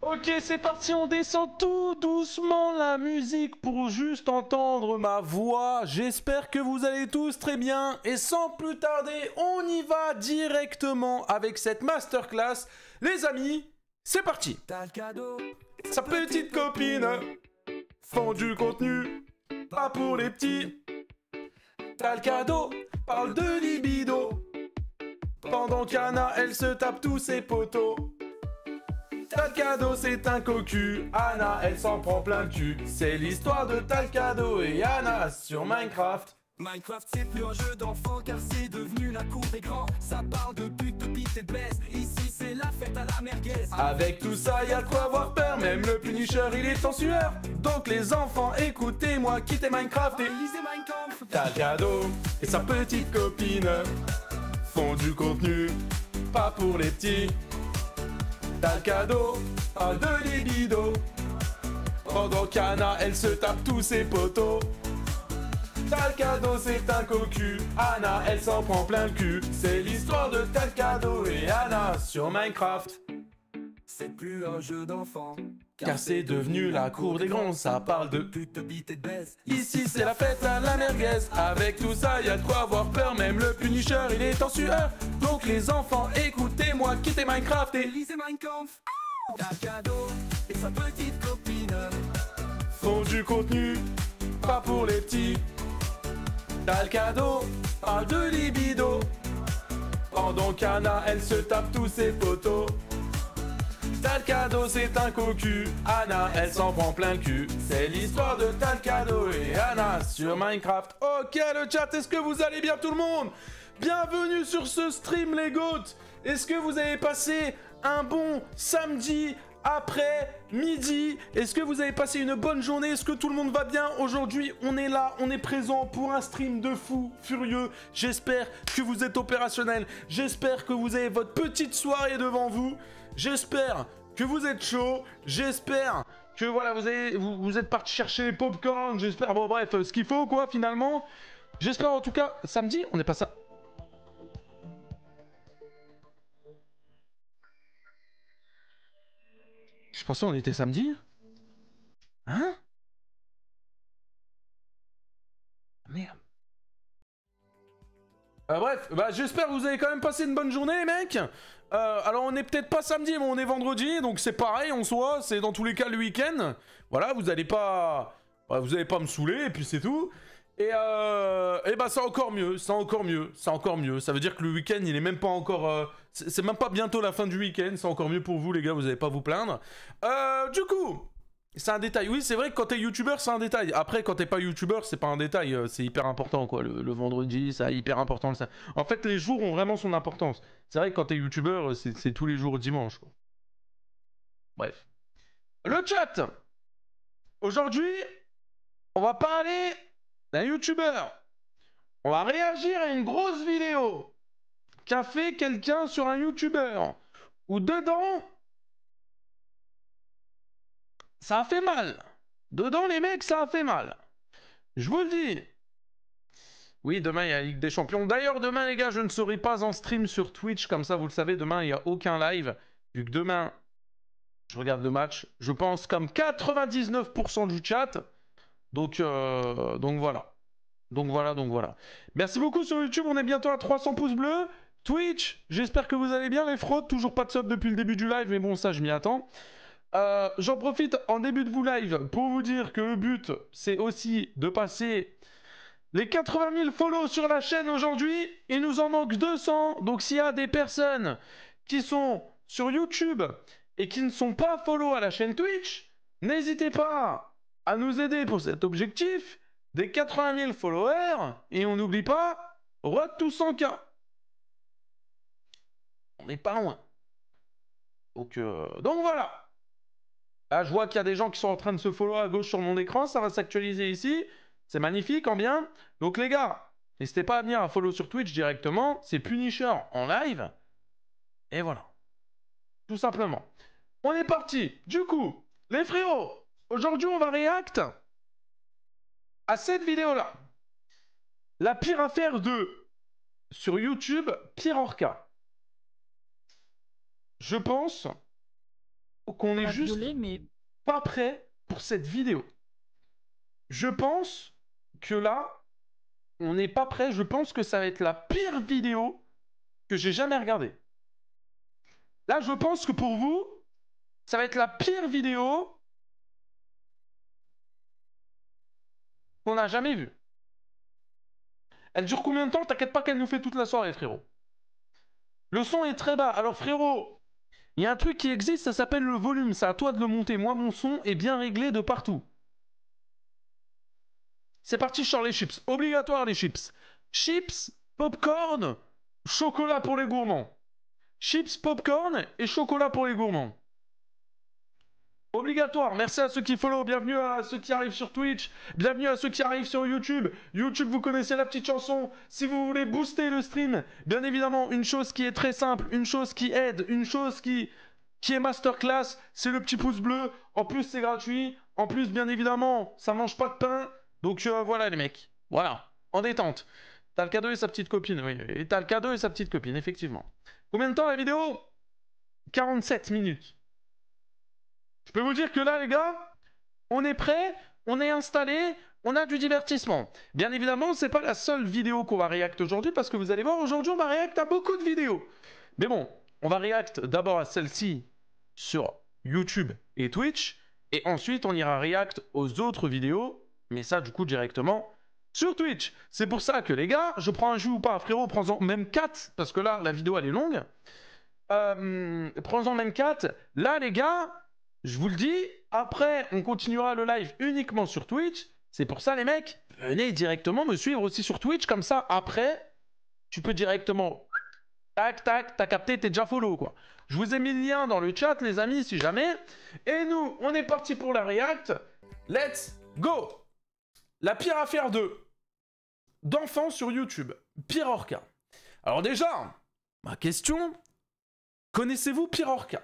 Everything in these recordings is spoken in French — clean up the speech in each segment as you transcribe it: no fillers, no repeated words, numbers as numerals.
Ok, c'est parti, on descend tout doucement la musique pour juste entendre ma voix. J'espère que vous allez tous très bien. Et sans plus tarder, on y va directement avec cette masterclass. Les amis, c'est parti. T'as le cadeau, Sa petite copine font du contenu, pas pour les petits. T'as le cadeau, parle de libido. Pendant qu'Anna, elle se tape tous ses potos. T'as le cadeau, c'est un cocu. Anna, elle s'en prend plein le cul. C'est l'histoire de T'as le cadeau et Anna sur Minecraft. Minecraft c'est plus un jeu d'enfant car c'est devenu la cour des grands. Ça parle de but, de bite et de baisse. Ici c'est la fête à la merguez. Avec tout ça, y'a de quoi avoir peur. Même le Punisher, il est en sueur. Donc les enfants, écoutez-moi, quittez Minecraft et Lisez Mein Kampf. T'as le cadeau et sa petite copine font du contenu, pas pour les petits. T'as le cadeau, parle de libido. Pendant qu'Anna, elle se tape tous ses potos. T'as le cadeau, c'est un cocu. Anna, elle s'en prend plein le cul. C'est l'histoire de T'as le cadeau et Anna sur Minecraft. C'est plus un jeu d'enfant Car c'est devenu la cour des grands, ça parle de pute, de bite et de baisse. Ici c'est la fête à la merguez. Avec tout ça y'a de quoi avoir peur. Même le Punisher il est en sueur. Donc les enfants écoutez-moi, quittez Minecraft et Lisez Mein Kampf. T'as le cadeau et sa petite copine font du contenu, pas pour les petits. T'as le cadeau, parle de libido. Pendant qu'Anna elle se tape tous ses potos. T'as le cadeau, c'est un cocu. Anna, elle s'en prend plein le cul. C'est l'histoire de T'as le cadeau et Anna sur Minecraft. Ok, le chat, est-ce que vous allez bien tout le monde? Bienvenue sur ce stream, les goats. Est-ce que vous avez passé un bon samedi après-midi? Est-ce que vous avez passé une bonne journée? Est-ce que tout le monde va bien? Aujourd'hui, on est là, on est présent pour un stream de fou furieux. J'espère que vous êtes opérationnel. J'espère que vous avez votre petite soirée devant vous. J'espère que vous êtes chaud. J'espère que voilà, vous êtes parti chercher les popcorn. J'espère, bon bref, ce qu'il faut quoi finalement. J'espère en tout cas, samedi, on est pas ça. Je pensais on était samedi. Hein? Merde. Bref, bah, j'espère que vous avez quand même passé une bonne journée les mecs. Alors on est peut-être pas samedi mais on est vendredi, donc c'est pareil en soi, c'est dans tous les cas le week-end. Voilà, vous allez pas me saouler et puis c'est tout. Et bah c'est encore mieux, c'est encore mieux, c'est encore mieux. Ça veut dire que le week-end il est même pas encore... c'est même pas bientôt la fin du week-end, c'est encore mieux pour vous les gars, vous allez pas vous plaindre. Du coup... C'est un détail. Oui, c'est vrai que quand t'es youtubeur, c'est un détail. Après, quand t'es pas youtubeur, c'est pas un détail. C'est hyper important, quoi. Le vendredi, c'est hyper important. En fait, les jours ont vraiment son importance. C'est vrai que quand t'es youtubeur, c'est tous les jours dimanche, quoi. Bref. Le chat. Aujourd'hui, on va parler d'un youtubeur. On va réagir à une grosse vidéo qu'a fait quelqu'un sur un youtubeur. Où dedans, ça a fait mal. Dedans, les mecs, ça a fait mal. Je vous le dis. Oui, demain, il y a la Ligue des Champions. D'ailleurs, demain, les gars, je ne serai pas en stream sur Twitch. Comme ça, vous le savez, demain, il n'y a aucun live. Vu que demain, je regarde le match. Je pense comme 99% du chat. Donc voilà. Donc voilà. Merci beaucoup sur YouTube. On est bientôt à 300 pouces bleus. Twitch, j'espère que vous allez bien, les fraudes. Toujours pas de sub depuis le début du live, mais bon, ça, je m'y attends. J'en profite en début de vous live pour vous dire que le but, c'est aussi de passer... les 80 000 follow sur la chaîne aujourd'hui, il nous en manque 200. Donc s'il y a des personnes qui sont sur YouTube et qui ne sont pas follow à la chaîne Twitch, n'hésitez pas à nous aider pour cet objectif des 80 000 followers. Et on n'oublie pas, road to 100K. On n'est pas loin. Donc voilà. Là, je vois qu'il y a des gens qui sont en train de se follow à gauche sur mon écran. Ça va s'actualiser ici. C'est magnifique, en bien. Donc les gars, n'hésitez pas à venir à follow sur Twitch directement. C'est Punisher en live. Et voilà. Tout simplement. On est parti. Du coup, les frérots, aujourd'hui on va react à cette vidéo-là. La pire affaire de... sur YouTube, Pire Orca. Je pense qu'on est juste Violet, mais pas prêt pour cette vidéo. Je pense que là, on n'est pas prêt. Je pense que ça va être la pire vidéo que j'ai jamais regardée. Là, je pense que pour vous, ça va être la pire vidéo qu'on a jamais vue. Elle dure combien de temps? T'inquiète pas qu'elle nous fait toute la soirée, frérot. Le son est très bas. Alors, frérot, il y a un truc qui existe, ça s'appelle le volume. C'est à toi de le monter. Moi, mon son est bien réglé de partout. C'est parti sur les chips. Obligatoire, les chips. Chips, popcorn, chocolat pour les gourmands. Chips, popcorn et chocolat pour les gourmands. Obligatoire. Merci à ceux qui follow. Bienvenue à ceux qui arrivent sur Twitch. Bienvenue à ceux qui arrivent sur YouTube. YouTube, vous connaissez la petite chanson. Si vous voulez booster le stream, bien évidemment, une chose qui est très simple, une chose qui aide, une chose qui est masterclass, c'est le petit pouce bleu. En plus, c'est gratuit. En plus, bien évidemment, ça mange pas de pain. Donc voilà les mecs. Voilà. En détente. T'as le cadeau et sa petite copine. Oui, et t'as le cadeau et sa petite copine, effectivement. Combien de temps la vidéo? 47 minutes. Je peux vous dire que là, les gars, on est prêt, on est installé, on a du divertissement. Bien évidemment, c'est pas la seule vidéo qu'on va react aujourd'hui, parce que vous allez voir, aujourd'hui, on va react à beaucoup de vidéos. Mais bon, on va react d'abord à celle-ci sur YouTube et Twitch, et ensuite, on ira react aux autres vidéos, mais ça, du coup, directement sur Twitch. C'est pour ça que, les gars, je prends un jus ou pas, frérot, prends-en même 4, parce que là, la vidéo, elle est longue. Prends-en même 4. Là, les gars... Je vous le dis, après, on continuera le live uniquement sur Twitch. C'est pour ça, les mecs, venez directement me suivre aussi sur Twitch. Comme ça, après, tu peux directement... Tac, tac, t'as capté, t'es déjà follow, quoi. Je vous ai mis le lien dans le chat, les amis, si jamais. Et nous, on est parti pour la react. Let's go! La pire affaire d'enfants sur YouTube. Pire Orca. Alors déjà, ma question... Connaissez-vous Pire Orca?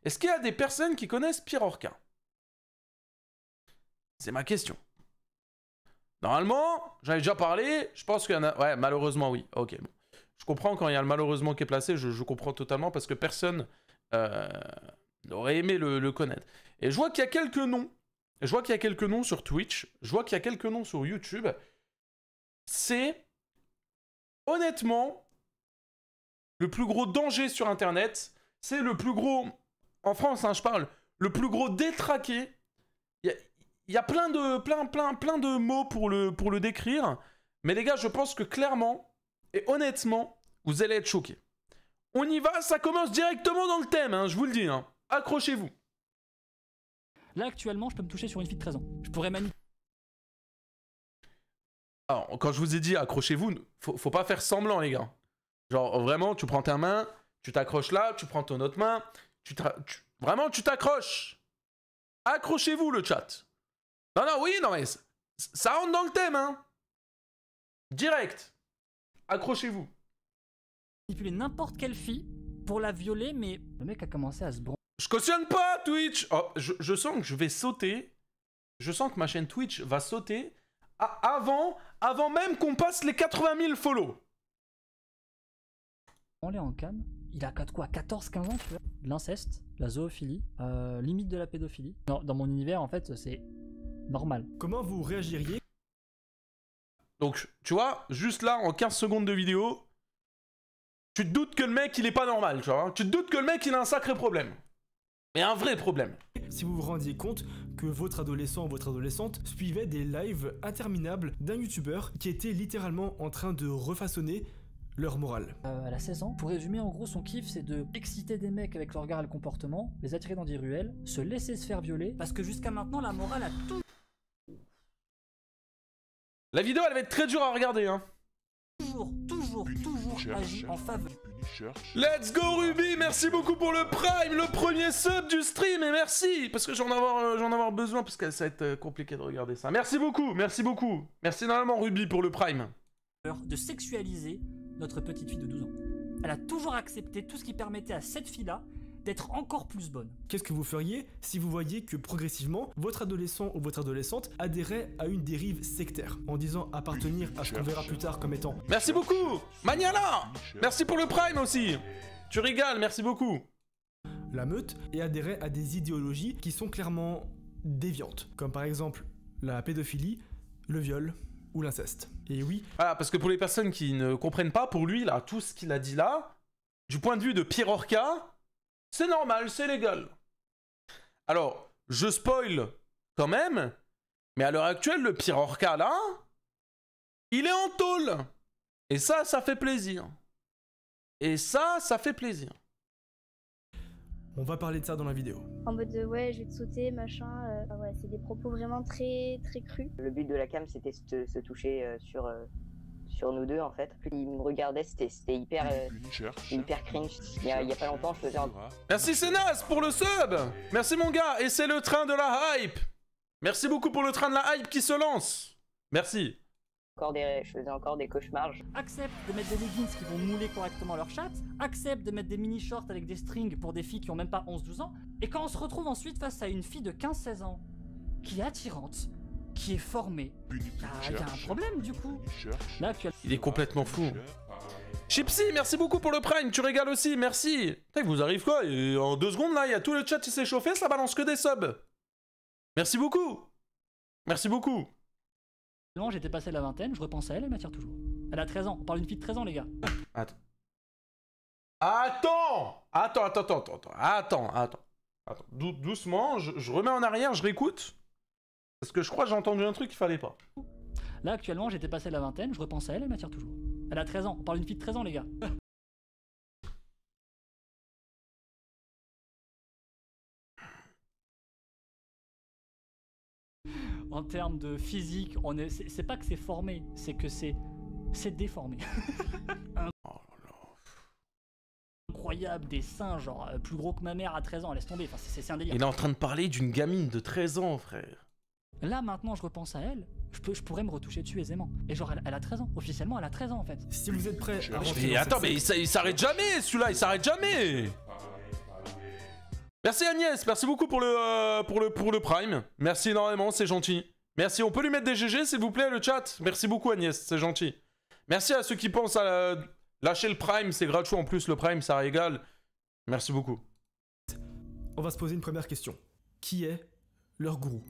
Est-ce qu'il y a des personnes qui connaissent Pire Orca? C'est ma question. Normalement, j'en ai déjà parlé, je pense qu'il y en a... Ouais, malheureusement, oui. Ok, bon. Je comprends quand il y a le malheureusement qui est placé, je comprends totalement, parce que personne aurait aimé le connaître. Et je vois qu'il y a quelques noms. Je vois qu'il y a quelques noms sur Twitch. Je vois qu'il y a quelques noms sur YouTube. C'est, honnêtement, le plus gros danger sur Internet. C'est le plus gros... En France, hein, je parle, le plus gros détraqué. Il y a plein de mots pour le décrire. Mais les gars, je pense que clairement et honnêtement, vous allez être choqués. On y va, ça commence directement dans le thème, hein, je vous le dis. Hein. Accrochez-vous. là, actuellement, je peux me toucher sur une fille de 13 ans. Je pourrais manipuler. Alors, quand je vous ai dit accrochez-vous, faut pas faire semblant, les gars. Genre, vraiment, tu prends ta main, tu t'accroches là, tu prends ton autre main... Vraiment, tu t'accroches. Accrochez-vous, le chat. Non, non, oui, non, mais ça rentre dans le thème, hein. Direct. Accrochez-vous. Manipuler n'importe quelle fille pour la violer, mais le mec a commencé à se bronzer. Je cautionne pas Twitch. Oh, je sens que je vais sauter. Je sens que ma chaîne Twitch va sauter avant même qu'on passe les 80 000 follow. On l'est en cam. Il a quoi, 14-15 ans, tu vois. L'inceste, la zoophilie, limite de la pédophilie. Dans mon univers, en fait, c'est normal. Comment vous réagiriez? Donc, tu vois, juste là, en 15 secondes de vidéo, tu te doutes que le mec, il est pas normal, tu vois. Hein. Tu te doutes que le mec, il a un sacré problème. Mais un vrai problème. Si vous vous rendiez compte que votre adolescent ou votre adolescente suivait des lives interminables d'un youtubeur qui était littéralement en train de refaçonner leur morale. Elle a 16 ans. Pour résumer, en gros, son kiff, c'est de exciter des mecs avec le regard et le comportement, les attirer dans des ruelles, se laisser se faire violer, parce que jusqu'à maintenant, la morale a La vidéo, elle va être très dure à regarder, hein. toujours agi en faveur. Let's go Ruby, merci beaucoup pour le prime, le premier sub du stream, et merci, parce que j'en avoir besoin, parce que ça va être compliqué de regarder ça. Merci beaucoup, merci beaucoup. Merci énormément Ruby pour le prime. De sexualiser notre petite fille de 12 ans. Elle a toujours accepté tout ce qui permettait à cette fille-là d'être encore plus bonne. Qu'est-ce que vous feriez si vous voyez que progressivement, votre adolescent ou votre adolescente adhérait à une dérive sectaire, en disant appartenir à ce qu'on verra plus tard comme étant... Merci beaucoup Maniala. Merci pour le prime aussi. Tu régales, merci beaucoup. la meute et adhérait à des idéologies qui sont clairement déviantes, comme par exemple la pédophilie, le viol ou l'inceste. Et oui... Voilà, parce que pour les personnes qui ne comprennent pas, pour lui, là, tout ce qu'il a dit là, du point de vue de Pierre Orca, c'est normal, c'est légal. Alors, je spoil quand même, mais à l'heure actuelle, le Pierre Orca, là, il est en tôle. Et ça fait plaisir. Et ça fait plaisir. On va parler de ça dans la vidéo. En mode de, ouais, je vais te sauter, machin. Ouais, c'est des propos vraiment très crus. Le but de la cam, c'était de se toucher sur nous deux, en fait. Il me regardait, c'était hyper cringe. Il y a pas longtemps, je faisais un... Merci Sénas pour le sub. Merci mon gars. Et c'est le train de la hype. Merci beaucoup pour le train de la hype qui se lance. Merci. Je faisais encore des cauchemars. Accepte de mettre des leggings qui vont mouler correctement leur chatte, accepte de mettre des mini-shorts avec des strings pour des filles qui ont même pas 11-12 ans, et quand on se retrouve ensuite face à une fille de 15-16 ans, qui est attirante, qui est formée, il y a un problème du coup. Là, il est complètement fou. Chipsy, merci beaucoup pour le prime, tu régales aussi, merci. Putain, il vous arrive quoi? Et en 2 secondes là, il y a tout le chat qui s'est chauffé, ça balance que des subs. Merci beaucoup. Merci beaucoup. J'étais passé la vingtaine, je repense à elle, elle m'attire toujours. Elle a 13 ans, on parle d'une fille de 13 ans les gars. Attends. Doucement, je remets en arrière, je réécoute. Parce que je crois que j'ai entendu un truc qu'il fallait pas. Là actuellement j'étais passé la vingtaine, je repense à elle, elle m'attire toujours. Elle a 13 ans, on parle d'une fille de 13 ans les gars. En termes de physique, c'est pas que c'est formé, c'est que c'est déformé. Incroyable, des seins, genre plus gros que ma mère à 13 ans, laisse tomber, enfin, c'est un délire. Il est en train de parler d'une gamine de 13 ans, frère. Là maintenant je repense à elle, je pourrais me retoucher dessus aisément. Et genre elle a 13 ans, officiellement elle a 13 ans en fait. Si vous êtes prêts à rentrer mais attends, mais il s'arrête jamais celui-là, il s'arrête jamais. Merci Agnès, merci beaucoup pour le prime. Merci énormément, c'est gentil. Merci, on peut lui mettre des GG s'il vous plaît le chat. Merci beaucoup Agnès, c'est gentil. Merci à ceux qui pensent à lâcher le prime, c'est gratuit en plus le prime, ça régale. Merci beaucoup. On va se poser une première question. Qui est leur gourou?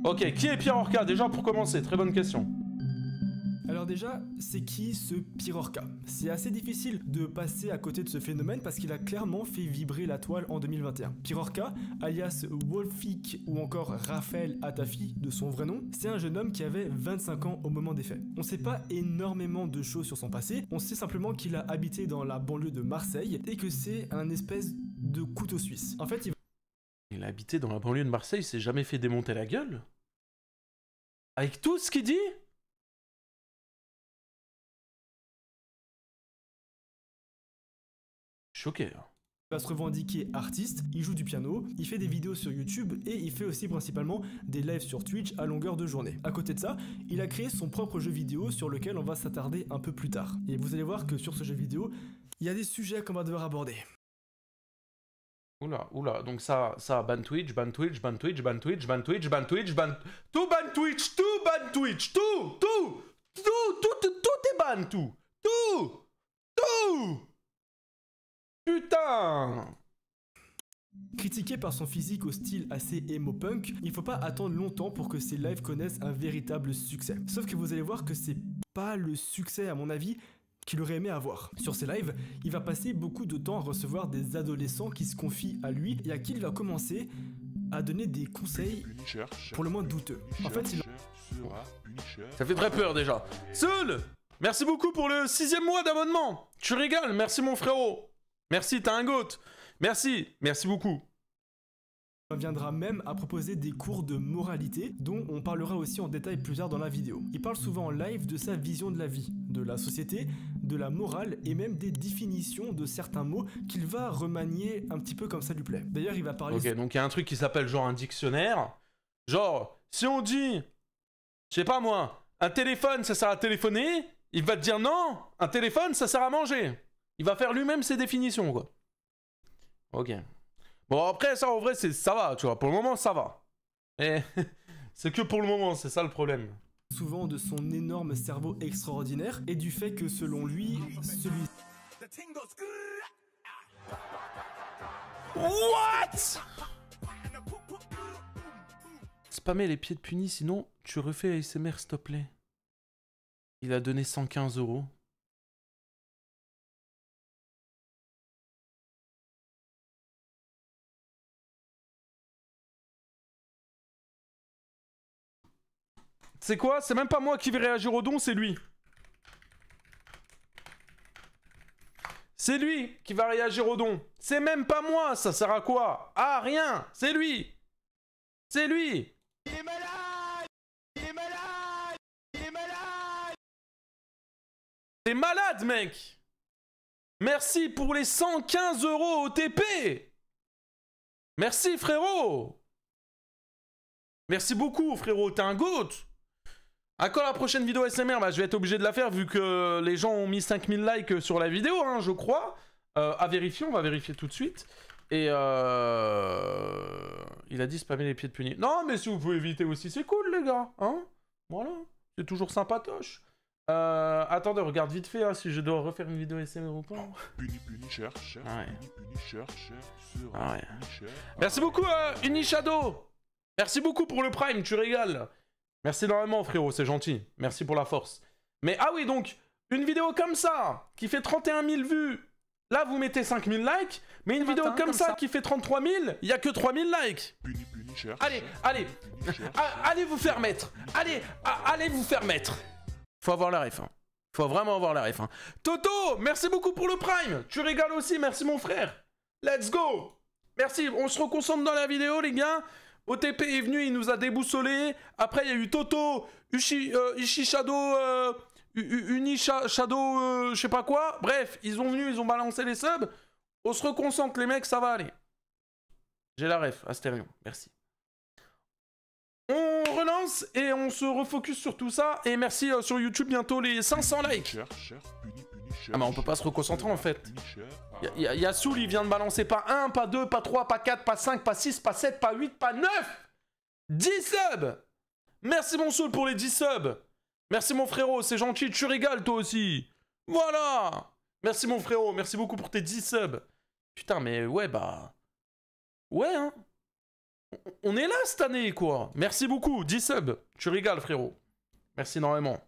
Ok, qui est Pierre Orca? Déjà pour commencer, très bonne question. Alors déjà, c'est qui ce Pierre Orca? C'est assez difficile de passer à côté de ce phénomène parce qu'il a clairement fait vibrer la toile en 2021. Pierre Orca, alias Wolfik ou encore Raphaël Atafi de son vrai nom, c'est un jeune homme qui avait 25 ans au moment des faits. On sait pas énormément de choses sur son passé, on sait simplement qu'il a habité dans la banlieue de Marseille et que c'est un espèce de couteau suisse. En fait, il a habité dans la banlieue de Marseille, il s'est jamais fait démonter la gueule? Avec tout ce qu'il dit? Choqué. Il va se revendiquer artiste, il joue du piano, il fait des vidéos sur YouTube et il fait aussi principalement des lives sur Twitch à longueur de journée. À côté de ça, il a créé son propre jeu vidéo sur lequel on va s'attarder un peu plus tard. Et vous allez voir que sur ce jeu vidéo, il y a des sujets qu'on va devoir aborder. Oula, donc ça, ban Twitch, ban Twitch, ban Twitch, ban Twitch, ban Twitch, ban Twitch, ban... Tout ban Twitch, tout ban Twitch, tout est ban, tout. Putain! Critiqué par son physique au style assez emo-punk, il faut pas attendre longtemps pour que ses lives connaissent un véritable succès. Sauf que vous allez voir que c'est pas le succès, à mon avis, qu'il aurait aimé avoir. Sur ses lives, il va passer beaucoup de temps à recevoir des adolescents qui se confient à lui et à qui il va commencer à donner des conseils pour le moins douteux. En fait, ça fait très peur déjà. Seul! Merci beaucoup pour le 6e mois d'abonnement. Tu régales, merci mon frérot. Merci, t'as un goat. Merci beaucoup. Il viendra même à proposer des cours de moralité dont on parlera aussi en détail plus tard dans la vidéo. Il parle souvent en live de sa vision de la vie, de la société, de la morale et même des définitions de certains mots qu'il va remanier un petit peu comme ça lui plaît. D'ailleurs, il va parler... Ok, donc il y a un truc qui s'appelle genre un dictionnaire. Genre, si on dit, je sais pas moi, un téléphone ça sert à téléphoner, il va te dire non, un téléphone ça sert à manger. Il va faire lui-même ses définitions, quoi. Ok. Bon, après, ça, en vrai, ça va, tu vois. Pour le moment, ça va. Et c'est que pour le moment, c'est ça le problème. Souvent de son énorme cerveau extraordinaire et du fait que, selon lui, celui... What? Spammer les pieds de puni, sinon tu refais ASMR, s'il te plaît. Il a donné 115 €. C'est quoi? C'est même pas moi qui vais réagir au don, c'est lui. C'est lui qui va réagir au don. C'est même pas moi, ça sert à quoi? Ah, rien, c'est lui. C'est lui. Il est malade. Il est malade. Il est malade. T'es malade, mec. Merci pour les 115 € au TP. Merci, frérot. Merci beaucoup, frérot. T'es un goat. À quand la prochaine vidéo SMR? Bah, je vais être obligé de la faire vu que les gens ont mis 5000 likes sur la vidéo, hein, je crois. À vérifier, on va vérifier tout de suite. Et il a dit spammer les pieds de puni. Non, mais si vous pouvez éviter aussi, c'est cool, les gars. Hein, voilà, c'est toujours sympatoche. Attendez, regarde vite fait hein, si je dois refaire une vidéo SMR ou pas. Puni, cher, ah ouais. puni, cher, Ah ouais. Merci beaucoup, Unishadow. Merci beaucoup pour le Prime, tu régales. Merci énormément, frérot, c'est gentil. Merci pour la force. Mais, ah oui, donc, une vidéo comme ça, qui fait 31 000 vues, là, vous mettez 5 000 likes, mais une vidéo comme ça, qui fait 33 000, il n'y a que 3 000 likes. Cher, allez, allez, allez vous faire mettre. Allez vous faire mettre. Faut avoir la ref, hein. Faut vraiment avoir la ref, hein. Toto, merci beaucoup pour le Prime. Tu régales aussi, merci mon frère. Let's go. Merci, on se reconcentre dans la vidéo, les gars. OTP est venu, il nous a déboussolé. Après, il y a eu Toto, Unishadow, je sais pas quoi. Bref, ils ont venu, ils ont balancé les subs. On se reconcentre, les mecs, ça va aller. J'ai la ref, Astérion, merci. On relance et on se refocus sur tout ça. Et merci sur YouTube, bientôt les 500 likes. Ah mais on peut pas se reconcentrer en fait. Y a Soul, il vient de balancer pas 1, pas 2, pas 3, pas 4, pas 5, pas 6, pas 7, pas 8, pas 9 10 subs. Merci mon Soul pour les 10 subs. Merci mon frérot, c'est gentil, tu régales toi aussi. Voilà. Merci mon frérot, merci beaucoup pour tes 10 subs. Putain mais ouais bah... Ouais hein. On est là cette année quoi. Merci beaucoup, 10 subs. Tu régales frérot. Merci énormément.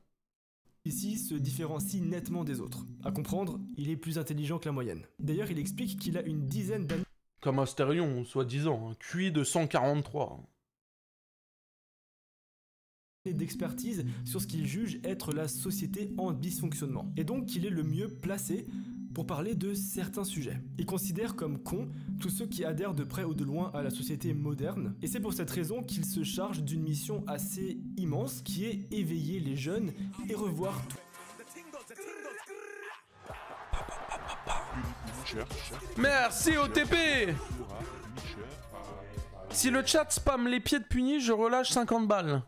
Ici se différencie nettement des autres. À comprendre, il est plus intelligent que la moyenne. D'ailleurs, il explique qu'il a une dizaine d'années comme Astérion, soi-disant, un QI de 143. D'expertise sur ce qu'il juge être la société en dysfonctionnement. Et donc qu'il est le mieux placé pour parler de certains sujets. Il considère comme cons tous ceux qui adhèrent de près ou de loin à la société moderne, et c'est pour cette raison qu'il se charge d'une mission assez immense, qui est éveiller les jeunes et revoir tout. Merci OTP. Si le chat spam les pieds de puni, je relâche 50 balles.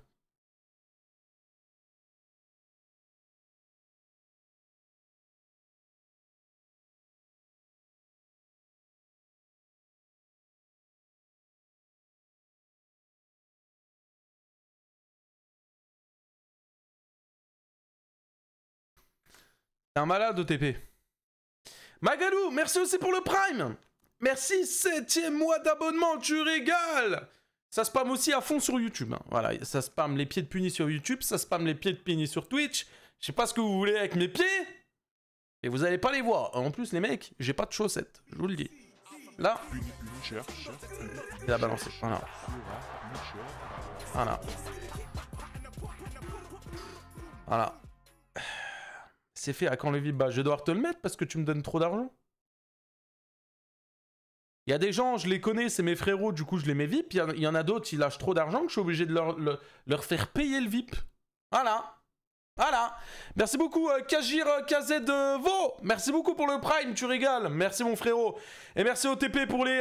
Un malade OTP. Magalou, merci aussi pour le Prime. Merci, 7e mois d'abonnement, tu régales. Ça spam aussi à fond sur YouTube. Hein. Voilà, ça spam les pieds de puni sur YouTube, ça spam les pieds de puni sur Twitch. Je sais pas ce que vous voulez avec mes pieds. Et vous allez pas les voir. En plus, les mecs, j'ai pas de chaussettes, je vous le dis. Là, il a balancé. Voilà. Voilà. Voilà. C'est fait à quand le VIP? Bah, je vais devoir te le mettre parce que tu me donnes trop d'argent. Il y a des gens, je les connais, c'est mes frérots, du coup je les mets VIP. Il y en a d'autres, ils lâchent trop d'argent que je suis obligé de leur faire payer le VIP. Voilà. Voilà. Merci beaucoup, Kajir KZ Vo. Merci beaucoup pour le Prime, tu régales. Merci mon frérot. Et merci OTP pour les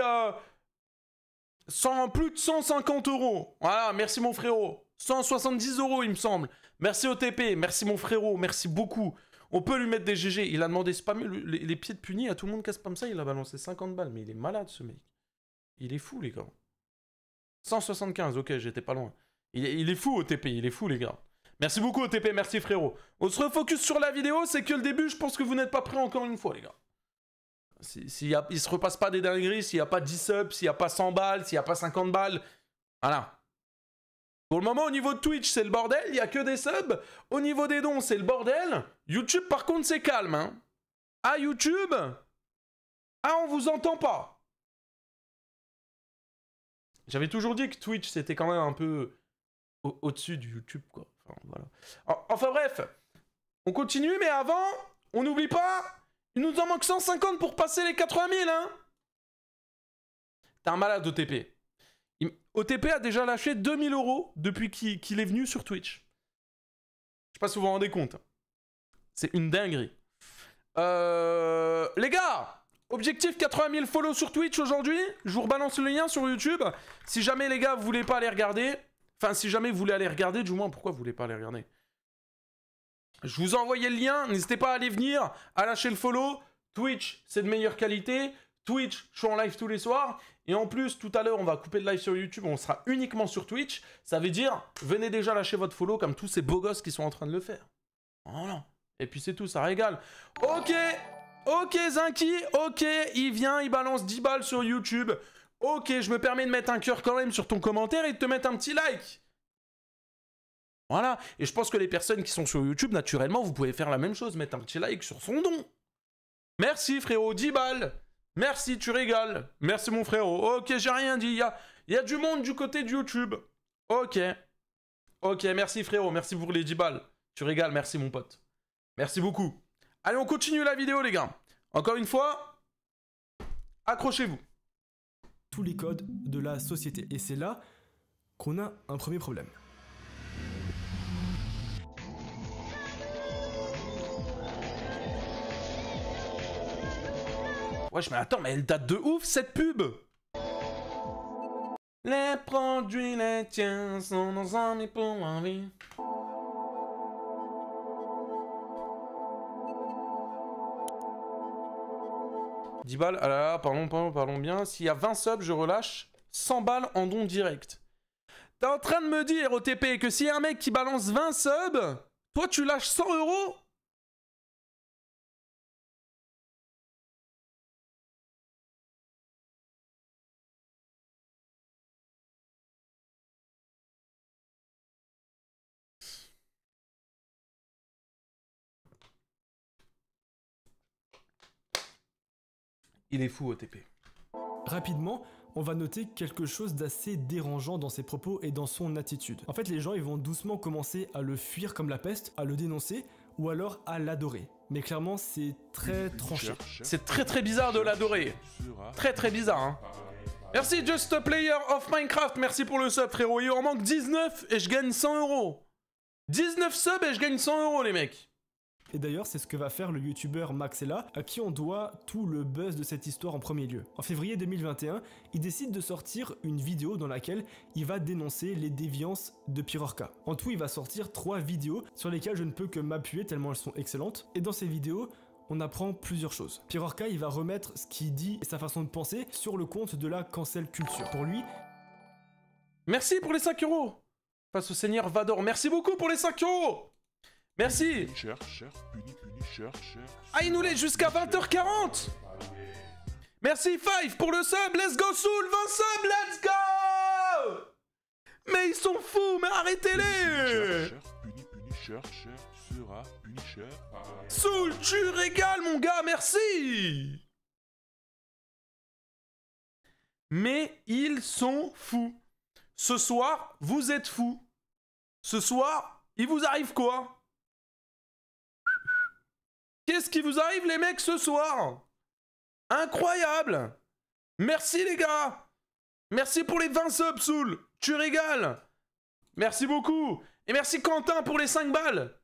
plus de 150 €. Voilà, merci mon frérot. 170 € il me semble. Merci OTP, merci mon frérot, merci beaucoup. On peut lui mettre des GG. Il a demandé spammer les pieds de puni à tout le monde qui a spam ça. Il a balancé 50 balles. Mais il est malade, ce mec. Il est fou, les gars. 175, ok, j'étais pas loin. Il est fou, OTP. Il est fou, les gars. Merci beaucoup, OTP. Merci, frérot. On se refocus sur la vidéo. C'est que le début. Je pense que vous n'êtes pas prêts encore une fois, les gars. Il se repasse pas des dingueries, s'il n'y a pas 10 subs, s'il n'y a pas 100 balles, s'il n'y a pas 50 balles. Voilà. Pour le moment, au niveau de Twitch, c'est le bordel, il n'y a que des subs. Au niveau des dons, c'est le bordel. YouTube, par contre, c'est calme. Hein. Ah, YouTube? Ah, on vous entend pas. J'avais toujours dit que Twitch, c'était quand même un peu au-dessus du YouTube, quoi. Enfin, voilà. Enfin bref, on continue, mais avant, on n'oublie pas, il nous en manque 150 pour passer les 80 000, hein. T'es un malade, OTP. OTP a déjà lâché 2000 € depuis qu'il est venu sur Twitch. Je sais pas si vous vous rendez compte. C'est une dinguerie. Les gars, objectif 80 000 follow sur Twitch aujourd'hui. Je vous rebalance le lien sur YouTube. Si jamais les gars, vous voulez pas aller regarder... Enfin, si jamais vous voulez aller regarder, du moins, pourquoi vous voulez pas aller regarder? Je vous ai envoyé le lien. N'hésitez pas à aller venir, à lâcher le follow. Twitch, c'est de meilleure qualité. Twitch, je suis en live tous les soirs. Et en plus, tout à l'heure, on va couper le live sur YouTube. On sera uniquement sur Twitch. Ça veut dire, venez déjà lâcher votre follow comme tous ces beaux gosses qui sont en train de le faire. Voilà. Et puis c'est tout, ça régale. Ok. Ok, Zinky. Ok, il vient, il balance 10 balles sur YouTube. Ok, je me permets de mettre un cœur quand même sur ton commentaire et de te mettre un petit like. Voilà. Et je pense que les personnes qui sont sur YouTube, naturellement, vous pouvez faire la même chose. Mettre un petit like sur son don. Merci, frérot. 10 balles. Merci, tu régales. Merci, mon frérot. Ok, j'ai rien dit. Il y a du monde du côté de YouTube. Ok. Ok, merci, frérot. Merci pour les 10 balles. Tu régales. Merci, mon pote. Merci beaucoup. Allez, on continue la vidéo, les gars. Encore une fois, accrochez-vous. Tous les codes de la société. Et c'est là qu'on a un premier problème. Wesh, mais attends, mais elle date de ouf, cette pub. Les produits laitiers sont nos amis pour la vie. « 10 balles, ah là là, parlons bien. S'il y a 20 subs, je relâche 100 balles en don direct. » T'es en train de me dire, OTP, que s'il y a un mec qui balance 20 subs, toi tu lâches 100 €? Il est fou, OTP. Rapidement, on va noter quelque chose d'assez dérangeant dans ses propos et dans son attitude. En fait, les gens ils vont doucement commencer à le fuir comme la peste, à le dénoncer, ou alors à l'adorer. Mais clairement, c'est très tranché. C'est très bizarre de l'adorer. Très bizarre, hein. Merci Just a Player of Minecraft, merci pour le sub, frérot. Il en manque 19 et je gagne 100 €. 19 subs et je gagne 100 € les mecs. Et d'ailleurs, c'est ce que va faire le youtubeur Maxella, à qui on doit tout le buzz de cette histoire en premier lieu. En février 2021, il décide de sortir une vidéo dans laquelle il va dénoncer les déviances de Pirorca. En tout, il va sortir 3 vidéos sur lesquelles je ne peux que m'appuyer tellement elles sont excellentes. Et dans ces vidéos, on apprend plusieurs choses. Pirorca, il va remettre ce qu'il dit et sa façon de penser sur le compte de la cancel culture. Pour lui... Merci pour les 5 €. Face au Seigneur Vador, merci beaucoup pour les 5 €. Merci. Ah, il nous laisse jusqu'à 20h40. Merci Five pour le sub. Let's go Soul, 20 subs, let's go. Mais ils sont fous, mais arrêtez-les. Soul, tu régales mon gars, merci. Mais ils sont fous. Ce soir, vous êtes fous. Ce soir, il vous arrive quoi? Qu'est-ce qui vous arrive les mecs ce soir? Incroyable! Merci les gars! Merci pour les 20 subs, Soul! Tu régales! Merci beaucoup! Et merci Quentin pour les 5 balles!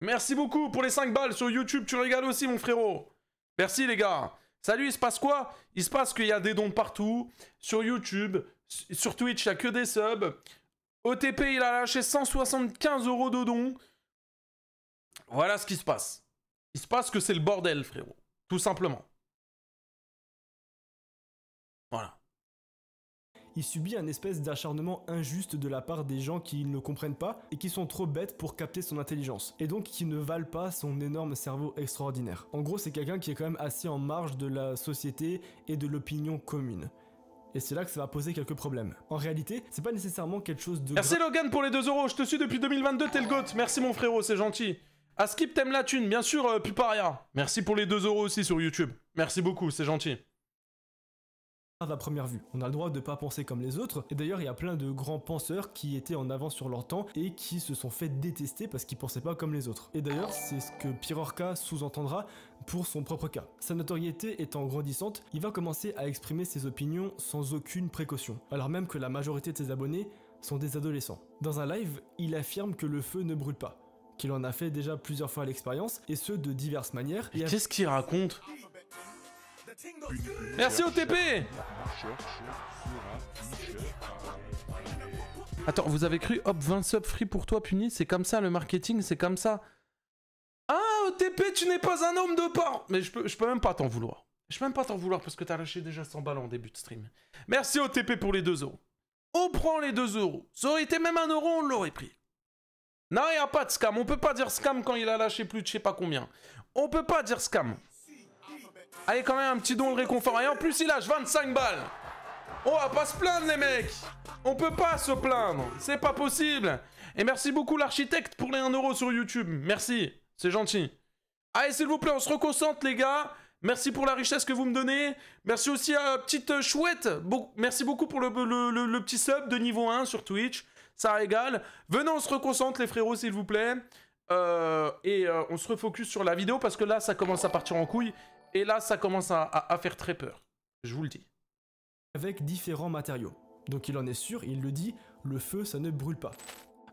Merci beaucoup pour les 5 balles sur YouTube, tu régales aussi mon frérot! Merci les gars! Salut, il se passe quoi? Il se passe qu'il y a des dons partout, sur YouTube, sur Twitch, il n'y a que des subs. OTP, il a lâché 175 € de dons. Voilà ce qui se passe. Il se passe que c'est le bordel, frérot. Tout simplement. Voilà. il subit un espèce d'acharnement injuste de la part des gens qui ne le comprennent pas et qui sont trop bêtes pour capter son intelligence, et donc qui ne valent pas son énorme cerveau extraordinaire. En gros, c'est quelqu'un qui est quand même assez en marge de la société et de l'opinion commune. Et c'est là que ça va poser quelques problèmes. En réalité, c'est pas nécessairement quelque chose de... Merci Logan pour les 2 €, je te suis depuis 2022, t'es le GOAT. Merci mon frérot, c'est gentil. Askip t'aimes la thune, bien sûr, Puparia. Merci pour les 2 € aussi sur YouTube. Merci beaucoup, c'est gentil. À la première vue. On a le droit de pas penser comme les autres, et d'ailleurs il y a plein de grands penseurs qui étaient en avance sur leur temps et qui se sont fait détester parce qu'ils pensaient pas comme les autres. Et d'ailleurs c'est ce que Pirorca sous-entendra pour son propre cas. Sa notoriété étant grandissante, il va commencer à exprimer ses opinions sans aucune précaution, alors même que la majorité de ses abonnés sont des adolescents. Dans un live, il affirme que le feu ne brûle pas, qu'il en a fait déjà plusieurs fois l'expérience, et ce de diverses manières. Et qu'est-ce qu'il raconte? Merci OTP. Attends, vous avez cru hop 20 subs free pour toi Puni? C'est comme ça le marketing, c'est comme ça. Ah OTP, tu n'es pas un homme de part. Mais je peux même pas t'en vouloir. Je peux même pas t'en vouloir parce que t'as lâché déjà 100 balles en début de stream. Merci OTP pour les 2 €. On prend les 2 €. Ça aurait été même 1 €, on l'aurait pris. Non, il n'y a pas de scam. On peut pas dire scam quand il a lâché plus de je sais pas combien. On peut pas dire scam. Allez, quand même un petit don de réconfort. Et en plus, il lâche 25 balles. On va pas se plaindre, les mecs. On peut pas se plaindre. C'est pas possible. Et merci beaucoup, l'architecte, pour les 1 € sur YouTube. Merci. C'est gentil. Allez, s'il vous plaît, on se reconcentre, les gars. Merci pour la richesse que vous me donnez. Merci aussi à Petite Chouette. Merci beaucoup pour le petit sub de niveau 1 sur Twitch. Ça régale. Venez, on se reconcentre, les frérots, s'il vous plaît. On se refocus sur la vidéo parce que là, ça commence à partir en couille. Et là, ça commence à faire très peur. Je vous le dis. Avec différents matériaux. Donc il en est sûr, il le dit, le feu, ça ne brûle pas.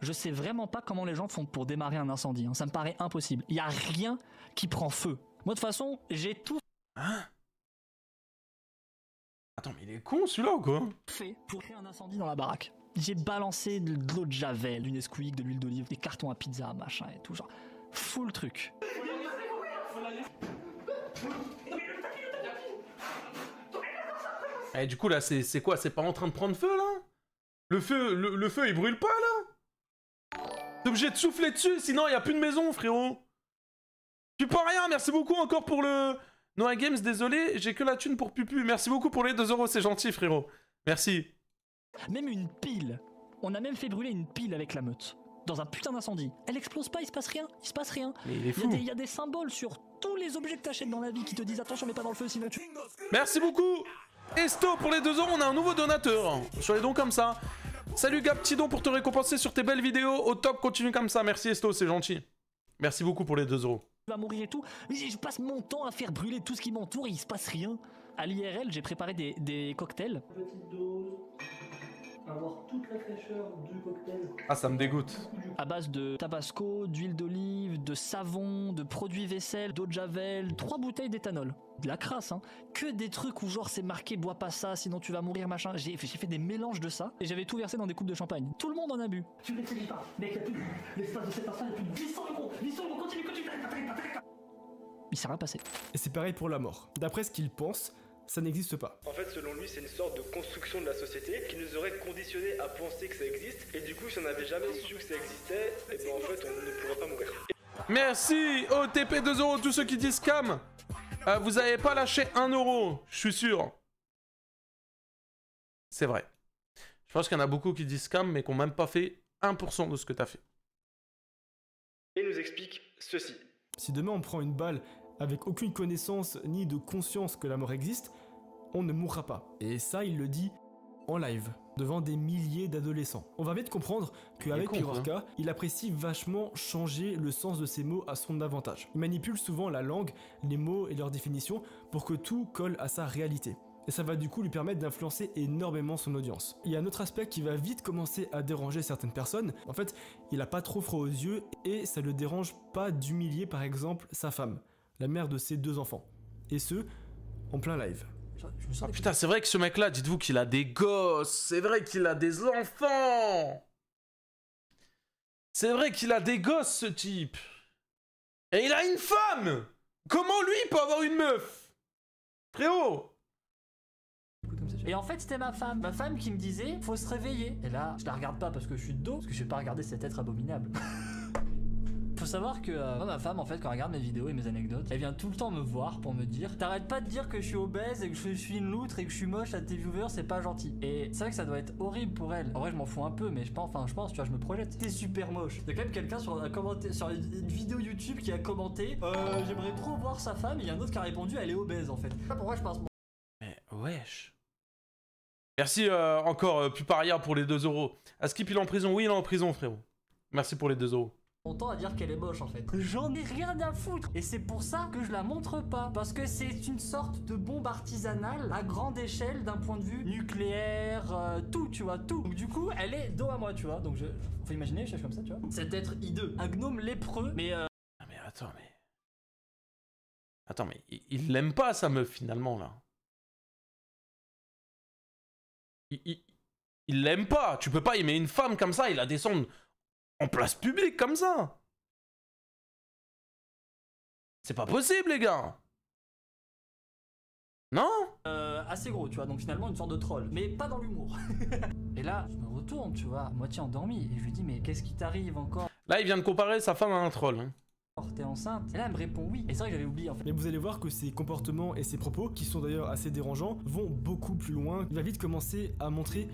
Je sais vraiment pas comment les gens font pour démarrer un incendie. Hein. Ça me paraît impossible. Il y a rien qui prend feu. Moi, de toute façon, j'ai tout Hein? Attends, mais il est con, celui-là, ou quoi? fait pour créer un incendie dans la baraque. J'ai balancé de l'eau de javel, du Nesquik, de l'huile d'olive, des cartons à pizza, machin et tout, genre full truc. Et du coup, là, c'est quoi? C'est pas en train de prendre feu, là? Le feu, il brûle pas, là? T'es obligé de souffler dessus, sinon il n'y a plus de maison, frérot. Tu peux rien, merci beaucoup encore pour le... Noah Games, désolé, j'ai que la thune pour Pupu. Merci beaucoup pour les 2 €, c'est gentil, frérot. Merci. Même une pile. On a même fait brûler une pile avec la meute. Dans un putain d'incendie. Elle explose pas, il se passe rien. Il se passe rien. Mais il est fou. Il y a des symboles sur tous les objets que t'achètes dans la vie qui te disent attention, mais pas dans le feu, sinon tu... Merci beaucoup. Esto, pour les 2 €, on a un nouveau donateur. Sur les dons comme ça. Salut Gab, petit don pour te récompenser sur tes belles vidéos. Au top, continue comme ça. Merci Esto, c'est gentil. Merci beaucoup pour les 2 €. Va mourir et tout. Mais je passe mon temps à faire brûler tout ce qui m'entoure et il se passe rien. À l'IRL, j'ai préparé des cocktails. Petite dose, avoir toute la fraîcheur du cocktail. Ah, ça me dégoûte. À base de tabasco, d'huile d'olive, de savon, de produits vaisselle, d'eau de javel, 3 bouteilles d'éthanol. De la crasse, hein. Que des trucs où genre c'est marqué bois pas ça, sinon tu vas mourir, machin. J'ai fait des mélanges de ça et j'avais tout versé dans des coupes de champagne. Tout le monde en a bu. Tu ne les pas, mec, il y a plus l'espace de cet instant, il y a plus de 800 €. 800 €, continue. Il s'est rien passé. Et c'est pareil pour la mort. D'après ce qu'il pense, ça n'existe pas. En fait, selon lui, c'est une sorte de construction de la société qui nous aurait conditionné à penser que ça existe. Et du coup, si on n'avait jamais su que ça existait, et ben en fait, on ne pourrait pas mourir. Merci OTP 2 €, tous ceux qui disent scam. Vous avez pas lâché 1 €, je suis sûr. C'est vrai. Je pense qu'il y en a beaucoup qui disent scam, mais qui n'ont même pas fait 1% de ce que t'as fait. Et nous explique ceci. Si demain on prend une balle avec aucune connaissance ni de conscience que la mort existe, on ne mourra pas. Et ça, il le dit en live, devant des milliers d'adolescents. On va vite comprendre qu'avec Pirorca, il apprécie vachement changer le sens de ses mots à son avantage. Il manipule souvent la langue, les mots et leurs définitions pour que tout colle à sa réalité. Et ça va du coup lui permettre d'influencer énormément son audience. Il y a un autre aspect qui va vite commencer à déranger certaines personnes. En fait, il a pas trop froid aux yeux et ça le dérange pas d'humilier par exemple sa femme, la mère de ses 2 enfants. Et ce, en plein live. Ah putain, c'est vrai que ce mec-là, dites-vous qu'il a des gosses. C'est vrai qu'il a des enfants. C'est vrai qu'il a des gosses, ce type. Et il a une femme. Comment lui peut avoir une meuf? Frérot. Et en fait, c'était ma femme qui me disait, faut se réveiller. Et là, je la regarde pas parce que je suis de dos, parce que je vais pas regarder cet être abominable. Faut savoir que moi, ma femme, en fait, quand elle regarde mes vidéos et mes anecdotes, elle vient tout le temps me voir pour me dire t'arrêtes pas de dire que je suis obèse et que je suis une loutre et que je suis moche à tes viewers, c'est pas gentil. Et c'est vrai que ça doit être horrible pour elle. En vrai, je m'en fous un peu, mais je pense, tu vois, je me projette. T'es super moche. Il y a quand même quelqu'un sur une vidéo YouTube qui a commenté j'aimerais trop voir sa femme, et il y a un autre qui a répondu elle est obèse en fait. Pourquoi je pense. Mais wesh. Merci encore, Puparia pour les 2 €. Askip, il est en prison? Oui, il est en prison, frérot. Merci pour les 2 €. Temps à dire qu'elle est moche en fait. J'en ai rien à foutre. Et c'est pour ça que je la montre pas. Parce que c'est une sorte de bombe artisanale à grande échelle d'un point de vue nucléaire, tout, tu vois, tout. Donc du coup, elle est dos à moi, tu vois. Donc faut imaginer, je cherche comme ça, tu vois. Cet être hideux, un gnome lépreux, mais Ah mais attends, mais il l'aime pas sa meuf finalement là. Il l'aime pas. Tu peux pas aimer une femme comme ça et la descendre en place publique comme ça. C'est pas possible, les gars. Non? assez gros, tu vois, donc finalement une sorte de troll, mais pas dans l'humour. Et là, je me retourne, tu vois, à moitié endormi, et je lui dis, mais qu'est-ce qui t'arrive encore? Là, il vient de comparer sa femme à un troll. Hein. T'es enceinte? Et là, elle me répond oui. Et c'est vrai que j'avais oublié en fait. Mais vous allez voir que ses comportements et ses propos, qui sont d'ailleurs assez dérangeants, vont beaucoup plus loin. Il va vite commencer à montrer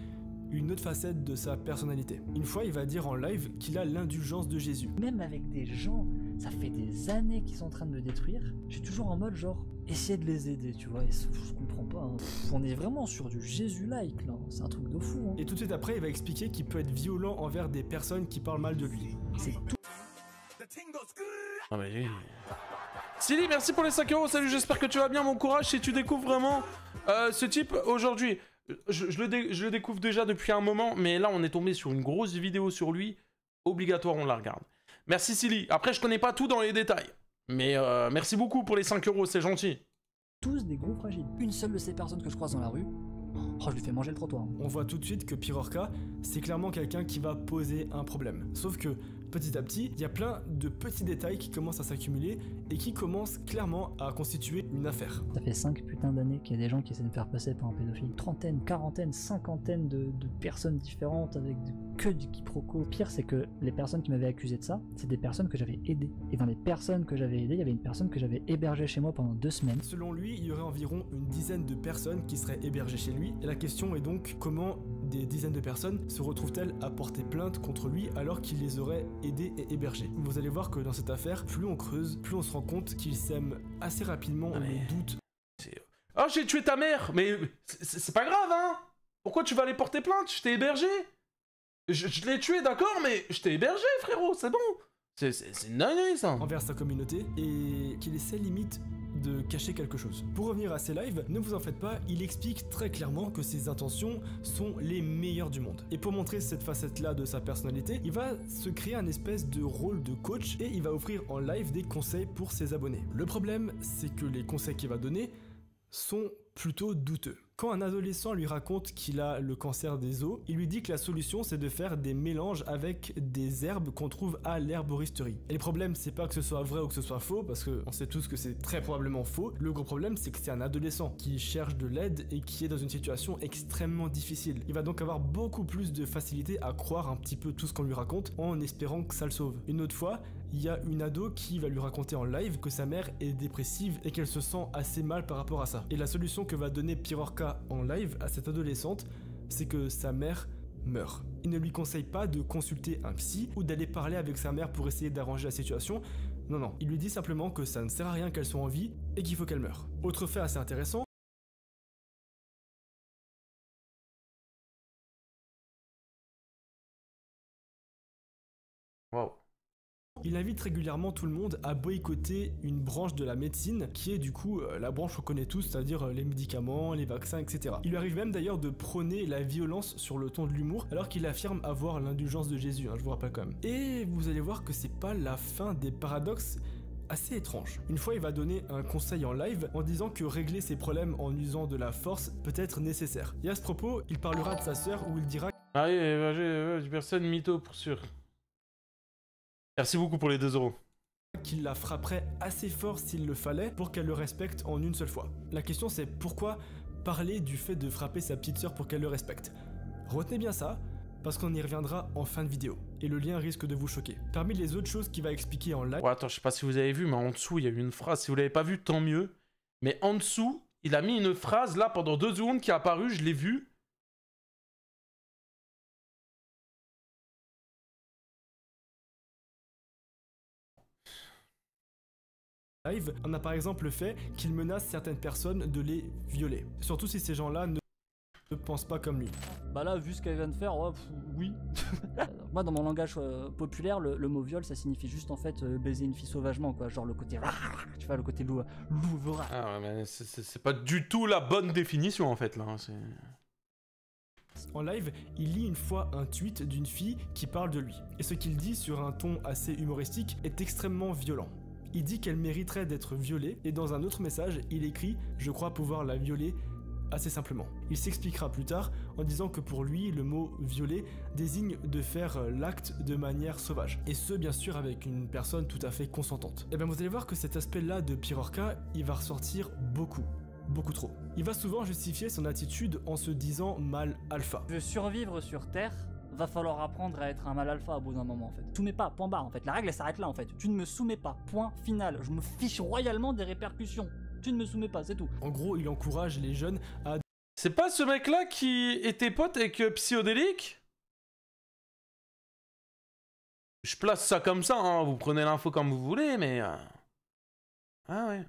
une autre facette de sa personnalité. Une fois, il va dire en live qu'il a l'indulgence de Jésus. Même avec des gens, ça fait des années qu'ils sont en train de me détruire, je suis toujours en mode genre, essayer de les aider, tu vois, et je comprends pas. Hein. On est vraiment sur du Jésus-like là, c'est un truc de fou. Hein. Et tout de suite après, il va expliquer qu'il peut être violent envers des personnes qui parlent mal de lui. C'est tout. Ah mais oui. Silly, merci pour les 5 €, salut, j'espère que tu vas bien, bon courage si tu découvres vraiment ce type aujourd'hui. Je le découvre déjà depuis un moment, mais là on est tombé sur une grosse vidéo sur lui, obligatoire on la regarde. Merci Silly, après je connais pas tout dans les détails, mais merci beaucoup pour les 5 €, c'est gentil. Tous des gros fragiles. Une seule de ces personnes que je croise dans la rue, oh, je lui fais manger le trottoir. On voit tout de suite que Pirorca, c'est clairement quelqu'un qui va poser un problème. Sauf que, petit à petit, il y a plein de petits détails qui commencent à s'accumuler et qui commencent clairement à constituer une affaire. Ça fait 5 putains d'années qu'il y a des gens qui essaient de me faire passer pour un pédophile. Trentaine, quarantaine, cinquantaine de personnes différentes avec que du quiproquo. Le pire, c'est que les personnes qui m'avaient accusé de ça, c'est des personnes que j'avais aidées. Et dans les personnes que j'avais aidées, il y avait une personne que j'avais hébergée chez moi pendant 2 semaines. Selon lui, il y aurait environ une dizaine de personnes qui seraient hébergées chez lui. Et la question est donc comment des dizaines de personnes se retrouvent-elles à porter plainte contre lui alors qu'il les aurait aidés et hébergés. Vous allez voir que dans cette affaire, plus on creuse, plus on se rend compte qu'il sème assez rapidement le doute. Oh, j'ai tué ta mère, mais c'est pas grave, hein. Pourquoi tu vas aller porter plainte? Je t'ai hébergé. Je l'ai tué, d'accord, mais je t'ai hébergé, frérot, c'est bon. C'est une dinguerie, ça. Envers sa communauté, et qu'il essaie limite de cacher quelque chose. Pour revenir à ses lives, ne vous en faites pas, il explique très clairement que ses intentions sont les meilleures du monde. Et pour montrer cette facette-là de sa personnalité, il va se créer un espèce de rôle de coach et il va offrir en live des conseils pour ses abonnés. Le problème, c'est que les conseils qu'il va donner sont plutôt douteux. Quand un adolescent lui raconte qu'il a le cancer des os, il lui dit que la solution c'est de faire des mélanges avec des herbes qu'on trouve à l'herboristerie. Et le problème c'est pas que ce soit vrai ou que ce soit faux, parce qu'on sait tous que c'est très probablement faux. Le gros problème c'est que c'est un adolescent qui cherche de l'aide et qui est dans une situation extrêmement difficile. Il va donc avoir beaucoup plus de facilité à croire un petit peu tout ce qu'on lui raconte en espérant que ça le sauve. Une autre fois, il y a une ado qui va lui raconter en live que sa mère est dépressive et qu'elle se sent assez mal par rapport à ça. Et la solution que va donner Pirorca en live à cette adolescente, c'est que sa mère meurt. Il ne lui conseille pas de consulter un psy ou d'aller parler avec sa mère pour essayer d'arranger la situation. Non, non, il lui dit simplement que ça ne sert à rien qu'elle soit en vie et qu'il faut qu'elle meure. Autre fait assez intéressant, Wow. il invite régulièrement tout le monde à boycotter une branche de la médecine qui est du coup la branche qu'on connaît tous, c'est-à-dire les médicaments, les vaccins, etc. Il lui arrive même d'ailleurs de prôner la violence sur le ton de l'humour alors qu'il affirme avoir l'indulgence de Jésus, hein, je vous rappelle quand même. Et vous allez voir que c'est pas la fin des paradoxes assez étranges. Une fois, il va donner un conseil en live en disant que régler ses problèmes en usant de la force peut être nécessaire. Et à ce propos, il parlera de sa sœur où il dira Allez, personne mytho pour sûr. Merci beaucoup pour les 2 €. qu'il la frapperait assez fort s'il le fallait pour qu'elle le respecte en une seule fois. La question c'est pourquoi parler du fait de frapper sa petite sœur pour qu'elle le respecte. Retenez bien ça, parce qu'on y reviendra en fin de vidéo, et le lien risque de vous choquer. Parmi les autres choses qu'il va expliquer en live... Ouais, attends, je sais pas si vous avez vu, mais en dessous, il y a eu une phrase. Si vous l'avez pas vu, tant mieux. Mais en dessous, il a mis une phrase, là, pendant 2 secondes, qui est apparue, je l'ai vue. Live, on a par exemple le fait qu'il menace certaines personnes de les violer. Surtout si ces gens-là ne pensent pas comme lui. Bah là, vu ce qu'elle vient de faire, ouais, oui. Moi, dans mon langage populaire, le mot viol, ça signifie juste en fait baiser une fille sauvagement, quoi. Genre le côté... Tu vois, le côté loup. Ah ouais, mais c'est pas du tout la bonne définition, en fait, là. En live, il lit une fois un tweet d'une fille qui parle de lui. Et ce qu'il dit sur un ton assez humoristique est extrêmement violent. Il dit qu'elle mériterait d'être violée, et dans un autre message, il écrit « Je crois pouvoir la violer » assez simplement. Il s'expliquera plus tard en disant que pour lui, le mot « violer » désigne de faire l'acte de manière sauvage. Et ce, bien sûr, avec une personne tout à fait consentante. Et bien vous allez voir que cet aspect-là de Pirorca, il va ressortir beaucoup trop. Il va souvent justifier son attitude en se disant mâle alpha. Je veux survivre sur Terre, va falloir apprendre à être un mâle alpha au bout d'un moment en fait. Soumets pas, point barre en fait. La règle elle s'arrête là en fait. Tu ne me soumets pas, point final. Je me fiche royalement des répercussions. Tu ne me soumets pas, c'est tout. En gros, il encourage les jeunes à... C'est pas ce mec-là qui était pote avec Psyodélique? Je place ça comme ça, hein. Vous prenez l'info comme vous voulez, mais... Ah ouais.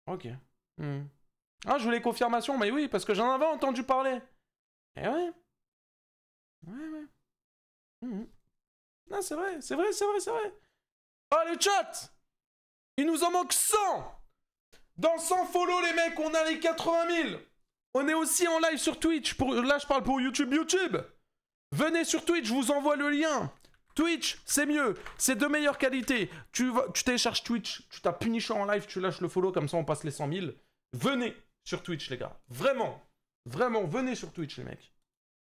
Ok. Ah, je voulais confirmation, mais oui, parce que j'en avais entendu parler. Eh ouais. Ouais. Ah, c'est vrai. Ah, le chat! Il nous en manque 100! Dans 100 follow, les mecs, on a les 80 000! On est aussi en live sur Twitch. Là, je parle pour YouTube. Venez sur Twitch, je vous envoie le lien. Twitch, c'est mieux. C'est de meilleure qualité. Tu télécharges Twitch, tu tapes Punisher en live, tu lâches le follow, comme ça on passe les 100 000. Venez sur Twitch, les gars. Vraiment, venez sur Twitch, les mecs.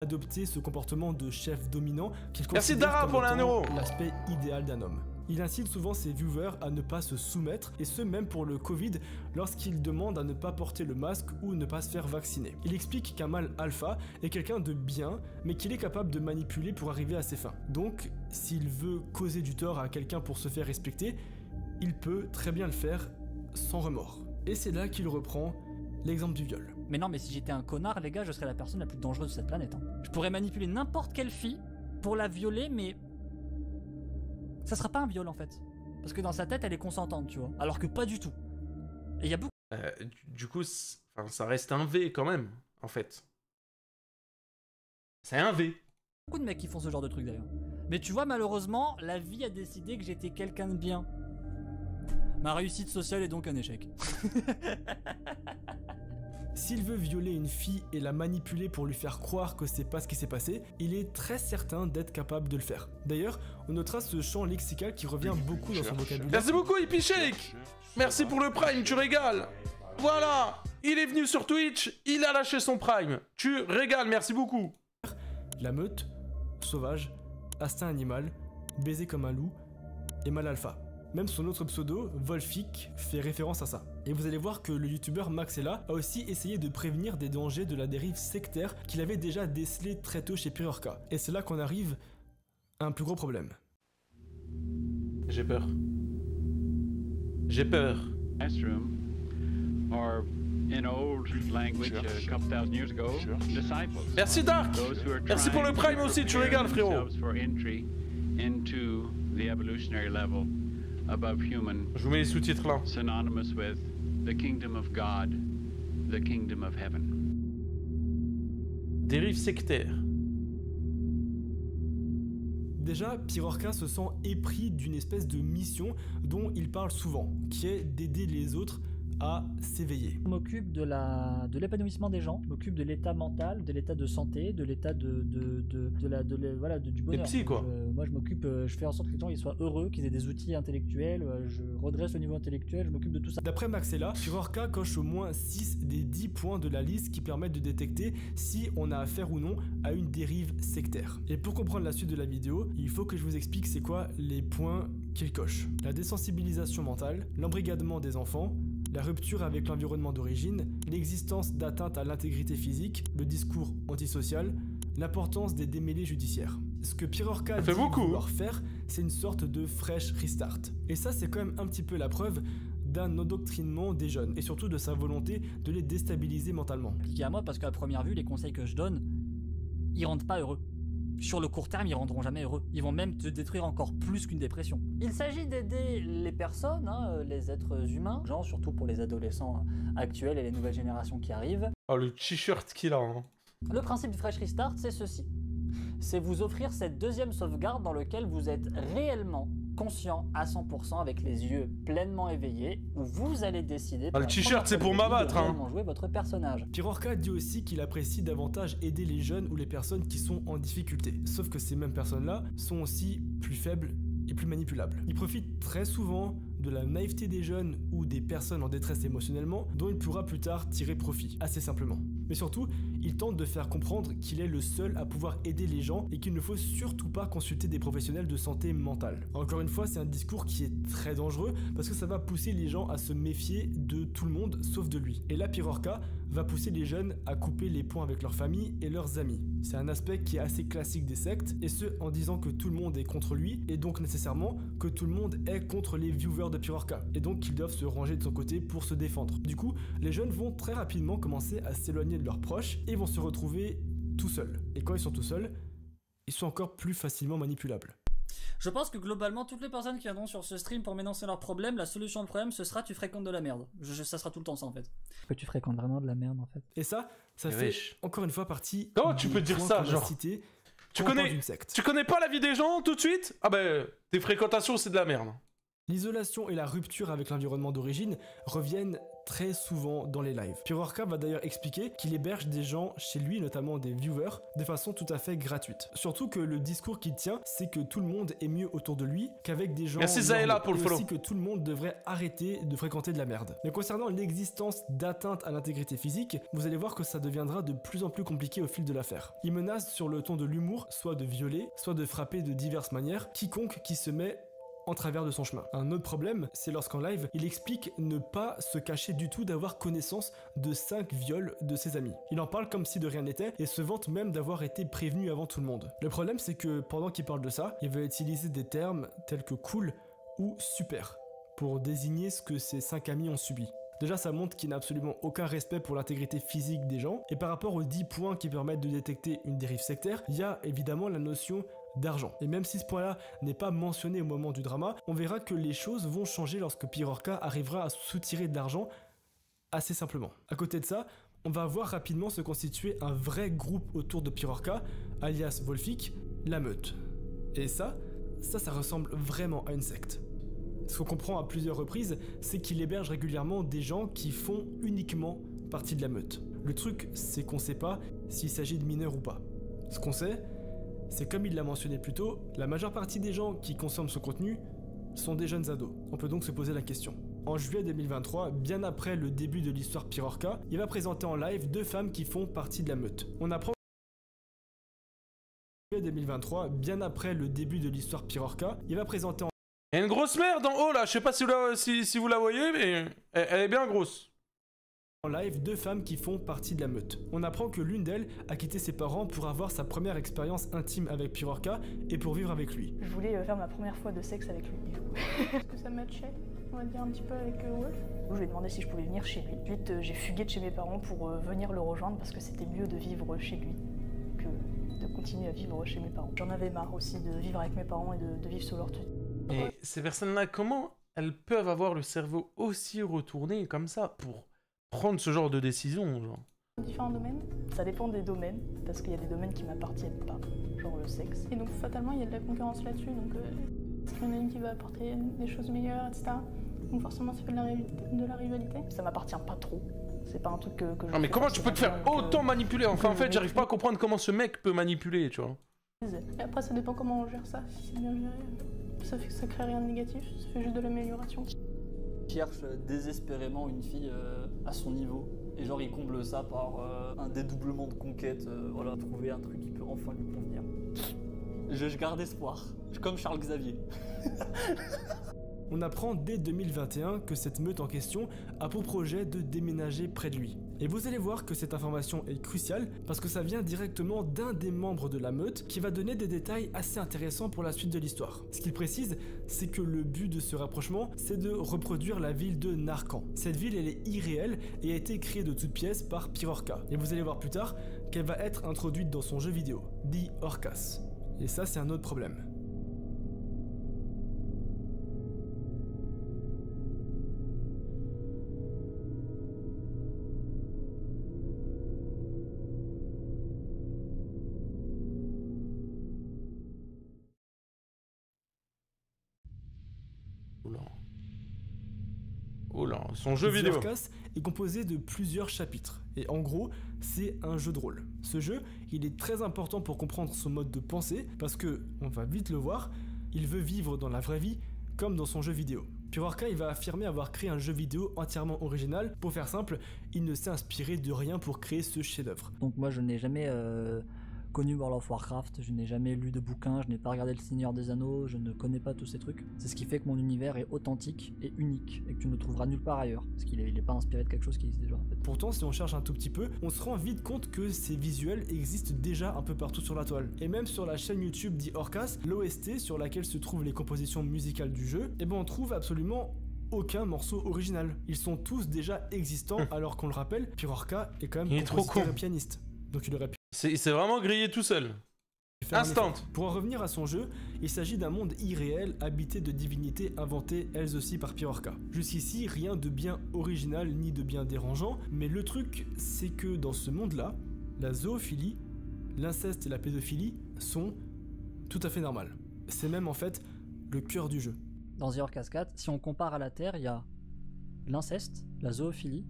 Adopter ce comportement de chef dominant qu'il Merci considère Dara comme pour étant l'1 €. l'aspect idéal d'un homme. Il incite souvent ses viewers à ne pas se soumettre, et ce même pour le Covid, lorsqu'il demande à ne pas porter le masque ou ne pas se faire vacciner. Il explique qu'un mâle alpha est quelqu'un de bien, mais qu'il est capable de manipuler pour arriver à ses fins. Donc, s'il veut causer du tort à quelqu'un pour se faire respecter, il peut très bien le faire sans remords. Et c'est là qu'il reprend l'exemple du viol. Mais non, mais si j'étais un connard, les gars, je serais la personne la plus dangereuse de cette planète. Hein. Je pourrais manipuler n'importe quelle fille pour la violer, mais... ça sera pas un viol en fait. Parce que dans sa tête elle est consentante, tu vois. Alors que pas du tout. Et il y a beaucoup... Du coup, ça reste un V quand même, en fait. C'est un V. Beaucoup de mecs qui font ce genre de truc d'ailleurs. Mais tu vois, malheureusement, la vie a décidé que j'étais quelqu'un de bien. Ma réussite sociale est donc un échec. S'il veut violer une fille et la manipuler pour lui faire croire que c'est pas ce qui s'est passé, il est très certain d'être capable de le faire. D'ailleurs, on notera ce champ lexical qui revient beaucoup dans son vocabulaire. Merci beaucoup, Hippie Shake. Merci pour le Prime, tu régales. Voilà, il est venu sur Twitch, il a lâché son Prime. Tu régales, merci beaucoup. La meute, sauvage, instinct animal, baiser comme un loup et mâle alpha. Même son autre pseudo, Wolfik, fait référence à ça. Et vous allez voir que le youtubeur Maxella a aussi essayé de prévenir des dangers de la dérive sectaire qu'il avait déjà décelé très tôt chez Pirorca. Et c'est là qu'on arrive à un plus gros problème. J'ai peur. Merci Dark. Merci pour le Prime aussi, tu régales frérot. Above human, je vous mets les sous-titres là. Synonymous with the kingdom of God, the kingdom of heaven. Dérive sectaire. Déjà, Pirorca se sent épris d'une espèce de mission dont il parle souvent, qui est d'aider les autres à s'éveiller. Je m'occupe de l'épanouissement des gens, je m'occupe de l'état mental, de l'état de santé, de l'état voilà, du bonheur. Les psy, quoi. Moi, je m'occupe, je fais en sorte que les gens ils soient heureux, qu'ils aient des outils intellectuels, je redresse le niveau intellectuel, je m'occupe de tout ça. D'après Maxella, Pirorca coche au moins 6 des 10 points de la liste qui permettent de détecter si on a affaire ou non à une dérive sectaire. Et pour comprendre la suite de la vidéo, il faut que je vous explique c'est quoi les points qu'il coche. La désensibilisation mentale, l'embrigadement des enfants, la rupture avec l'environnement d'origine, l'existence d'atteintes à l'intégrité physique, le discours antisocial, l'importance des démêlés judiciaires. Ce que Pirorca dit vouloir faire, c'est une sorte de fresh restart. Et ça, c'est quand même un petit peu la preuve d'un endoctrinement des jeunes, et surtout de sa volonté de les déstabiliser mentalement. Appliqué à moi, parce qu'à première vue, les conseils que je donne, ils rendent pas heureux. Sur le court terme, ils rendront jamais heureux. Ils vont même te détruire encore plus qu'une dépression. Il s'agit d'aider les personnes, les êtres humains, genre surtout pour les adolescents actuels et les nouvelles générations qui arrivent. Oh, le t-shirt qu'il a, hein. Le principe du Fresh Restart, c'est ceci. C'est vous offrir cette deuxième sauvegarde dans laquelle vous êtes réellement conscient à 100% avec les yeux pleinement éveillés, où vous allez décider... Ah, le t-shirt, c'est pour m'abattre, hein. ...jouer votre personnage. Pirorca dit aussi qu'il apprécie davantage aider les jeunes ou les personnes qui sont en difficulté. Sauf que ces mêmes personnes-là sont aussi plus faibles et plus manipulables. Il profite très souvent de la naïveté des jeunes ou des personnes en détresse émotionnellement dont il pourra plus tard tirer profit, assez simplement. Mais surtout, il tente de faire comprendre qu'il est le seul à pouvoir aider les gens et qu'il ne faut surtout pas consulter des professionnels de santé mentale. Encore une fois, c'est un discours qui est très dangereux parce que ça va pousser les gens à se méfier de tout le monde sauf de lui. Et là, Pirorca va pousser les jeunes à couper les ponts avec leur famille et leurs amis. C'est un aspect qui est assez classique des sectes, et ce en disant que tout le monde est contre lui, et donc nécessairement que tout le monde est contre les viewers de Pirorca, et donc qu'ils doivent se ranger de son côté pour se défendre. Du coup, les jeunes vont très rapidement commencer à s'éloigner de leurs proches, et vont se retrouver tout seuls. Et quand ils sont tout seuls, ils sont encore plus facilement manipulables. Je pense que globalement, toutes les personnes qui viendront sur ce stream pour m'énoncer leurs problèmes, la solution au problème, ce sera tu fréquentes de la merde. Ça sera tout le temps ça en fait. Que tu fréquentes vraiment de la merde en fait. Et ça fait encore une fois partie... Comment tu peux dire ça, genre tu connais pas la vie des gens tout de suite? Ah ben, tes fréquentations c'est de la merde. L'isolation et la rupture avec l'environnement d'origine reviennent très souvent dans les lives. Pirorca va d'ailleurs expliquer qu'il héberge des gens chez lui, notamment des viewers, de façon tout à fait gratuite. Surtout que le discours qu'il tient, c'est que tout le monde est mieux autour de lui qu'avec des gens... Merci Zaela pour le follow. Et aussi que tout le monde devrait arrêter de fréquenter de la merde. Mais concernant l'existence d'atteintes à l'intégrité physique, vous allez voir que ça deviendra de plus en plus compliqué au fil de l'affaire. Il menace sur le ton de l'humour, soit de violer, soit de frapper de diverses manières, quiconque qui se met en travers de son chemin. Un autre problème, c'est lorsqu'en live, il explique ne pas se cacher du tout d'avoir connaissance de 5 viols de ses amis. Il en parle comme si de rien n'était et se vante même d'avoir été prévenu avant tout le monde. Le problème, c'est que pendant qu'il parle de ça, il va utiliser des termes tels que cool ou super pour désigner ce que ses 5 amis ont subi. Déjà, ça montre qu'il n'a absolument aucun respect pour l'intégrité physique des gens, et par rapport aux 10 points qui permettent de détecter une dérive sectaire, il y a évidemment la notion d'argent. Et même si ce point-là n'est pas mentionné au moment du drama, on verra que les choses vont changer lorsque Pirorca arrivera à soutirer de l'argent assez simplement. À côté de ça, on va voir rapidement se constituer un vrai groupe autour de Pirorca, alias Wolfik, la meute. Et ça ressemble vraiment à une secte. Ce qu'on comprend à plusieurs reprises, c'est qu'il héberge régulièrement des gens qui font uniquement partie de la meute. Le truc, c'est qu'on sait pas s'il s'agit de mineurs ou pas. Ce qu'on sait, c'est comme il l'a mentionné plus tôt, la majeure partie des gens qui consomment son contenu sont des jeunes ados. On peut donc se poser la question. En juillet 2023, bien après le début de l'histoire Pirorca, il va présenter en live 2 femmes qui font partie de la meute. On apprend en juillet 2023, bien après le début de l'histoire Pirorca, il va présenter en Il y a une grosse merde en haut là, je sais pas si vous la voyez, mais elle est bien grosse. En live, 2 femmes qui font partie de la meute. On apprend que l'une d'elles a quitté ses parents pour avoir sa première expérience intime avec Pirorca et pour vivre avec lui. Je voulais faire ma première fois de sexe avec lui. Est-ce que ça matchait, on va dire un petit peu avec Wolf? Je lui ai demandé si je pouvais venir chez lui. Ensuite, j'ai fugué de chez mes parents pour venir le rejoindre parce que c'était mieux de vivre chez lui que de continuer à vivre chez mes parents. J'en avais marre aussi de vivre avec mes parents et de vivre sous leur tutelle. Et ces personnes-là, comment elles peuvent avoir le cerveau aussi retourné comme ça pour prendre ce genre de décision, genre? Différents domaines. Ça dépend des domaines, parce qu'il y a des domaines qui m'appartiennent pas, genre le sexe. Et donc fatalement, il y a de la concurrence là-dessus, donc il y en a une qui va apporter des choses meilleures, etc. Donc forcément, ça fait de la rivalité. Ça m'appartient pas trop. C'est pas un truc que je... Non mais comment tu peux te faire autant manipuler? Enfin, en fait, j'arrive pas à comprendre comment ce mec peut manipuler, tu vois. Et après, ça dépend comment on gère ça. Si c'est bien géré, ça fait que ça crée rien de négatif, ça fait juste de l'amélioration. Il cherche désespérément une fille à son niveau. Et genre, il comble ça par un dédoublement de conquête. Voilà, trouver un truc qui peut enfin lui convenir. Je garde espoir. Comme Charles Xavier. on apprend dès 2021 que cette meute en question a pour projet de déménager près de lui. Et vous allez voir que cette information est cruciale parce que ça vient directement d'un des membres de la meute qui va donner des détails assez intéressants pour la suite de l'histoire. Ce qu'il précise, c'est que le but de ce rapprochement, c'est de reproduire la ville de Narcan. Cette ville, elle est irréelle et a été créée de toutes pièces par Pirorca. Et vous allez voir plus tard qu'elle va être introduite dans son jeu vidéo, The Orcas. Et ça, c'est un autre problème. Oula, son jeu vidéo. The Orcas est composé de plusieurs chapitres. Et en gros, c'est un jeu de rôle. Ce jeu, il est très important pour comprendre son mode de pensée, parce que, on va vite le voir, il veut vivre dans la vraie vie, comme dans son jeu vidéo. Pirorca, il va affirmer avoir créé un jeu vidéo entièrement original. Pour faire simple, il ne s'est inspiré de rien pour créer ce chef-d'œuvre. Donc moi je n'ai jamais connu World of Warcraft, je n'ai jamais lu de bouquins, je n'ai pas regardé Le Seigneur des Anneaux, je ne connais pas tous ces trucs. C'est ce qui fait que mon univers est authentique et unique et que tu ne le trouveras nulle part ailleurs. Parce qu'il n'est pas inspiré de quelque chose qui existe déjà en fait. Pourtant, si on cherche un tout petit peu, on se rend vite compte que ces visuels existent déjà un peu partout sur la toile. Et même sur la chaîne YouTube The Orcas, l'OST sur laquelle se trouvent les compositions musicales du jeu, et ben on trouve absolument aucun morceau original. Ils sont tous déjà existants, alors qu'on le rappelle, Pirorca est quand même compositeur et pianiste. Donc il aurait pu... C'est vraiment grillé tout seul. Instant. Pour en revenir à son jeu, il s'agit d'un monde irréel habité de divinités inventées elles aussi par Pirorca. Jusqu'ici, rien de bien original ni de bien dérangeant, mais le truc, c'est que dans ce monde-là, la zoophilie, l'inceste et la pédophilie sont tout à fait normales. C'est même en fait le cœur du jeu. Dans The Orcas 4, si on compare à la Terre, il y a l'inceste, la zoophilie,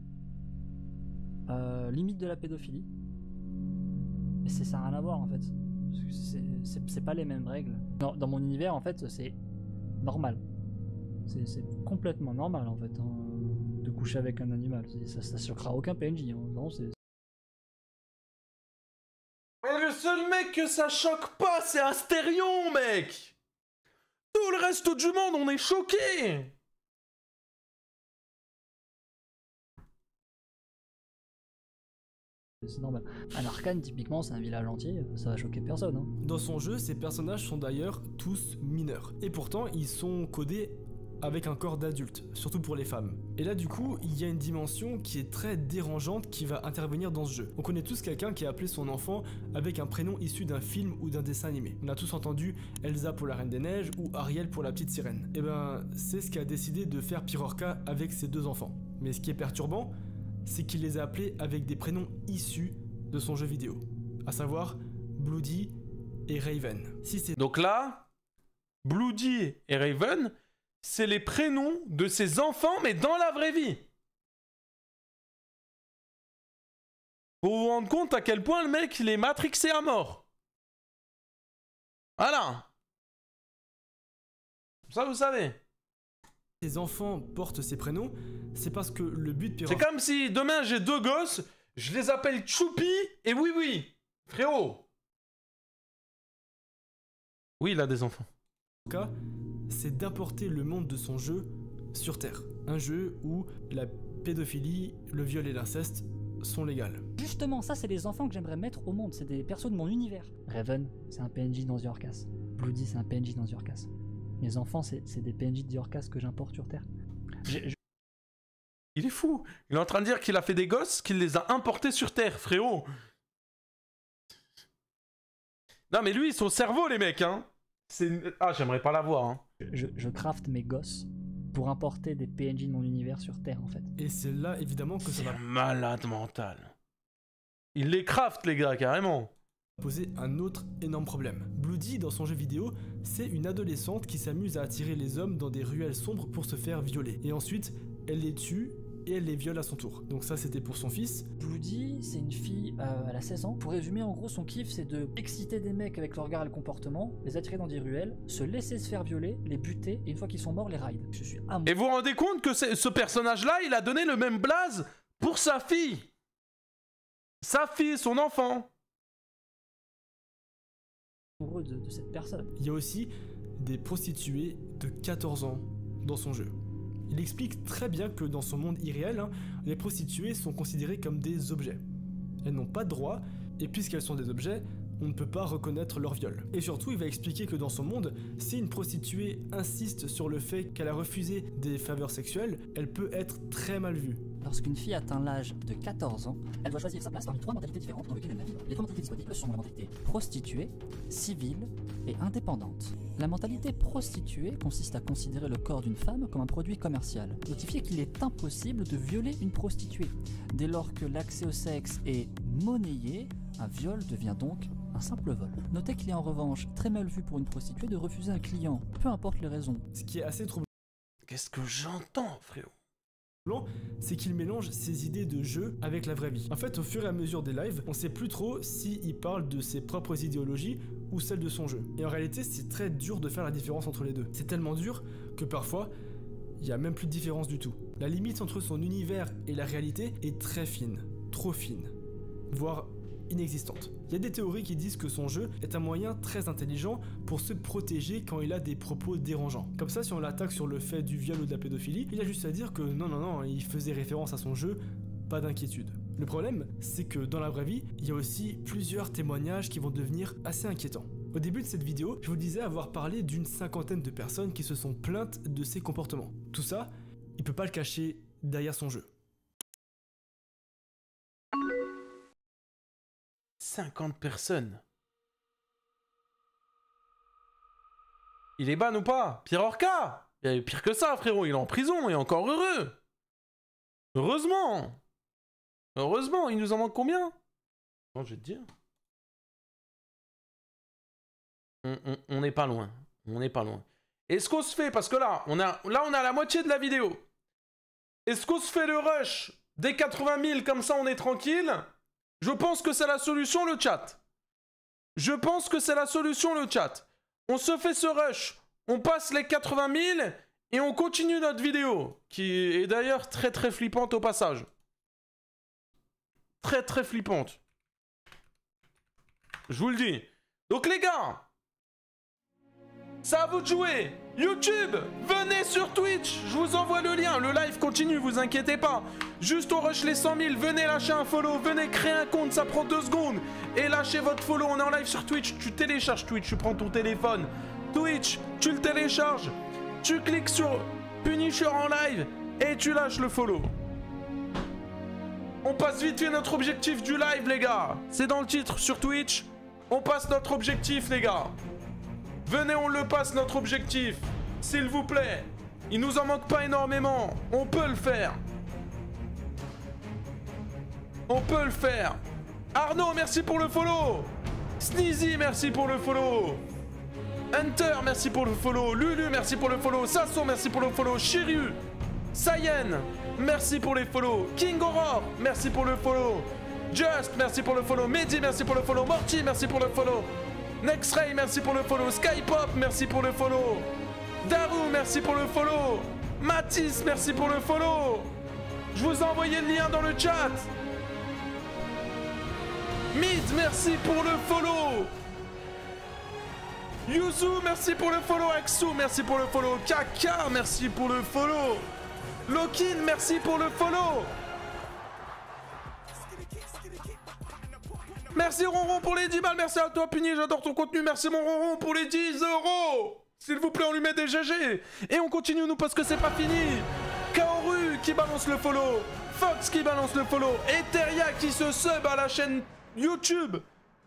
limite de la pédophilie. Mais ça n'a rien à voir en fait. C'est pas les mêmes règles. Dans mon univers en fait c'est normal. C'est complètement normal en fait hein, de coucher avec un animal. Ça choquera aucun PNJ. Hein. Non, Mais le seul mec que ça choque pas c'est Astérion mec. Tout le reste du monde on est choqués. c'est normal. Un Arcane, typiquement, c'est un village entier, ça va choquer personne. Hein. Dans son jeu, ces personnages sont d'ailleurs tous mineurs. Et pourtant, ils sont codés avec un corps d'adulte, surtout pour les femmes. Et là, du coup, il y a une dimension qui est très dérangeante qui va intervenir dans ce jeu. On connaît tous quelqu'un qui a appelé son enfant avec un prénom issu d'un film ou d'un dessin animé. On a tous entendu Elsa pour la Reine des Neiges ou Ariel pour la Petite Sirène. Et ben, c'est ce qu'a décidé de faire Pirorca avec ses deux enfants. Mais ce qui est perturbant, c'est qu'il les a appelés avec des prénoms issus de son jeu vidéo, à savoir Bloody et Raven. Donc là, Bloody et Raven, c'est les prénoms de ses enfants, mais dans la vraie vie. Pour vous rendre compte à quel point le mec, il est matrixé à mort. Voilà. Ça, vous savez. Les enfants portent ces prénoms, c'est parce que le but de Pirorca... C'est comme si demain j'ai deux gosses, je les appelle Choupi et Oui Oui. Frérot. Oui, il a des enfants. C'est d'apporter le monde de son jeu sur Terre. Un jeu où la pédophilie, le viol et l'inceste sont légales. Justement, ça c'est les enfants que j'aimerais mettre au monde, c'est des persos de mon univers. Raven, c'est un PNJ dans The Orcas. Bloody, c'est un PNJ dans The Orcas. Mes enfants, c'est des PNJ de The Orcas que j'importe sur Terre. Il est fou. Il est en train de dire qu'il a fait des gosses, qu'il les a importés sur Terre, frérot. Non mais lui, son cerveau, les mecs, hein. Ah, j'aimerais pas l'avoir, hein. Je craft mes gosses pour importer des PNJ de mon univers sur Terre, en fait. Et c'est là, évidemment, que ça va... Malade mental. Il les craft, les gars, carrément. Poser un autre énorme problème. Bloody, dans son jeu vidéo, c'est une adolescente qui s'amuse à attirer les hommes dans des ruelles sombres pour se faire violer. Et ensuite, elle les tue et elle les viole à son tour. Donc ça, c'était pour son fils. Bloody, c'est une fille, elle a 16 ans. Pour résumer, en gros, son kiff, c'est de exciter des mecs avec le regard et le comportement, les attirer dans des ruelles, se laisser se faire violer, les buter, et une fois qu'ils sont morts, les ride. Je suis amoureux. Et vous vous rendez compte que ce personnage-là, il a donné le même blaze pour sa fille. Sa fille, son enfant. De cette personne. Il y a aussi des prostituées de 14 ans dans son jeu. Il explique très bien que dans son monde irréel, les prostituées sont considérées comme des objets. Elles n'ont pas de droit, et puisqu'elles sont des objets, on ne peut pas reconnaître leur viol. Et surtout, il va expliquer que dans son monde, si une prostituée insiste sur le fait qu'elle a refusé des faveurs sexuelles, elle peut être très mal vue. Lorsqu'une fille atteint l'âge de 14 ans, elle doit choisir sa place parmi 3 mentalités différentes dans lesquelles elle navigue. Les 3 mentalités disponibles sont la mentalité prostituée, civile et indépendante. La mentalité prostituée consiste à considérer le corps d'une femme comme un produit commercial, notifier qu'il est impossible de violer une prostituée. Dès lors que l'accès au sexe est monnayé, un viol devient donc un simple vol. Notez qu'il est en revanche très mal vu pour une prostituée de refuser un client, peu importe les raisons. Ce qui est assez troublant. Qu'est-ce que j'entends, frérot? C'est qu'il mélange ses idées de jeu avec la vraie vie. En fait, au fur et à mesure des lives, on sait plus trop s'il parle de ses propres idéologies ou celles de son jeu. Et en réalité, c'est très dur de faire la différence entre les deux. C'est tellement dur que parfois, il n'y a même plus de différence du tout. La limite entre son univers et la réalité est très fine, trop fine, voire inexistante. Il y a des théories qui disent que son jeu est un moyen très intelligent pour se protéger quand il a des propos dérangeants. Comme ça, si on l'attaque sur le fait du viol ou de la pédophilie, il a juste à dire que non, il faisait référence à son jeu, pas d'inquiétude. Le problème, c'est que dans la vraie vie, il y a aussi plusieurs témoignages qui vont devenir assez inquiétants. Au début de cette vidéo, je vous disais avoir parlé d'une 50aine de personnes qui se sont plaintes de ses comportements. Tout ça, il peut pas le cacher derrière son jeu. 50 personnes. Il est ban ou pas? Pirorca? Il y a pire que ça, frérot. Il est en prison et encore heureux. Heureusement. Heureusement. Il nous en manque combien? Non, je vais te dire. On n'est pas loin. On n'est pas loin. Est-ce qu'on se fait, parce que là, on a la moitié de la vidéo. Est-ce qu'on se fait le rush des 80 000 comme ça, on est tranquille? Je pense que c'est la solution, le chat. Je pense que c'est la solution, le chat. On se fait ce rush, on passe les 80 000 et on continue notre vidéo, qui est d'ailleurs très très flippante au passage. Très très flippante. Je vous le dis. Donc les gars, c'est à vous de jouer. YouTube, venez sur Twitch, je vous envoie le lien, le live continue, vous inquiétez pas. Juste on rush les 100 000, venez lâcher un follow, venez créer un compte, ça prend 2 secondes. Et lâchez votre follow, on est en live sur Twitch, tu télécharges Twitch, tu prends ton téléphone. Twitch, tu le télécharges, tu cliques sur Punisher en live et tu lâches le follow. On passe vite fait notre objectif du live les gars, c'est dans le titre sur Twitch, on passe notre objectif les gars. Venez, on le passe notre objectif, s'il vous plaît. Il nous en manque pas énormément, on peut le faire. On peut le faire. Arnaud, merci pour le follow. Sneezy, merci pour le follow. Hunter, merci pour le follow. Lulu, merci pour le follow. Sasso, merci pour le follow. Shiryu, Sayen, merci pour les follow. King Aurore, merci pour le follow. Just, merci pour le follow. Mehdi, merci pour le follow. Morty, merci pour le follow. Nextray, merci pour le follow. Skypop, merci pour le follow. Daru, merci pour le follow. Mathis, merci pour le follow. Je vous ai envoyé le lien dans le chat. Mid, merci pour le follow. Yuzu, merci pour le follow. Axu, merci pour le follow. Kaka, merci pour le follow. Lokin, merci pour le follow. Merci Ronron pour les 10 balles, merci à toi Puni, j'adore ton contenu, merci mon Ronron pour les 10 €. S'il vous plaît, on lui met des GG. Et on continue nous parce que c'est pas fini. Kaoru qui balance le follow, Fox qui balance le follow, Eteria qui se sub à la chaîne YouTube.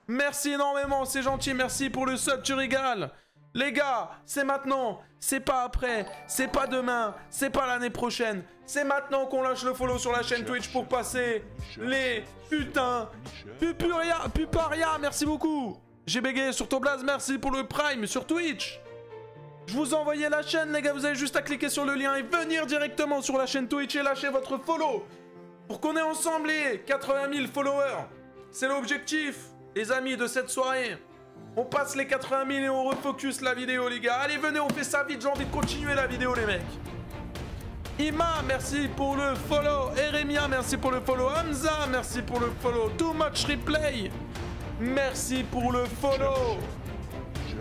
Merci énormément, c'est gentil, merci pour le sub, tu régales. Les gars, c'est maintenant, c'est pas après, c'est pas demain, c'est pas l'année prochaine. C'est maintenant qu'on lâche le follow sur la chaîne Twitch pour passer les putains. Puparia, merci beaucoup. J'ai bégayé sur ton blaze, merci pour le prime sur Twitch. Je vous ai envoyé la chaîne, les gars, vous avez juste à cliquer sur le lien et venir directement sur la chaîne Twitch et lâcher votre follow. Pour qu'on ait ensemble les 80 000 followers. C'est l'objectif, les amis, de cette soirée. On passe les 80 000 et on refocus la vidéo, les gars. Allez, venez, on fait ça vite. J'ai envie de continuer la vidéo, les mecs. Ima, merci pour le follow. Eremia, merci pour le follow. Hamza, merci pour le follow. Too Much Replay, merci pour le follow.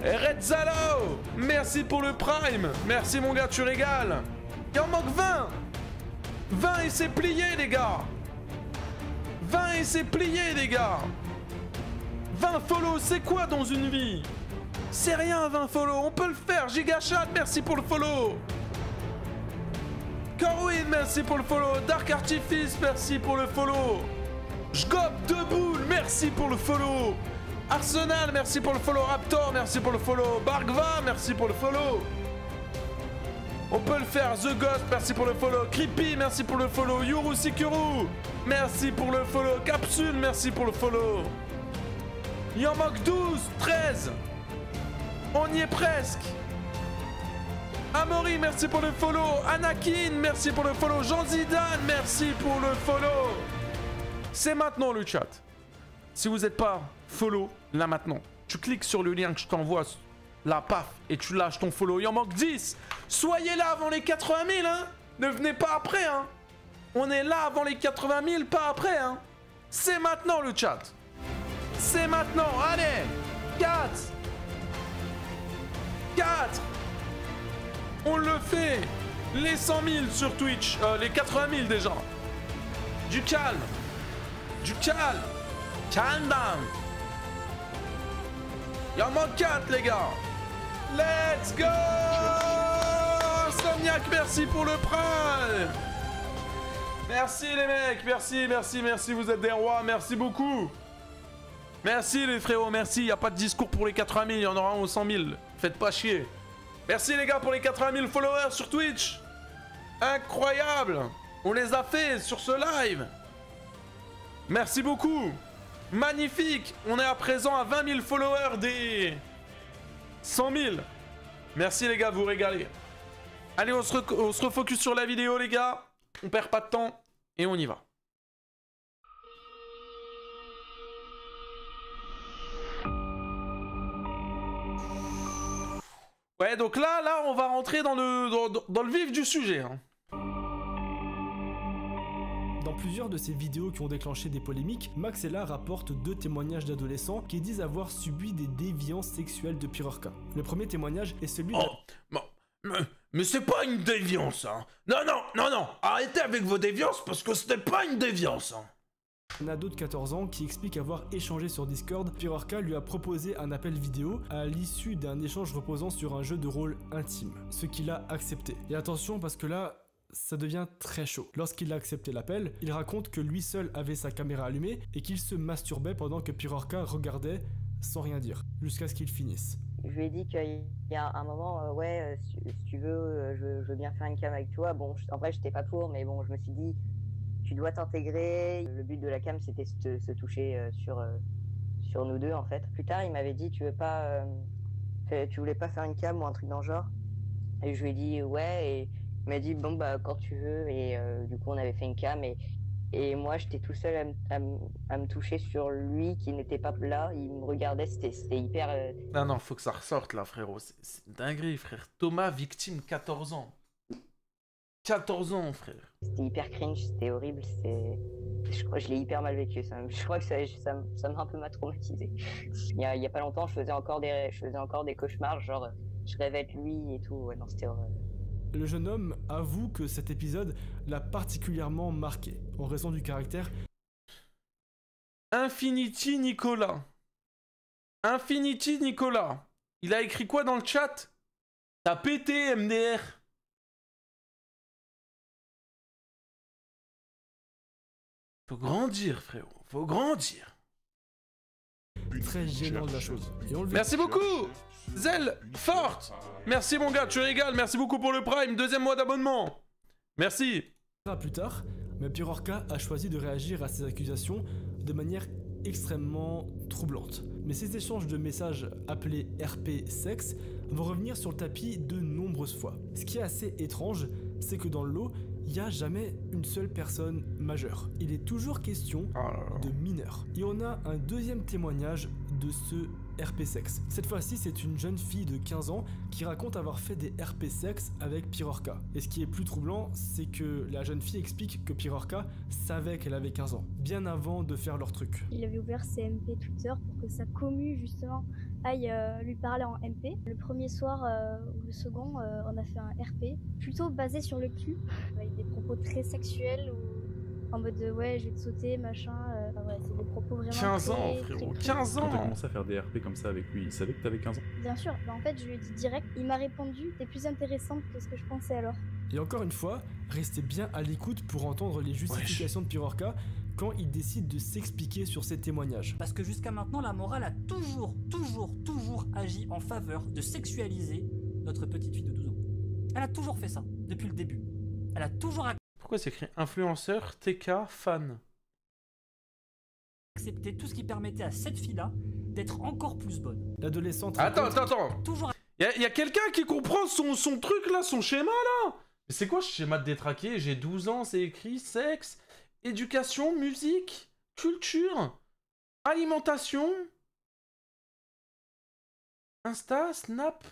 Retzalo, merci pour le prime. Merci mon gars, tu régales. Il en manque 20. 20 et c'est plié les gars. 20 et c'est plié les gars. 20 follow, c'est quoi dans une vie? C'est rien 20 follow, on peut le faire. Gigachat, merci pour le follow. Corwin, merci pour le follow. Dark Artifice, merci pour le follow. Jgob Deboul, merci pour le follow. Arsenal, merci pour le follow. Raptor, merci pour le follow. Bargva, merci pour le follow. On peut le faire. The Ghost, merci pour le follow. Creepy, merci pour le follow. Yuru Sikuru, merci pour le follow. Capsule, merci pour le follow. Il en manque 12, 13. On y est presque. Amaury, merci pour le follow. Anakin, merci pour le follow. Jean Zidane, merci pour le follow. C'est maintenant le chat. Si vous n'êtes pas follow, là maintenant, tu cliques sur le lien que je t'envoie, là, paf, et tu lâches ton follow. Il en manque 10. Soyez là avant les 80 000, hein. Ne venez pas après, hein. On est là avant les 80 000, pas après, hein. C'est maintenant le chat. C'est maintenant. Allez. 4. On le fait. Les 100 000 sur Twitch. Les 80 000 déjà. Du calme. Du calme. Calm down. Il en manque 4 les gars. Let's go. Somniac, merci pour le prime. Merci les mecs. Merci. Vous êtes des rois. Merci beaucoup. Merci les frérots. Merci. Il n'y a pas de discours pour les 80 000. Il y en aura un aux 100 000. Faites pas chier. Merci les gars pour les 80 000 followers sur Twitch. Incroyable. On les a fait sur ce live. Merci beaucoup. Magnifique. On est à présent à 20 000 followers des 100 000. Merci les gars, vous régalez. Allez, on se refocus sur la vidéo les gars. On perd pas de temps et on y va. Ouais, donc là, on va rentrer dans le vif du sujet. Hein. Dans plusieurs de ces vidéos qui ont déclenché des polémiques, Maxella rapporte 2 témoignages d'adolescents qui disent avoir subi des déviances sexuelles de Pirorca. Le premier témoignage est celui mais c'est pas une déviance, hein. Non, arrêtez avec vos déviances parce que c'était pas une déviance, hein. Un ado de 14 ans qui explique avoir échangé sur Discord. Pirorca lui a proposé un appel vidéo à l'issue d'un échange reposant sur un jeu de rôle intime, ce qu'il a accepté. Et attention parce que là, ça devient très chaud. Lorsqu'il a accepté l'appel, il raconte que lui seul avait sa caméra allumée et qu'il se masturbait pendant que Pirorca regardait sans rien dire, jusqu'à ce qu'il finisse. Je lui ai dit qu'il y a un moment, si tu veux, je veux bien faire une cam avec toi. Bon, en vrai, j'étais pas pour, mais bon, je me suis dit, tu dois t'intégrer. Le but de la cam, c'était se toucher sur nous deux, en fait. Plus tard, il m'avait dit, tu voulais pas faire une cam ou un truc dans le genre? Et je lui ai dit, ouais, et il m'a dit, bon, bah, quand tu veux. Et du coup, on avait fait une cam, et moi, j'étais tout seul à me toucher sur lui qui n'était pas là. Il me regardait, c'était hyper... Non, faut que ça ressorte, là, frérot. C'est une dinguerie, frère. Thomas, victime, 14 ans. 14 ans, frère. C'était hyper cringe, c'était horrible, je crois que je l'ai hyper mal vécu, je crois que ça m'a un peu traumatisé. Il y a pas longtemps, je faisais encore des cauchemars, genre, je rêvais de lui et tout, ouais, non, c'était horrible. Le jeune homme avoue que cet épisode l'a particulièrement marqué, en raison du caractère... Infinity Nicolas. Il a écrit quoi dans le chat? T'as pété, MDR. Faut grandir, frérot. Faut grandir. Très gênant de la chose. Et on le Merci beaucoup, Zell Forte. Merci mon gars, tu régales. Merci beaucoup pour le prime. 2e mois d'abonnement. Merci. Plus tard, mais Pirorca a choisi de réagir à ces accusations de manière extrêmement troublante. Mais ces échanges de messages appelés RP sexe vont revenir sur le tapis de nombreuses fois. Ce qui est assez étrange, c'est que dans le lot, il n'y a jamais une seule personne majeure. Il est toujours question de mineurs. Et on a un deuxième témoignage de ce RP Sex. Cette fois-ci, c'est une jeune fille de 15 ans qui raconte avoir fait des RP Sex avec Pirorca. Et ce qui est plus troublant, c'est que la jeune fille explique que Pirorca savait qu'elle avait 15 ans, bien avant de faire leur truc. Il avait ouvert ses MP Twitter pour que sa commu, justement, aille lui parler en MP. Le premier soir ou le second, on a fait un RP, plutôt basé sur le cul, avec des propos très sexuels ou en mode ouais, je vais te sauter, machin. Ouais, c'est des propos vraiment 15 ans, très, frérot, très 15 Quand t'as ans. commencé à faire des RP comme ça avec lui, il savait que t'avais 15 ans? Bien sûr, en fait, je lui ai dit direct, il m'a répondu, t'es plus intéressante que ce que je pensais alors. Et encore une fois, restez bien à l'écoute pour entendre les justifications de Pirorca quand il décide de s'expliquer sur ses témoignages. Parce que jusqu'à maintenant, la morale a toujours agi en faveur de sexualiser notre petite fille de 12 ans. Elle a toujours fait ça, depuis le début. Elle a toujours Pourquoi c'est écrit influenceur TK fan? accepté tout ce qui permettait à cette fille-là d'être encore plus bonne. L'adolescente... Attends. Toujours Y a quelqu'un qui comprend son truc là, son schéma là? Mais c'est quoi ce schéma de détraqué? J'ai 12 ans, c'est écrit sexe, éducation, musique, culture, alimentation, Insta, Snap,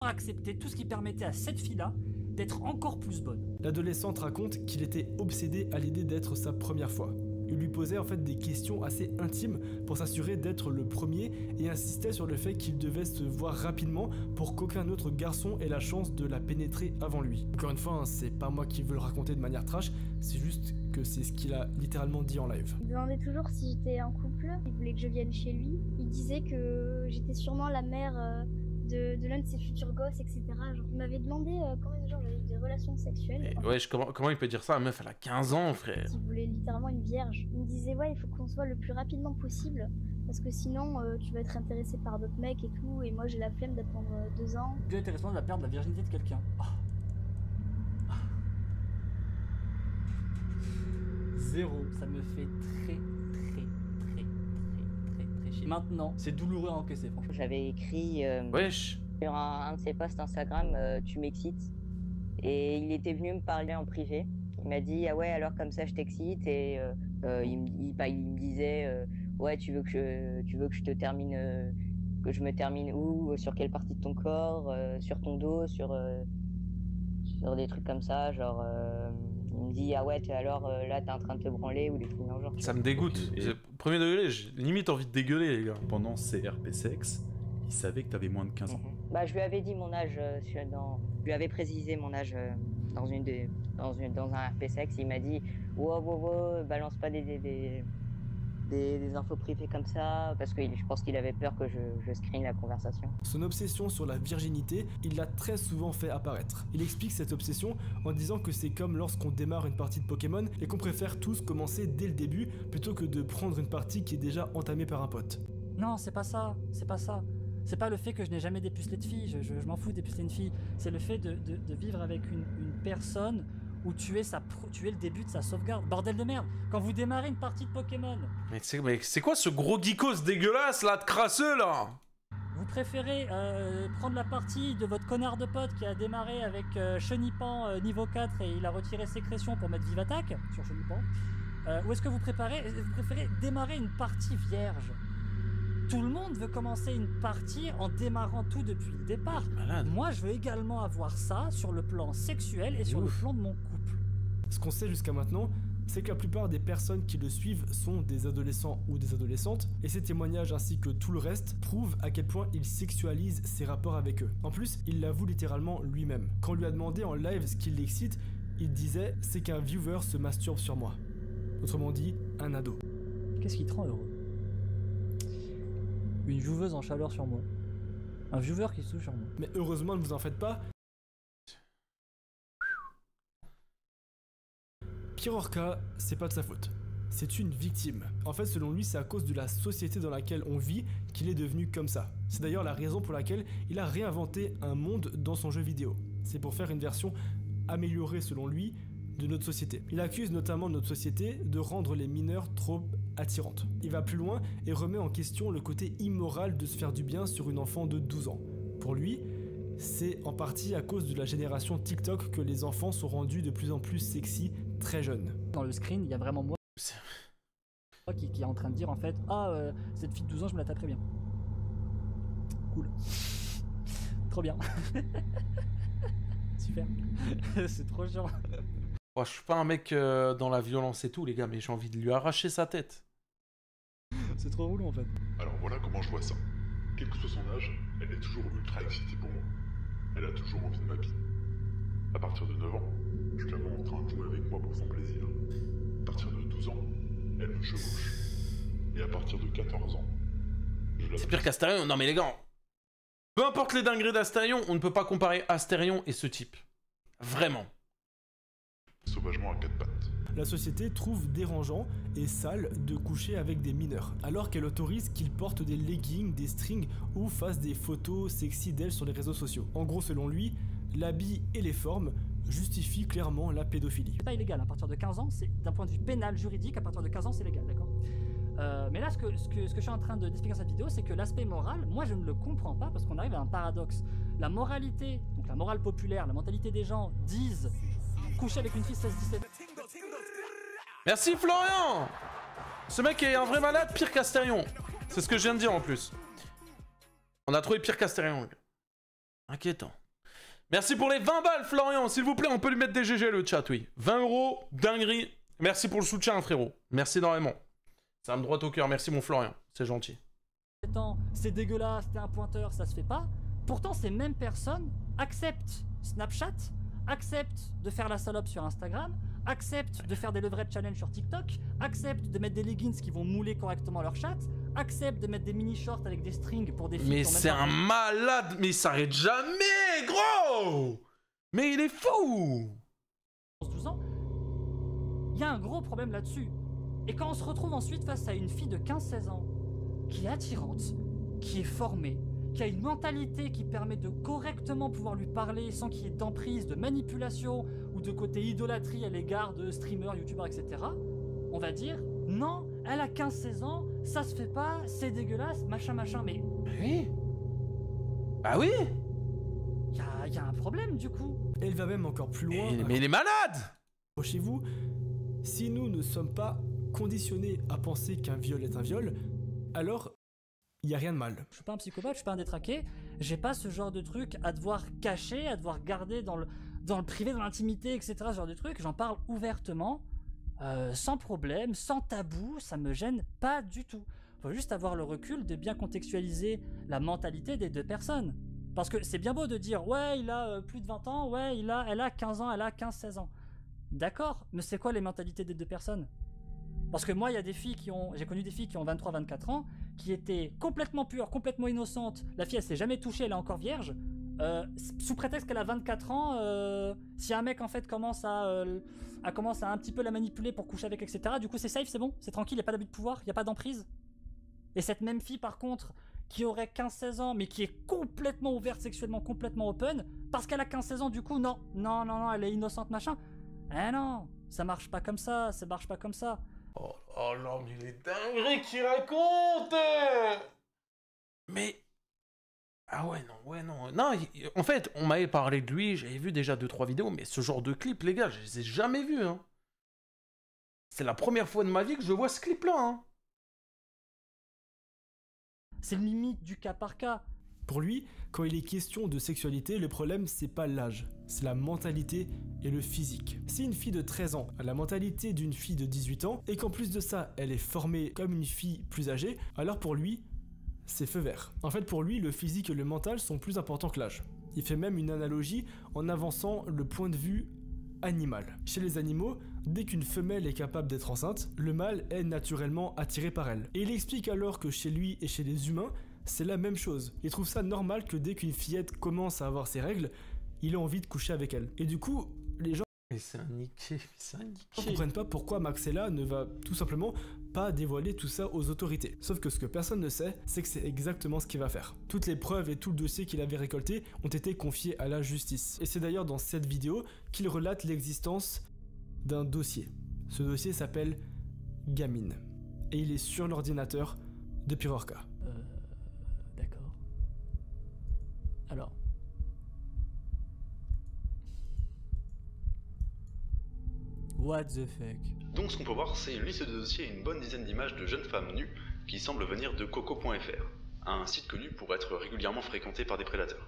accepté tout ce qui permettait à cette fille-là d'être encore plus bonne. L'adolescente raconte qu'il était obsédé à l'idée d'être sa première fois. Il lui posait en fait des questions assez intimes pour s'assurer d'être le premier et insistait sur le fait qu'il devait se voir rapidement pour qu'aucun autre garçon ait la chance de la pénétrer avant lui. Encore une fois, hein, c'est pas moi qui veux le raconter de manière trash, c'est juste que c'est ce qu'il a littéralement dit en live. Il me demandait toujours si j'étais en couple, il voulait que je vienne chez lui. Il disait que j'étais sûrement la mère de l'un de ses futurs gosses, etc. Genre, il m'avait demandé combien de gens j'avais eu des relations sexuelles. Ouais, comment il peut dire ça? La meuf, elle a 15 ans, frère. Il voulait littéralement une vierge. Il me disait, ouais, il faut qu'on se voit le plus rapidement possible, parce que sinon, tu vas être intéressé par d'autres mecs et tout, et moi j'ai la flemme d'attendre 2 ans. Plus intéressant de la perdre la virginité de quelqu'un. Zéro, ça me fait très chier. Maintenant, c'est douloureux à encaisser, franchement. J'avais écrit Wesh. sur un de ses posts Instagram, tu m'excites. Et il était venu me parler en privé. Il m'a dit, ah ouais, alors comme ça je t'excite. Et il me disait, ouais, tu veux que je te termine, que je me termine où, sur quelle partie de ton corps, sur ton dos, sur des trucs comme ça, genre. Il me dit, ah ouais, alors là t'es en train de te branler ou des trucs dans le genre. Ça me dégoûte. Et- Premier degré, j'ai limite envie de dégueuler, les gars. Pendant ces RP sex, il savait que t'avais moins de 15 ans. Bah, je lui avais dit mon âge, je lui avais précisé mon âge dans un RP sex. Il m'a dit, wow, balance pas des infos privées comme ça, parce que je pense qu'il avait peur que je screen la conversation. Son obsession sur la virginité, il l'a très souvent fait apparaître. Il explique cette obsession en disant que c'est comme lorsqu'on démarre une partie de Pokémon et qu'on préfère tous commencer dès le début plutôt que de prendre une partie qui est déjà entamée par un pote. Non, c'est pas ça. C'est pas le fait que je n'ai jamais dépucelé de filles, je m'en fous de dépuceler une fille. C'est le fait de vivre avec une personne où tu es le début de sa sauvegarde. Bordel de merde, quand vous démarrez une partie de Pokémon, Mais c'est quoi ce gros geekos dégueulasse là, de crasseux là? vous préférez prendre la partie de votre connard de pote qui a démarré avec Chenipan niveau 4 et il a retiré sécrétion pour mettre Vive Attaque sur Chenipan, ou est-ce que vous préférez démarrer une partie vierge? Tout le monde veut commencer une partie en démarrant tout depuis le départ. Malade. Moi, je veux également avoir ça sur le plan sexuel et sur le plan de mon couple. Ce qu'on sait jusqu'à maintenant, c'est que la plupart des personnes qui le suivent sont des adolescents ou des adolescentes, et ces témoignages ainsi que tout le reste prouvent à quel point il sexualise ses rapports avec eux. En plus, il l'avoue littéralement lui-même. Quand on lui a demandé en live ce qui l'excite, il disait « c'est qu'un viewer se masturbe sur moi ». Autrement dit, un ado. Qu'est-ce qui te rend heureux? Une jouveuse en chaleur sur moi. Un viewer qui se touche sur moi. Mais heureusement, ne vous en faites pas. Pirorca, c'est pas de sa faute. C'est une victime. En fait, selon lui, c'est à cause de la société dans laquelle on vit qu'il est devenu comme ça. C'est d'ailleurs la raison pour laquelle il a réinventé un monde dans son jeu vidéo. C'est pour faire une version améliorée, selon lui, de notre société. Il accuse notamment notre société de rendre les mineurs trop attirantes. Il va plus loin et remet en question le côté immoral de se faire du bien sur une enfant de 12 ans. Pour lui, c'est en partie à cause de la génération TikTok que les enfants sont rendus de plus en plus sexy très jeunes. Dans le screen, il y a vraiment moi. qui est en train de dire en fait, cette fille de 12 ans, je me la taperais bien. Cool. Trop bien. Super. C'est trop chiant. Oh, je suis pas un mec dans la violence et tout, les gars, mais j'ai envie de lui arracher sa tête. C'est trop relou en fait. Alors voilà comment je vois ça. Quel que soit son âge, elle est toujours ultra excitée pour moi. Elle a toujours envie de ma bite. À partir de 9 ans, je la vois en train de jouer avec moi pour son plaisir. À partir de 12 ans, elle me chevauche. Et à partir de 14 ans, je la... C'est pire qu'Astérion. Non mais les gars, peu importe les dingueries d'Astérion, on ne peut pas comparer Astérion et ce type. Vraiment. Sauvagement à quatre pattes. La société trouve dérangeant et sale de coucher avec des mineurs, alors qu'elle autorise qu'ils portent des leggings, des strings ou fassent des photos sexy d'elle sur les réseaux sociaux. En gros, selon lui, l'habit et les formes justifient clairement la pédophilie. C'est pas illégal, à partir de 15 ans, c'est d'un point de vue pénal, juridique, à partir de 15 ans, c'est légal, d'accord? Mais là, ce que je suis en train d'expliquer dans cette vidéo, c'est que l'aspect moral, moi je ne le comprends pas parce qu'on arrive à un paradoxe. La moralité, donc la morale populaire, la mentalité des gens disent coucher avec une fille 16-17. Merci Florian. Ce mec est un vrai malade, pire qu'Astérion. C'est ce que je viens de dire en plus. On a trouvé pire qu'Astérion. Inquiétant. Merci pour les 20 balles Florian, s'il vous plaît, on peut lui mettre des GG le chat, oui. 20 €, dinguerie. Merci pour le soutien frérot. Merci énormément. Ça me droit au cœur, merci mon Florian, c'est gentil. C'est dégueulasse, t'es un pointeur, ça se fait pas. Pourtant, ces mêmes personnes acceptent Snapchat, acceptent de faire la salope sur Instagram, acceptent de faire des levrets challenge sur TikTok, acceptent de mettre des leggings qui vont mouler correctement leur chatte, acceptent de mettre des mini shorts avec des strings pour des filles. Mais c'est un malade, mais il s'arrête jamais, gros. Mais il est fou. 12 ans, il y a un gros problème là-dessus. Et quand on se retrouve ensuite face à une fille de 15-16 ans, qui est attirante, qui est formée, qui a une mentalité qui permet de correctement pouvoir lui parler sans qu'il y ait d'emprise, de manipulation ou de côté idolâtrie à l'égard de streamers, youtubeurs, etc., on va dire, non, elle a 15-16 ans, ça se fait pas, c'est dégueulasse, machin, mais... Oui. Bah oui. Il y a un problème du coup. Elle va même encore plus loin. Mais il est malade. Chez vous, si nous ne sommes pas conditionnés à penser qu'un viol est un viol, alors il n'y a rien de mal. Je suis pas un psychopathe, je suis pas un détraqué, j'ai pas ce genre de truc à devoir cacher, à devoir garder dans le privé, dans l'intimité, etc. Ce genre de truc, j'en parle ouvertement, sans problème, sans tabou, ça me gêne pas du tout. Faut juste avoir le recul de bien contextualiser la mentalité des deux personnes. Parce que c'est bien beau de dire, ouais, il a plus de 20 ans, ouais, elle a 15 ans, elle a 15-16 ans. D'accord, mais c'est quoi les mentalités des deux personnes? Parce que moi, il y a des filles j'ai connu des filles qui ont 23-24 ans, qui étaient complètement pures, complètement innocentes. La fille, elle s'est jamais touchée, elle est encore vierge. Sous prétexte qu'elle a 24 ans, si un mec, en fait, commence à un petit peu la manipuler pour coucher avec, etc., du coup, c'est safe, c'est bon, c'est tranquille, il n'y a pas d'abus de pouvoir, il n'y a pas d'emprise. Et cette même fille, par contre, qui aurait 15-16 ans, mais qui est complètement ouverte sexuellement, complètement open, parce qu'elle a 15-16 ans, du coup, non, elle est innocente, machin. Eh non, ça marche pas comme ça, ça marche pas comme ça. Oh là, mais les dingueries qu'il raconte. Mais... Ah ouais, non. Non, en fait, on m'avait parlé de lui, j'avais vu déjà 2-3 vidéos, mais ce genre de clip, les gars, je les ai jamais vus, hein. C'est la première fois de ma vie que je vois ce clip-là, hein. C'est limite du cas par cas. Pour lui, quand il est question de sexualité, le problème c'est pas l'âge, c'est la mentalité et le physique. Si une fille de 13 ans a la mentalité d'une fille de 18 ans et qu'en plus de ça, elle est formée comme une fille plus âgée, alors pour lui, c'est feu vert. En fait, pour lui, le physique et le mental sont plus importants que l'âge. Il fait même une analogie en avançant le point de vue animal. Chez les animaux, dès qu'une femelle est capable d'être enceinte, le mâle est naturellement attiré par elle. Et il explique alors que chez lui et chez les humains, c'est la même chose. Il trouve ça normal que dès qu'une fillette commence à avoir ses règles, il a envie de coucher avec elle. Et du coup, les gens... Mais c'est un niqué, ne comprennent pas pourquoi Maxella ne va tout simplement pas dévoiler tout ça aux autorités. Sauf que ce que personne ne sait, c'est que c'est exactement ce qu'il va faire. Toutes les preuves et tout le dossier qu'il avait récolté ont été confiés à la justice. Et c'est d'ailleurs dans cette vidéo qu'il relate l'existence d'un dossier. Ce dossier s'appelle Gamine. Et il est sur l'ordinateur de Pirorca. D'accord. Alors... What the fuck? Donc ce qu'on peut voir, c'est une liste de dossiers et une bonne dizaine d'images de jeunes femmes nues qui semblent venir de coco.fr, un site connu pour être régulièrement fréquenté par des prédateurs.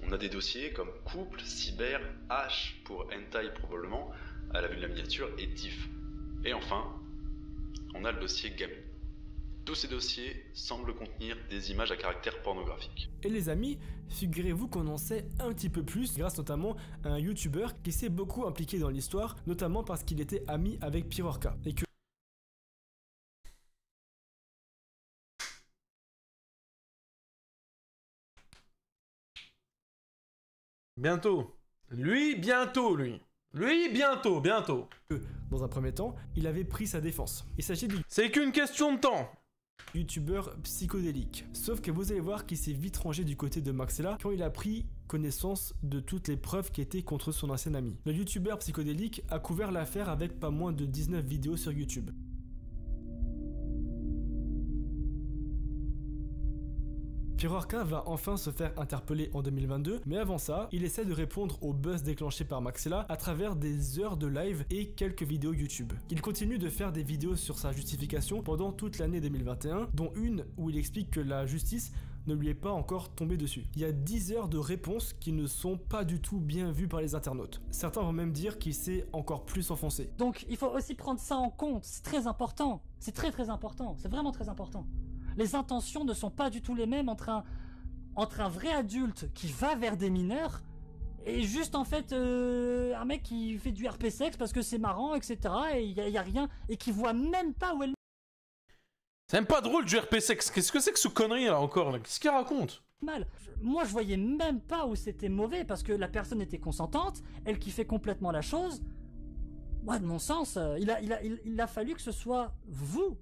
On a des dossiers comme couple, cyber, H pour hentai probablement, à la vue de la miniature, et TIFF. Et enfin, on a le dossier gaming. Tous ces dossiers semblent contenir des images à caractère pornographique. Et les amis, figurez-vous qu'on en sait un petit peu plus grâce notamment à un YouTuber qui s'est beaucoup impliqué dans l'histoire, notamment parce qu'il était ami avec Pirorca. Et que... Bientôt. Lui, bientôt. Lui, bientôt. Dans un premier temps, il avait pris sa défense. Il s'agit du... C'est qu'une question de temps. Youtubeur psychodélique. Sauf que vous allez voir qu'il s'est vite rangé du côté de Maxella quand il a pris connaissance de toutes les preuves qui étaient contre son ancien ami. Le youtubeur psychodélique a couvert l'affaire avec pas moins de 19 vidéos sur YouTube. Pirorca va enfin se faire interpeller en 2022, mais avant ça, il essaie de répondre au buzz déclenché par Maxella à travers des heures de live et quelques vidéos YouTube. Il continue de faire des vidéos sur sa justification pendant toute l'année 2021, dont une où il explique que la justice ne lui est pas encore tombée dessus. Il y a 10 heures de réponses qui ne sont pas du tout bien vues par les internautes. Certains vont même dire qu'il s'est encore plus enfoncé. Donc il faut aussi prendre ça en compte, c'est très important. C'est très important, c'est vraiment très important. Les intentions ne sont pas du tout les mêmes entre un vrai adulte qui va vers des mineurs et juste en fait un mec qui fait du RP sexe parce que c'est marrant, etc. et il y a rien et qui voit même pas où elle... C'est même pas drôle du RP sexe. Qu'est-ce que c'est que ce connerie là encore là? Qu'est-ce qu'il raconte? Mal. Moi je voyais même pas où c'était mauvais parce que la personne était consentante, elle kiffait complètement la chose. Moi de mon sens, il a fallu que ce soit vous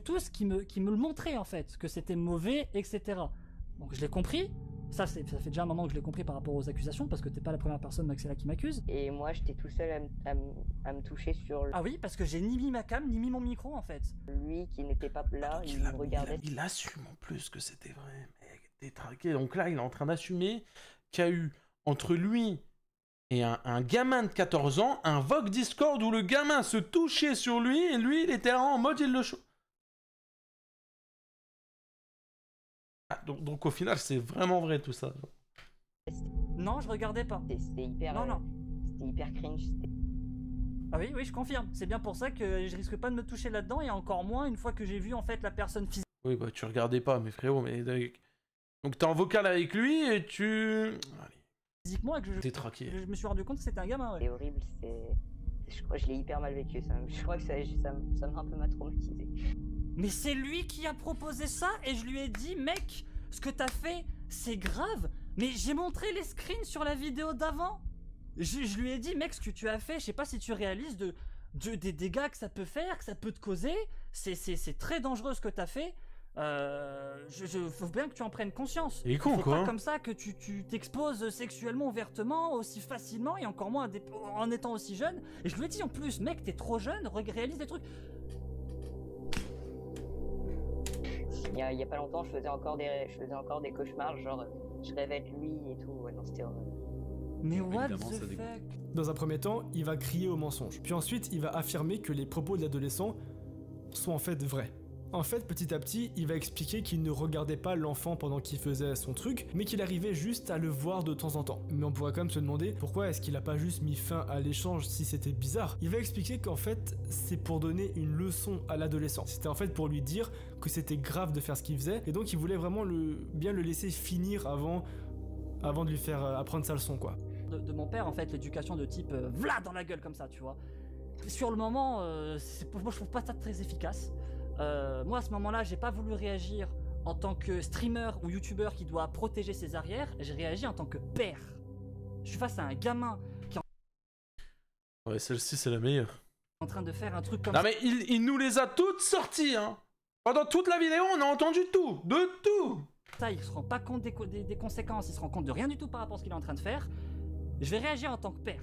tous qui me le montrez en fait, que c'était mauvais, etc. Donc je l'ai compris, ça fait déjà un moment que je l'ai compris par rapport aux accusations, parce que t'es pas la première personne, Maxella, qui m'accuse. Et moi j'étais tout seul à me toucher sur... Ah oui, parce que j'ai ni mis ma cam, ni mis mon micro en fait. Lui qui n'était pas là, il me regardait. Il assume en plus que c'était vrai, mec, t'es traqué. Donc là il est en train d'assumer qu'il y a eu entre lui et un gamin de 14 ans, un vogue Discord où le gamin se touchait sur lui, et lui il était là en mode il le show. Donc au final, c'est vraiment vrai tout ça. Non, je regardais pas. C'était hyper... C'était hyper cringe. Ah oui, je confirme. C'est bien pour ça que je risque pas de me toucher là-dedans, et encore moins une fois que j'ai vu en fait la personne physique. Oui, bah tu regardais pas, mais frérot, mais... Donc t'es en vocal avec lui, et tu... Allez. Physiquement, et que t'es traqué. Je me suis rendu compte que c'était un gamin, ouais. C'est horrible, je crois que je l'ai hyper mal vécu, ça. Je crois que ça m'a un peu traumatisé. Mais c'est lui qui a proposé ça et je lui ai dit, mec, ce que t'as fait, c'est grave. Mais j'ai montré les screens sur la vidéo d'avant. Je lui ai dit, mec, ce que tu as fait, je sais pas si tu réalises des dégâts que ça peut faire, que ça peut te causer. C'est très dangereux ce que t'as fait. Faut bien que tu en prennes conscience. Il est con, quoi. C'est pas comme ça que tu t'exposes sexuellement ouvertement, aussi facilement, et encore moins en étant aussi jeune. Et je lui ai dit en plus, mec, t'es trop jeune, réalise des trucs. Il y a pas longtemps, je faisais encore des cauchemars, genre je rêvais de lui et tout. Ouais, non, c'était horrible. Mais what the fuck? Dans un premier temps, il va crier au mensonge. Puis ensuite, il va affirmer que les propos de l'adolescent sont en fait vrais. En fait, petit à petit, il va expliquer qu'il ne regardait pas l'enfant pendant qu'il faisait son truc, mais qu'il arrivait juste à le voir de temps en temps. Mais on pourrait quand même se demander pourquoi est-ce qu'il a pas juste mis fin à l'échange si c'était bizarre. Il va expliquer qu'en fait, c'est pour donner une leçon à l'adolescent. C'était en fait pour lui dire que c'était grave de faire ce qu'il faisait, et donc il voulait vraiment bien le laisser finir avant de lui faire apprendre sa leçon, quoi. De mon père, en fait, l'éducation de type v'là dans la gueule comme ça, tu vois. Sur le moment, moi je trouve pas ça très efficace. Moi à ce moment-là, j'ai pas voulu réagir en tant que streamer ou youtubeur qui doit protéger ses arrières, j'ai réagi en tant que père. Je suis face à un gamin qui est Ouais, celle-ci c'est la meilleure. en train de faire un truc comme ça. Non mais il nous les a toutes sorties, hein. Pendant toute la vidéo, on a entendu tout, de tout. Ça, il se rend pas compte des conséquences, il se rend compte de rien du tout par rapport à ce qu'il est en train de faire. Je vais réagir en tant que père.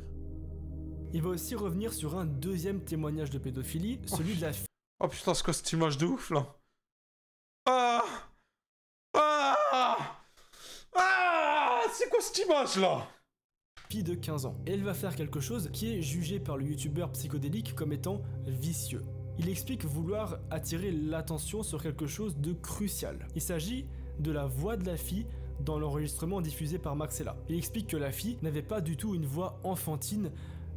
Il va aussi revenir sur un deuxième témoignage de pédophilie, celui de la fille. Oh putain, c'est quoi cette image de ouf là? C'est quoi cette image là? fille de 15 ans. Et elle va faire quelque chose qui est jugé par le youtubeur psychodélique comme étant vicieux. Il explique vouloir attirer l'attention sur quelque chose de crucial. Il s'agit de la voix de la fille dans l'enregistrement diffusé par Maxella. Il explique que la fille n'avait pas du tout une voix enfantine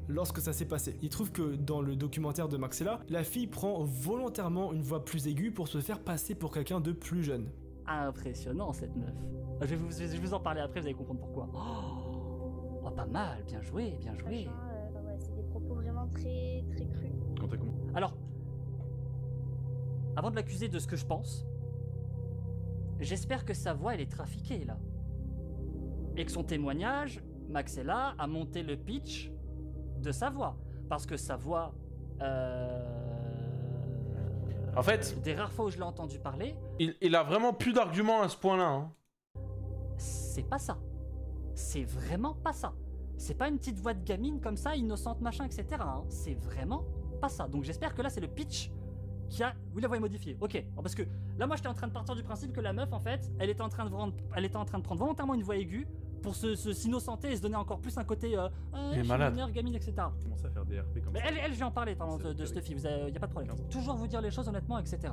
lorsque ça s'est passé. Il trouve que dans le documentaire de Maxella, la fille prend volontairement une voix plus aiguë pour se faire passer pour quelqu'un de plus jeune. Impressionnant cette meuf. Je vais vous en parler après, vous allez comprendre pourquoi. Oh, pas mal, bien joué, bien joué. Ouais, c'est des propos vraiment très très crus. Alors, avant de l'accuser de ce que je pense, j'espère que sa voix elle est trafiquée là. Et que son témoignage, Maxella a monté le pitch de sa voix. Parce que sa voix... En fait... Des rares fois où je l'ai entendu parler... Il a vraiment plus d'arguments à ce point-là. Hein. C'est pas ça. C'est vraiment pas ça. C'est pas une petite voix de gamine comme ça, innocente, machin, etc. Hein. C'est vraiment pas ça. Donc j'espère que là c'est le pitch qui a... Oui, la voix est modifiée. Ok. Parce que là moi j'étais en train de partir du principe que la meuf en fait, elle était en train de prendre volontairement une voix aiguë pour s'innocenter et se donner encore plus un côté malade. Gamine, etc. Commence à faire des RP comme mais ça. elle, je vais en parler parlant de cette fille, y a pas de problème. Toujours vous dire les choses honnêtement, etc.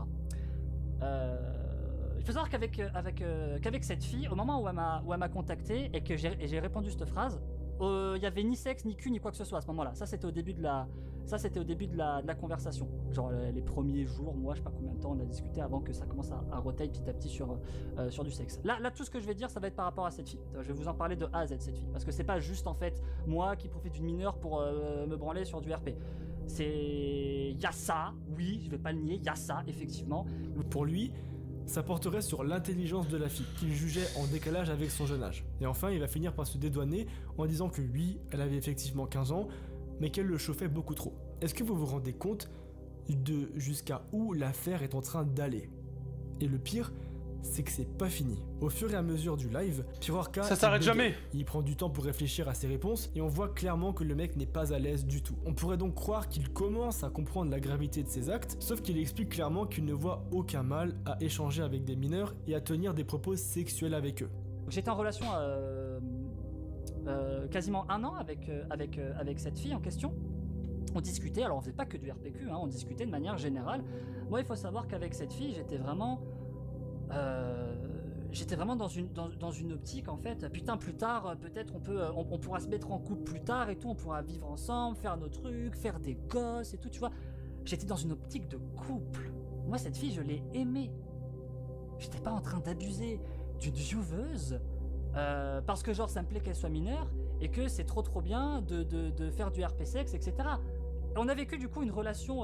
Il faut savoir qu'avec cette fille, au moment où elle m'a contacté et que j'ai répondu cette phrase, il y avait ni sexe, ni cul, ni quoi que ce soit à ce moment-là. Ça c'était au début de la conversation. Genre les premiers jours, moi je sais pas combien de temps on a discuté avant que ça commence à rotailler petit à petit sur du sexe. Là tout ce que je vais dire ça va être par rapport à cette fille. Je vais vous en parler de A à Z cette fille. Parce que c'est pas juste en fait moi qui profite d'une mineure pour me branler sur du RP. Y a ça, oui, je vais pas le nier, y a ça effectivement. Pour lui, ça porterait sur l'intelligence de la fille, qu'il jugeait en décalage avec son jeune âge. Et enfin, il va finir par se dédouaner en disant que oui, elle avait effectivement 15 ans, mais qu'elle le chauffait beaucoup trop. Est-ce que vous vous rendez compte de jusqu'à où l'affaire est en train d'aller? Et le pire, c'est que c'est pas fini. Au fur et à mesure du live, Pirorca... Ça s'arrête jamais. Il prend du temps pour réfléchir à ses réponses et on voit clairement que le mec n'est pas à l'aise du tout. On pourrait donc croire qu'il commence à comprendre la gravité de ses actes, sauf qu'il explique clairement qu'il ne voit aucun mal à échanger avec des mineurs et à tenir des propos sexuels avec eux. J'étais en relation quasiment 1 an avec cette fille en question. On discutait, alors on faisait pas que du RPQ, hein, on discutait de manière générale. Moi il faut savoir qu'avec cette fille j'étais vraiment dans une optique en fait, putain plus tard peut-être on pourra se mettre en couple plus tard et tout, on pourra vivre ensemble, faire nos trucs, faire des gosses et tout, tu vois. J'étais dans une optique de couple. Moi cette fille je l'ai aimée. J'étais pas en train d'abuser d'une vieweuse parce que genre ça me plaît qu'elle soit mineure et que c'est trop bien de faire du RP sexe, etc. On a vécu du coup une relation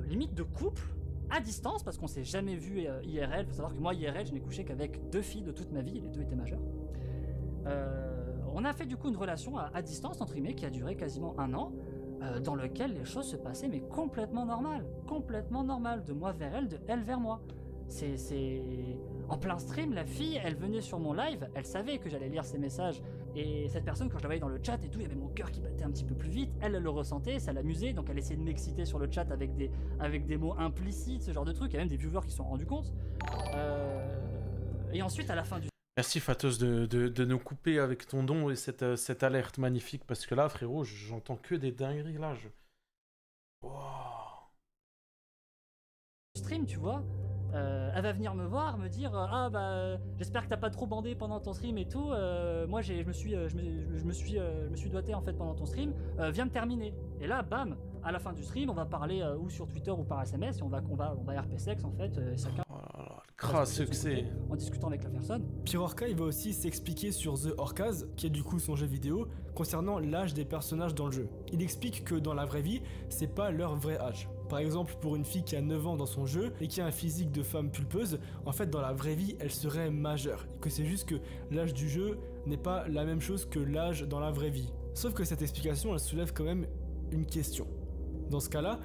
limite de couple à distance parce qu'on s'est jamais vu IRL. Faut savoir que moi IRL je n'ai couché qu'avec 2 filles de toute ma vie, les 2 étaient majeures. On a fait du coup une relation à distance entre guillemets qui a duré quasiment 1 an, dans lequel les choses se passaient mais complètement normales, de moi vers elle, de elle vers moi. C'est en plein stream, la fille elle venait sur mon live, elle savait que j'allais lire ses messages et cette personne quand je la voyais dans le chat et tout, il y avait mon cœur qui battait un petit peu plus vite, elle le ressentait, ça l'amusait, donc elle essayait de m'exciter sur le chat avec des mots implicites, ce genre de trucs. Il y a même des viewers qui se sont rendus compte. Et ensuite à la fin du... Merci Fatos de nous couper avec ton don et cette alerte magnifique, parce que là frérot j'entends que des dingueries là. Wow. Stream tu vois, elle va venir me voir, me dire ah bah j'espère que t'as pas trop bandé pendant ton stream et tout. Moi je me suis doigté en fait pendant ton stream. Viens me terminer. Et là bam, à la fin du stream, on va parler ou sur Twitter ou par SMS et on va RP sexe en fait. Chacun. Crasse succès. En discutant avec la personne. Pirorca il va aussi s'expliquer sur The Orcas, qui est du coup son jeu vidéo, concernant l'âge des personnages dans le jeu. Il explique que dans la vraie vie, c'est pas leur vrai âge. Par exemple, pour une fille qui a 9 ans dans son jeu et qui a un physique de femme pulpeuse, en fait dans la vraie vie, elle serait majeure. Et que c'est juste que l'âge du jeu n'est pas la même chose que l'âge dans la vraie vie. Sauf que cette explication, elle soulève quand même une question. Dans ce cas-là,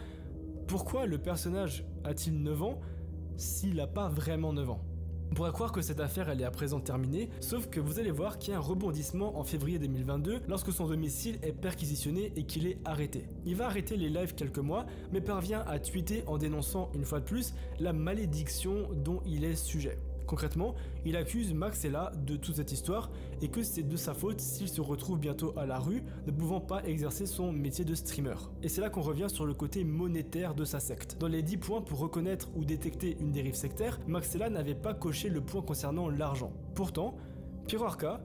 pourquoi le personnage a-t-il 9 ans s'il n'a pas vraiment 9 ans? On pourrait croire que cette affaire elle est à présent terminée, sauf que vous allez voir qu'il y a un rebondissement en février 2022 lorsque son domicile est perquisitionné et qu'il est arrêté. Il va arrêter les lives quelques mois, mais parvient à tweeter en dénonçant une fois de plus la malédiction dont il est sujet. Concrètement, il accuse Maxella de toute cette histoire et que c'est de sa faute s'il se retrouve bientôt à la rue, ne pouvant pas exercer son métier de streamer. Et c'est là qu'on revient sur le côté monétaire de sa secte. Dans les 10 points pour reconnaître ou détecter une dérive sectaire, Maxella n'avait pas coché le point concernant l'argent. Pourtant, Pirorca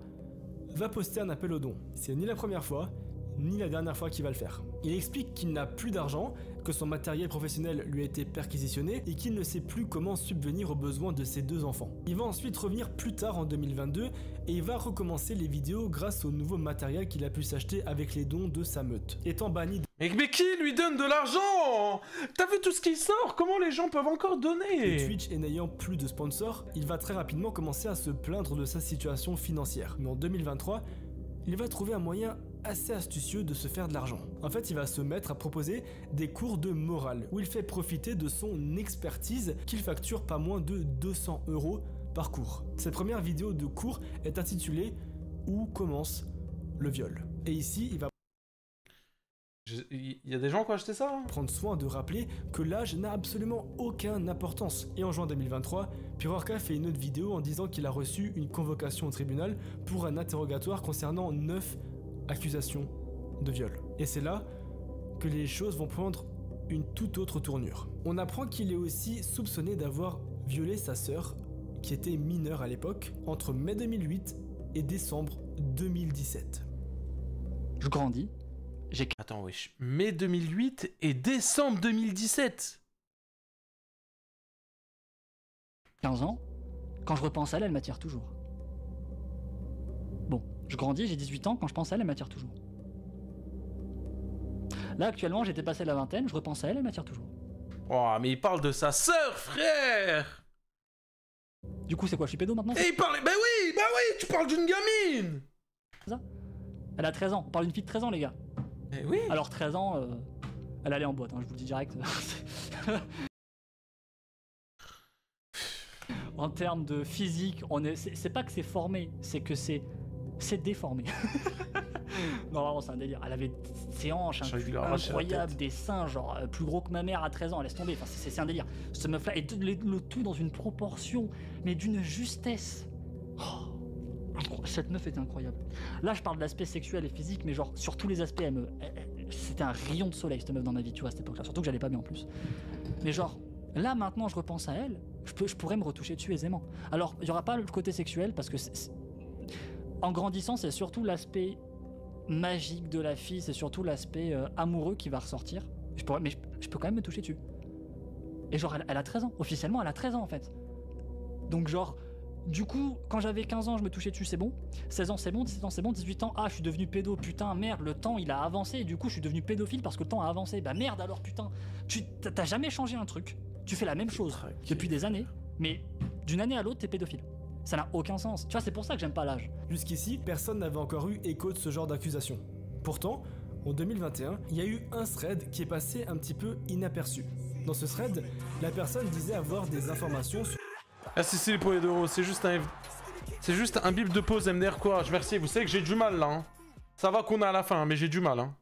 va poster un appel aux dons. C'est ni la première fois, ni la dernière fois qu'il va le faire. Il explique qu'il n'a plus d'argent, que son matériel professionnel lui a été perquisitionné et qu'il ne sait plus comment subvenir aux besoins de ses 2 enfants. Il va ensuite revenir plus tard en 2022 et il va recommencer les vidéos grâce au nouveau matériel qu'il a pu s'acheter avec les dons de sa meute. Étant banni Mais qui lui donne de l'argent? T'as vu tout ce qui sort? Comment les gens peuvent encore donner? de Twitch et n'ayant plus de sponsors, il va très rapidement commencer à se plaindre de sa situation financière. Mais en 2023, il va trouver un moyen assez astucieux de se faire de l'argent. En fait, il va se mettre à proposer des cours de morale, où il fait profiter de son expertise qu'il facture pas moins de 200 € par cours. Cette première vidéo de cours est intitulée « Où commence le viol ?» Et ici, il va Il y a des gens qui ont acheté ça hein? Prendre soin de rappeler que l'âge n'a absolument aucune importance. Et en juin 2023, Pirorca fait une autre vidéo en disant qu'il a reçu une convocation au tribunal pour un interrogatoire concernant 9 accusations de viol. Et c'est là que les choses vont prendre une toute autre tournure. On apprend qu'il est aussi soupçonné d'avoir violé sa sœur, qui était mineure à l'époque, entre mai 2008 et décembre 2017. Je grandis. Attends, wesh. Mai 2008 et décembre 2017. 15 ans. Quand je repense à elle, elle m'attire toujours. Bon, je grandis, j'ai 18 ans, quand je pense à elle, elle m'attire toujours. Là, actuellement, j'étais passé la vingtaine, je repense à elle, elle m'attire toujours. Oh, mais il parle de sa sœur, frère. Du coup, c'est quoi, je suis pédo maintenant? Et il parle... Bah oui, tu parles d'une gamine. Ça elle a 13 ans, on parle d'une fille de 13 ans, les gars. Eh oui. Alors 13 ans, elle allait en boîte, hein, je vous le dis direct. En termes de physique, c'est pas que c'est formé, c'est que c'est déformé. Non, vraiment, c'est un délire. Elle avait ses hanches, un cul incroyable, des seins, genre plus gros que ma mère à 13 ans, laisse tomber. Enfin, c'est un délire. Ce meuf-là, et le tout dans une proportion, mais d'une justesse. Oh, cette meuf était incroyable. Là, je parle de l'aspect sexuel et physique, mais genre sur tous les aspects, c'était un rayon de soleil, cette meuf dans ma vie, tu vois, à cette époque-là. Surtout que j'allais pas bien en plus. Mais genre, là, maintenant, je repense à elle, je pourrais me retoucher dessus aisément. Alors, il y aura pas le côté sexuel, parce que en grandissant, c'est surtout l'aspect magique de la fille, c'est surtout l'aspect amoureux qui va ressortir. Mais je peux quand même me toucher dessus. Et genre, elle a 13 ans. Officiellement, elle a 13 ans, en fait. Donc genre, du coup, quand j'avais 15 ans, je me touchais dessus, c'est bon. 16 ans, c'est bon. 17 ans, c'est bon. 18 ans, ah, je suis devenu pédo. Putain, merde, le temps, il a avancé. Et du coup, je suis devenu pédophile parce que le temps a avancé. Bah merde alors, putain. T'as jamais changé un truc. Tu fais la même chose depuis des années. Mais d'une année à l'autre, t'es pédophile. Ça n'a aucun sens. Tu vois, c'est pour ça que j'aime pas l'âge. Jusqu'ici, personne n'avait encore eu écho de ce genre d'accusation. Pourtant, en 2021, il y a eu un thread qui est passé un petit peu inaperçu. Dans ce thread, la personne disait avoir des informations sur... Ah c'est les poids d'euros, c'est juste un bip de pause MDR quoi, je remercie, vous savez que j'ai du mal là. Hein. Ça va qu'on est à la fin, mais j'ai du mal. Hein.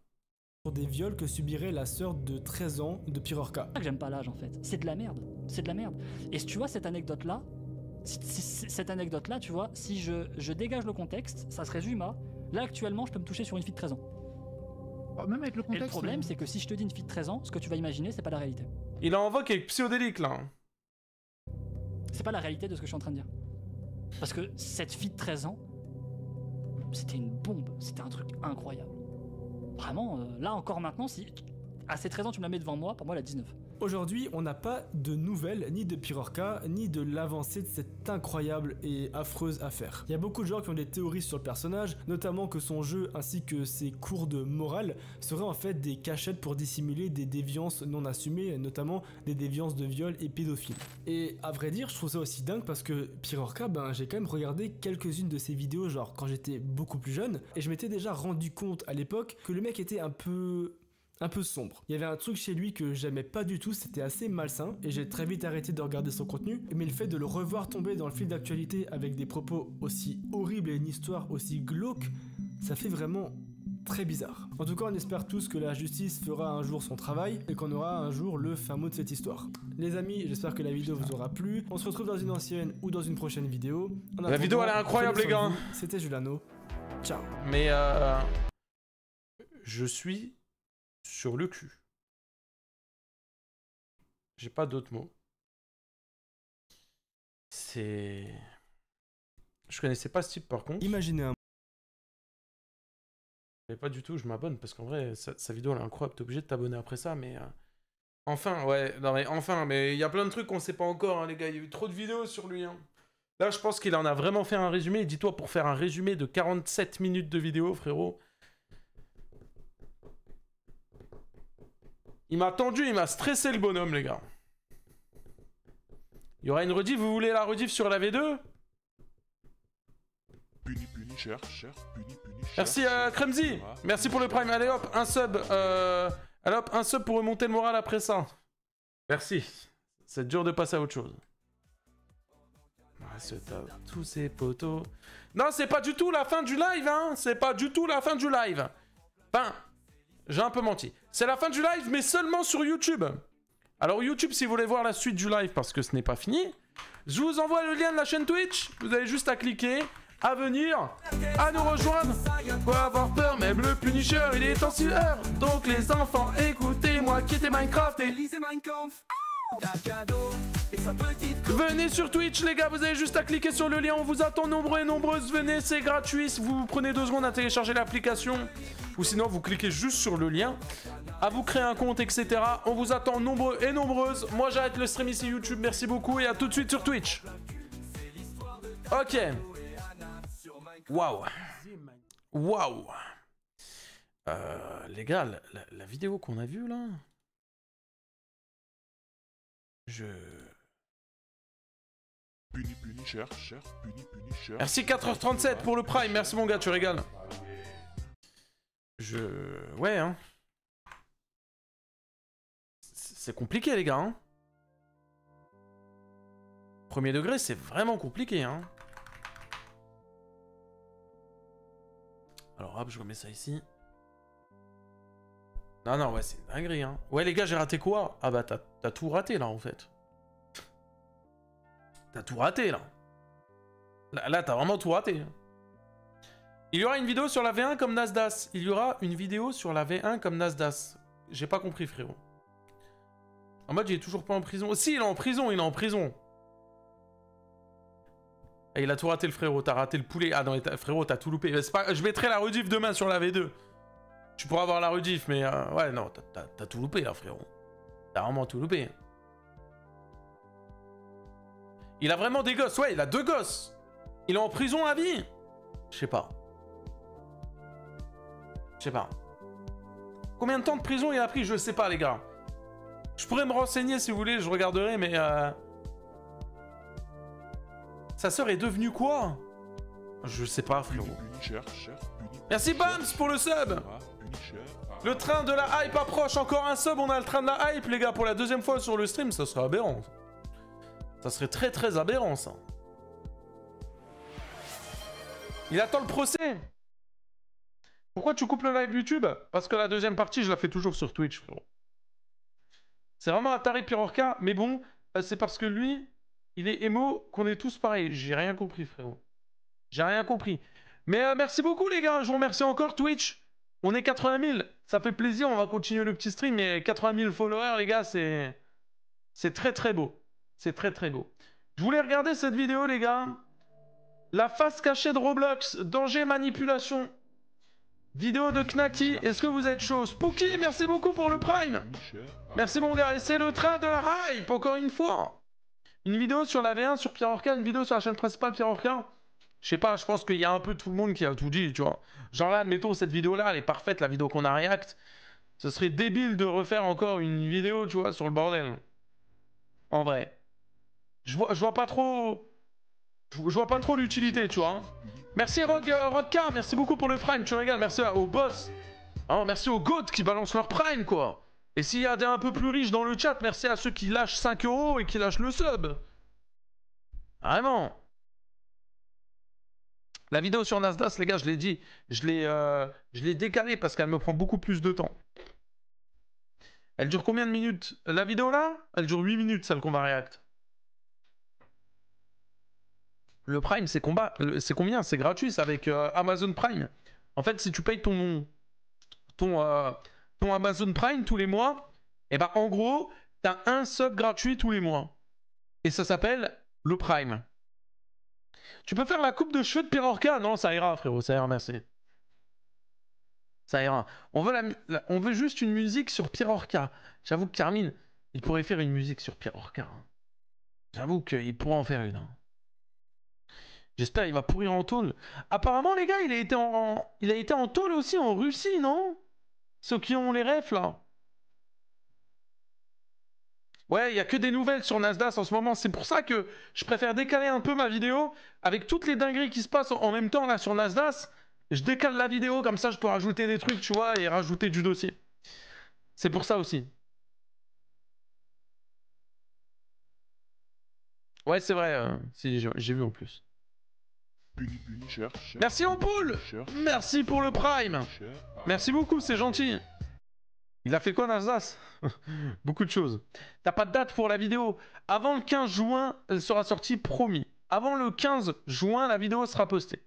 Pour des viols que subirait la sœur de 13 ans de Pirorca. C'est pour ça que j'aime pas l'âge en fait. C'est de la merde. C'est de la merde. Et si tu vois cette anecdote là, tu vois, si je dégage le contexte, ça se résume à là actuellement je peux me toucher sur une fille de 13 ans. Oh, même avec le contexte. Et le problème c'est que si je te dis une fille de 13 ans, ce que tu vas imaginer c'est pas la réalité. Il a invoqué avec psychodélique là. C'est pas la réalité de ce que je suis en train de dire. Parce que cette fille de 13 ans, c'était une bombe, c'était un truc incroyable. Vraiment, là encore maintenant, si à ces 13 ans tu me la mets devant moi, pour moi elle a 19. Aujourd'hui, on n'a pas de nouvelles ni de Pirorca, ni de l'avancée de cette incroyable et affreuse affaire. Il y a beaucoup de gens qui ont des théories sur le personnage, notamment que son jeu ainsi que ses cours de morale seraient en fait des cachettes pour dissimuler des déviances non assumées, notamment des déviances de viol et pédophiles. Et à vrai dire, je trouve ça aussi dingue parce que Pirorca, j'ai quand même regardé quelques-unes de ses vidéos, genre quand j'étais beaucoup plus jeune, et je m'étais déjà rendu compte à l'époque que le mec était un peu sombre. Il y avait un truc chez lui que j'aimais pas du tout, c'était assez malsain et j'ai très vite arrêté de regarder son contenu, mais le fait de le revoir tomber dans le fil d'actualité avec des propos aussi horribles et une histoire aussi glauque, ça fait vraiment très bizarre. En tout cas, on espère tous que la justice fera un jour son travail et qu'on aura un jour le fin mot de cette histoire. Les amis, j'espère que la vidéo vous aura plu. On se retrouve dans une ancienne ou dans une prochaine vidéo. La vidéo elle est incroyable les gars. C'était Julano. Ciao. Mais je suis sur le cul. J'ai pas d'autres mots. C'est... Je connaissais pas ce type par contre. Imaginez un... Mais pas du tout, je m'abonne parce qu'en vrai, sa vidéo elle est incroyable. T'es obligé de t'abonner après ça, mais... Enfin, ouais, non mais enfin, mais il y a plein de trucs qu'on sait pas encore, hein, les gars. Il y a eu trop de vidéos sur lui, hein. Là, je pense qu'il en a vraiment fait un résumé. Et dis-toi, pour faire un résumé de 47 minutes de vidéo, frérot... Il m'a tendu, il m'a stressé le bonhomme, les gars. Il y aura une rediff, vous voulez la rediff sur la V2? Puni, puni, cher, puni, puni, cher. Merci Kremzy, merci pour le prime. Allez hop, un sub. Allez hop, un sub pour remonter le moral après ça. Merci. C'est dur de passer à autre chose. Tous ces potos. Non, c'est pas du tout la fin du live, hein. C'est pas du tout la fin du live. Enfin, j'ai un peu menti. C'est la fin du live, mais seulement sur YouTube. Alors YouTube, si vous voulez voir la suite du live, parce que ce n'est pas fini, je vous envoie le lien de la chaîne Twitch. Vous avez juste à cliquer, à venir, à nous rejoindre. Faut avoir peur, même le Punisher, il est en sueur. Donc les enfants, écoutez-moi, quittez Minecraft et lisez Minecraft. Venez sur Twitch les gars, vous avez juste à cliquer sur le lien, on vous attend nombreux et nombreuses, venez, c'est gratuit, vous prenez 2 secondes à télécharger l'application, ou sinon vous cliquez juste sur le lien, à vous créer un compte, etc. On vous attend nombreux et nombreuses, moi j'arrête le stream ici YouTube, merci beaucoup et à tout de suite sur Twitch. Ok. Waouh. Waouh. Les gars, la vidéo qu'on a vue là... Puni, puni, cher, puni, puni, cher. Merci 4h37 pour le prime, merci mon gars, tu régales. Ouais, hein. C'est compliqué les gars, hein. Premier degré, c'est vraiment compliqué, hein. Alors hop, je remets ça ici. Non, non, ouais, c'est une dinguerie, hein. Ouais, les gars, j'ai raté quoi? Ah bah, t'as tout raté, là, en fait. T'as tout raté, là. Là, t'as vraiment tout raté. Il y aura une vidéo sur la V1 comme Nasdaq. Il y aura une vidéo sur la V1 comme Nasdaq. J'ai pas compris, frérot. En mode, il est toujours pas en prison. Si, il est en prison, il est en prison. Et il a tout raté, le frérot. T'as raté le poulet. Ah non, frérot, t'as tout loupé. Pas... Je mettrai la rediff demain sur la V2. Tu pourras avoir la rediff, mais ouais, non, t'as tout loupé là, frérot. T'as vraiment tout loupé. Il a vraiment des gosses, ouais, il a 2 gosses. Il est en prison à vie. Je sais pas. Je sais pas. Combien de temps de prison il a pris? Je sais pas, les gars. Je pourrais me renseigner si vous voulez, je regarderai, mais... Sa sœur est devenue quoi? Je sais pas, frérot. Merci Bams pour le sub. Le train de la hype approche, encore un sub, on a le train de la hype les gars, pour la 2e fois sur le stream, ça serait aberrant. Ça serait très très aberrant ça. Il attend le procès. Pourquoi tu coupes le live YouTube? Parce que la 2e partie, je la fais toujours sur Twitch, frérot. C'est vraiment un taré Pirorca, mais bon, c'est parce que lui, il est émo qu'on est tous pareils. J'ai rien compris, frérot. J'ai rien compris. Mais merci beaucoup les gars, je vous remercie encore Twitch. On est 80 000, ça fait plaisir, on va continuer le petit stream, mais 80 000 followers les gars, c'est très très beau. C'est très très beau. Je voulais regarder cette vidéo les gars. La face cachée de Roblox, danger manipulation. Vidéo de Knacky, est-ce que vous êtes chaud? Spooky, merci beaucoup pour le prime. Merci mon gars, et c'est le train de la hype, encore une fois. Une vidéo sur la V1 sur Pirorca, une vidéo sur la chaîne principale Pirorca. Je sais pas, je pense qu'il y a un peu tout le monde qui a tout dit, tu vois. Genre là, admettons, cette vidéo-là, elle est parfaite, la vidéo qu'on a react. Ce serait débile de refaire encore une vidéo, tu vois, sur le bordel. En vrai. Je vois pas trop... Je vois pas trop l'utilité, tu vois. Hein. Merci Rodka, merci beaucoup pour le prime, tu régales. Merci au boss. Oh, merci aux goats qui balancent leur prime, quoi. Et s'il y a des un peu plus riches dans le chat, merci à ceux qui lâchent 5 € et qui lâchent le sub. Vraiment. La vidéo sur Nasdaq, les gars, je l'ai dit, je l'ai décalée parce qu'elle me prend beaucoup plus de temps. Elle dure combien de minutes? La vidéo là, elle dure 8 minutes, celle qu'on va react. Le Prime, c'est combien? C'est gratuit, c'est avec Amazon Prime. En fait, si tu payes ton Amazon Prime tous les mois, et ben en gros, t'as un sub gratuit tous les mois. Et ça s'appelle le Prime. Tu peux faire la coupe de cheveux de Pirorca? Non, ça ira, frérot, ça ira, merci. Ça ira. On veut juste une musique sur Pirorca. J'avoue que Carmine, il pourrait faire une musique sur Pirorca. Hein. J'avoue qu'il pourrait en faire une. Hein. J'espère qu'il va pourrir en tôle. Apparemment, les gars, il a été en tôle aussi en Russie, non? Ceux qui ont les refs, là. Ouais, il n'y a que des nouvelles sur Nasdaq en ce moment. C'est pour ça que je préfère décaler un peu ma vidéo. Avec toutes les dingueries qui se passent en même temps là sur Nasdaq, je décale la vidéo, comme ça je peux rajouter des trucs, tu vois, et rajouter du dossier. C'est pour ça aussi. Ouais, c'est vrai, si, j'ai vu en plus. Merci Ampoule. Merci pour le Prime. Merci beaucoup, c'est gentil. Il a fait quoi Nasdaq? Beaucoup de choses. T'as pas de date pour la vidéo. Avant le 15 juin, elle sera sortie, promis. Avant le 15 juin, la vidéo sera postée.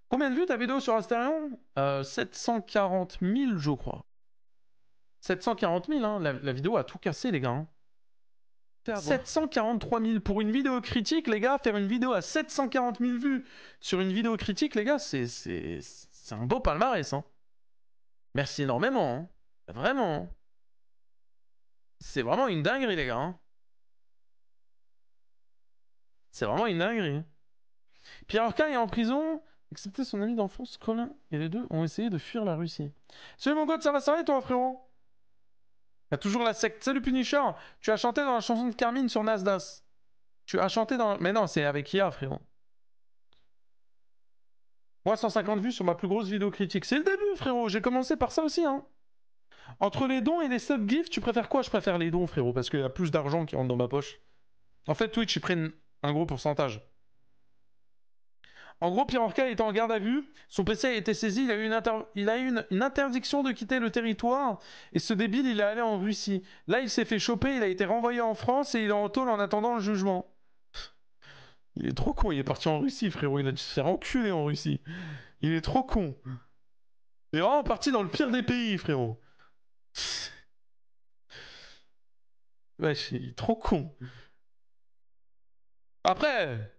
Combien de vues ta vidéo sur Astérion? 740 000, je crois. 740 000, hein. La vidéo a tout cassé, les gars. Hein. 743 000 pour une vidéo critique, les gars. Faire une vidéo à 740 000 vues sur une vidéo critique, les gars, c'est un beau palmarès. Hein. Merci énormément. Hein. Vraiment. C'est vraiment une dinguerie, les gars. Hein. C'est vraiment une dinguerie. Pirorca est en prison, excepté son ami d'enfance, Colin, et les deux ont essayé de fuir la Russie. Salut mon god, ça va toi, frérot? Y'a toujours la secte. Salut Punisher, tu as chanté dans la chanson de Carmine sur Nasdaq. Tu as chanté dans... Mais non, c'est avec IA, frérot. Moi, 150 vues sur ma plus grosse vidéo critique. C'est le début, frérot. J'ai commencé par ça aussi, hein. Entre les dons et les sub-gifts, tu préfères quoi? Je préfère les dons, frérot, parce qu'il y a plus d'argent qui rentre dans ma poche. En fait, Twitch, ils prennent un gros pourcentage. En gros, Pirorca était en garde à vue, son PC a été saisi, il a eu une interdiction de quitter le territoire, et ce débile, il est allé en Russie. Là, il s'est fait choper, il a été renvoyé en France, et il est en tôle en attendant le jugement. Il est trop con, il est parti en Russie, frérot, il a dû se faire enculer en Russie. Il est trop con. Il est vraiment parti dans le pire des pays, frérot. Wesh, il est trop con. Après...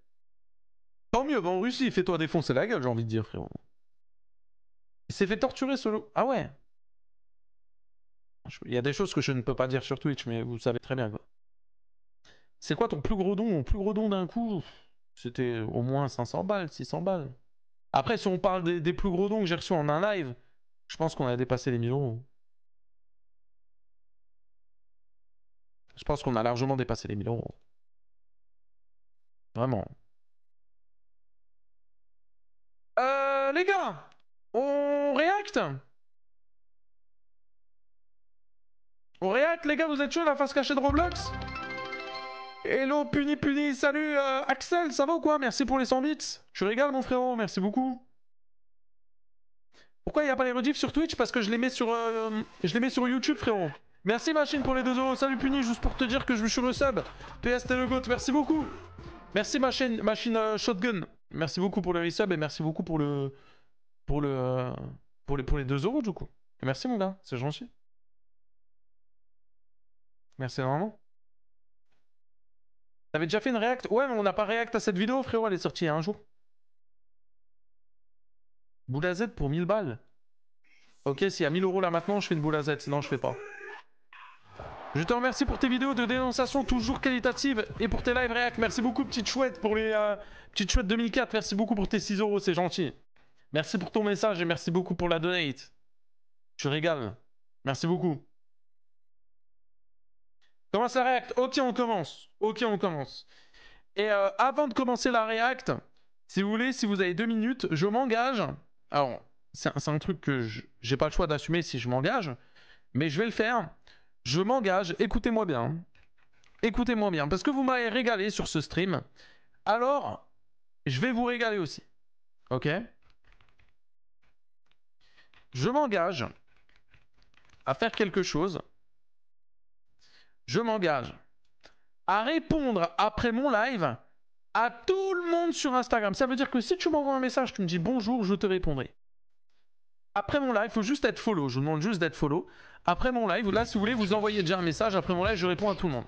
Tant mieux, bah en Russie, fais-toi défoncer la gueule, j'ai envie de dire, frérot. Il s'est fait torturer solo. Ah ouais. Il y a des choses que je ne peux pas dire sur Twitch, mais vous savez très bien, quoi. C'est quoi ton plus gros don? Mon plus gros don d'un coup, c'était au moins 500 balles, 600 balles. Après, si on parle des plus gros dons que j'ai reçus en un live, je pense qu'on a dépassé les 1000 euros. Je pense qu'on a largement dépassé les 1000 euros. Vraiment. Les gars, on react? On react, les gars, vous êtes chaud la face cachée de Roblox? Hello, Puni, salut Axel, ça va ou quoi? Merci pour les 100 bits. Tu régales, mon frérot, merci beaucoup. Pourquoi il n'y a pas les rediffs sur Twitch? Parce que je les mets sur YouTube, frérot. Merci, Machine, pour les 2 euros. Salut, Puni, juste pour te dire que je me suis resub. PS, t'es le goat, merci beaucoup. Merci, Machine Shotgun. Merci beaucoup pour le resub et merci beaucoup pour les 2 euros, du coup. Et merci, mon gars, c'est gentil. Merci énormément. T'avais déjà fait une react? Ouais, mais on n'a pas react à cette vidéo, frérot, elle est sortie il y a un jour. Boule à Z pour 1000 balles. Ok, s'il y a 1000 euros là maintenant, je fais une boule à Z, sinon je fais pas. Je te remercie pour tes vidéos de dénonciation toujours qualitatives et pour tes live react. Merci beaucoup, petite chouette, pour les petites chouettes 2004. Merci beaucoup pour tes 6 euros, c'est gentil. Merci pour ton message et merci beaucoup pour la donate. Tu régales. Merci beaucoup. Commence la react. Ok, on commence. Ok, on commence. Et avant de commencer la react, si vous voulez, si vous avez 2 minutes, je m'engage. Alors, c'est un truc que j'ai pas le choix d'assumer si je m'engage, mais je vais le faire. Je m'engage, écoutez-moi bien. Écoutez-moi bien, parce que vous m'avez régalé sur ce stream. Alors, je vais vous régaler aussi. Ok? Je m'engage à faire quelque chose. Je m'engage à répondre après mon live à tout le monde sur Instagram. Ça veut dire que si tu m'envoies un message, tu me dis bonjour, je te répondrai. Après mon live, il faut juste être follow. Je vous demande juste d'être follow. Après mon live, là, si vous voulez, vous envoyez déjà un message. Après mon live, je réponds à tout le monde.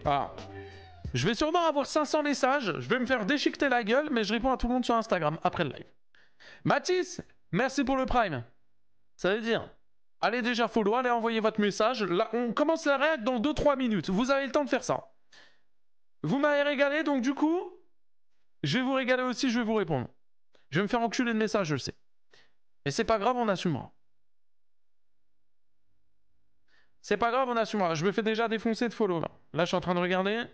Voilà. Je vais sûrement avoir 500 messages. Je vais me faire déchiqueter la gueule, mais je réponds à tout le monde sur Instagram après le live. Mathis, merci pour le prime. Ça veut dire, allez déjà follow, allez envoyer votre message. Là, on commence la réact dans 2-3 minutes. Vous avez le temps de faire ça. Vous m'avez régalé, donc du coup, je vais vous régaler aussi, je vais vous répondre. Je vais me faire enculer de messages, je le sais. Mais c'est pas grave, on assumera. C'est pas grave, on assumera. Je me fais déjà défoncer de follow, là. Là, je suis en train de regarder.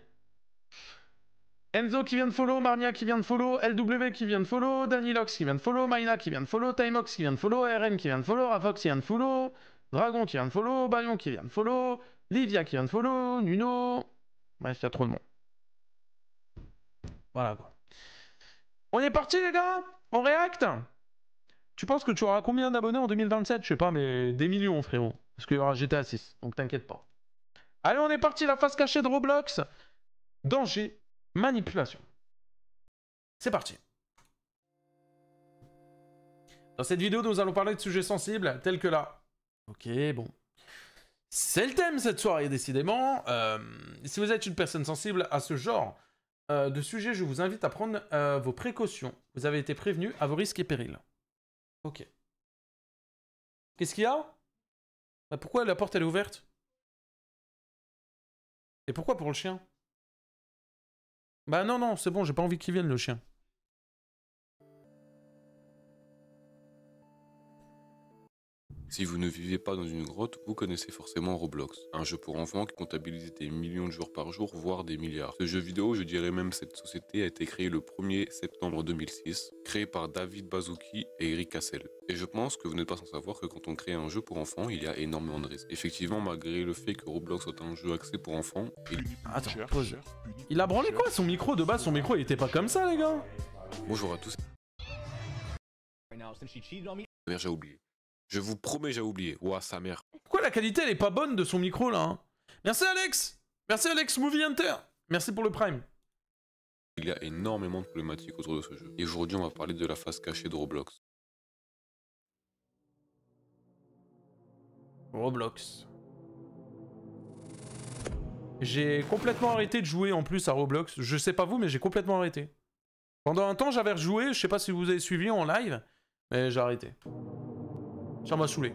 Enzo qui vient de follow, Marnia qui vient de follow, LW qui vient de follow, Danilox qui vient de follow, Maina qui vient de follow, Timeox qui vient de follow, RN qui vient de follow, Rafox qui vient de follow, Dragon qui vient de follow, Bayon qui vient de follow, Livia qui vient de follow, Nuno... Bref, il y a trop de monde. Voilà, quoi. On est parti, les gars? On réacte? Tu penses que tu auras combien d'abonnés en 2027? Je sais pas, mais des millions, frérot. Parce qu'il y aura GTA 6, donc t'inquiète pas. Allez, on est parti, la face cachée de Roblox. Danger, manipulation. C'est parti. Dans cette vidéo, nous allons parler de sujets sensibles, tels que là. Ok, bon. C'est le thème cette soirée, décidément. Si vous êtes une personne sensible à ce genre de sujet, je vous invite à prendre vos précautions. Vous avez été prévenu à vos risques et périls. Ok. Qu'est-ce qu'il y a? Bah, pourquoi la porte elle est ouverte? Et pourquoi pour le chien? Bah non, non, c'est bon, j'ai pas envie qu'il vienne le chien. Si vous ne vivez pas dans une grotte, vous connaissez forcément Roblox, un jeu pour enfants qui comptabilise des millions de joueurs par jour, voire des milliards. Ce jeu vidéo, je dirais même cette société, a été créée le 1er septembre 2006, créé par David Baszucki et Eric Cassel. Et je pense que vous n'êtes pas sans savoir que quand on crée un jeu pour enfants, il y a énormément de risques. Effectivement, malgré le fait que Roblox soit un jeu axé pour enfants, Attends, pause. Il a branlé quoi son micro? De base, son micro il était pas comme ça, les gars. Bonjour à tous. Merde, j'ai oublié. Je vous promets, j'ai oublié. Ouah, sa mère. Pourquoi la qualité elle est pas bonne de son micro là hein? Merci Alex. Merci Alex Movie Hunter. Merci pour le prime. Il y a énormément de problématiques autour de ce jeu. Et aujourd'hui, on va parler de la face cachée de Roblox. Roblox. J'ai complètement arrêté de jouer en plus à Roblox. Je sais pas vous, mais j'ai complètement arrêté. Pendant un temps, j'avais rejoué. Je sais pas si vous avez suivi en live, mais j'ai arrêté. Ça m'a saoulé.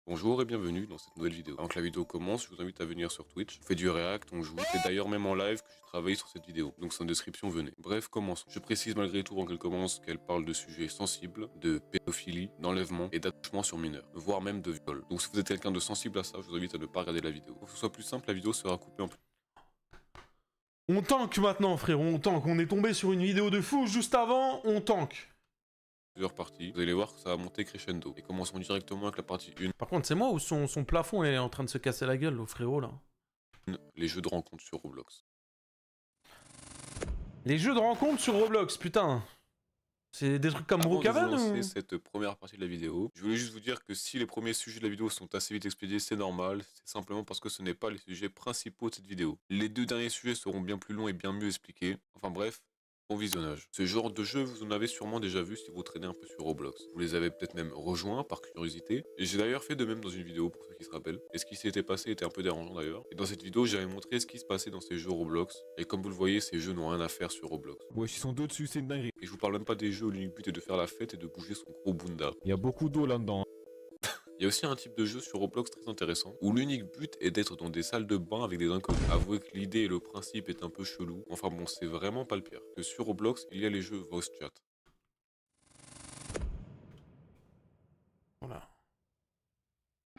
Bonjour et bienvenue dans cette nouvelle vidéo. Avant que la vidéo commence, je vous invite à venir sur Twitch. On fait du react, on joue. C'est d'ailleurs même en live que j'ai travaillé sur cette vidéo. Donc c'est en description, venez. Bref, commençons. Je précise malgré tout avant qu'elle commence qu'elle parle de sujets sensibles, de pédophilie, d'enlèvement et d'attachement sur mineurs, voire même de viol. Donc si vous êtes quelqu'un de sensible à ça, je vous invite à ne pas regarder la vidéo. Pour que ce soit plus simple, la vidéo sera coupée en plus. On tank maintenant, frérot, on tank. On est tombé sur une vidéo de fou juste avant, on tank. Plusieurs parties, vous allez voir que ça va monter crescendo. Et commençons directement avec la partie 1. Par contre, c'est moi ou son plafond est en train de se casser la gueule, le frérot, là? Les jeux de rencontre sur Roblox. Les jeux de rencontre sur Roblox, putain. C'est des trucs comme Brookhaven ou... lancer cette première partie de la vidéo, je voulais juste vous dire que si les premiers sujets de la vidéo sont assez vite expédiés, c'est normal. C'est simplement parce que ce n'est pas les sujets principaux de cette vidéo. Les deux derniers sujets seront bien plus longs et bien mieux expliqués. Enfin bref. Bon visionnage. Ce genre de jeu, vous en avez sûrement déjà vu si vous traînez un peu sur Roblox. Vous les avez peut-être même rejoints par curiosité. Et j'ai d'ailleurs fait de même dans une vidéo pour ceux qui se rappellent. Et ce qui s'était passé était un peu dérangeant d'ailleurs. Et dans cette vidéo, j'avais montré ce qui se passait dans ces jeux Roblox. Et comme vous le voyez, ces jeux n'ont rien à faire sur Roblox. Ouais, s'ils sont deux dessus, c'est une dinguerie. Et je vous parle même pas des jeux où l'unique but est de faire la fête et de bouger son gros bunda. Il y a beaucoup d'eau là-dedans. Il y a aussi un type de jeu sur Roblox très intéressant, où l'unique but est d'être dans des salles de bain avec des inconnus. Avouez que l'idée et le principe est un peu chelou, enfin bon, c'est vraiment pas le pire. Que sur Roblox, il y a les jeux Voice Chat. Voilà.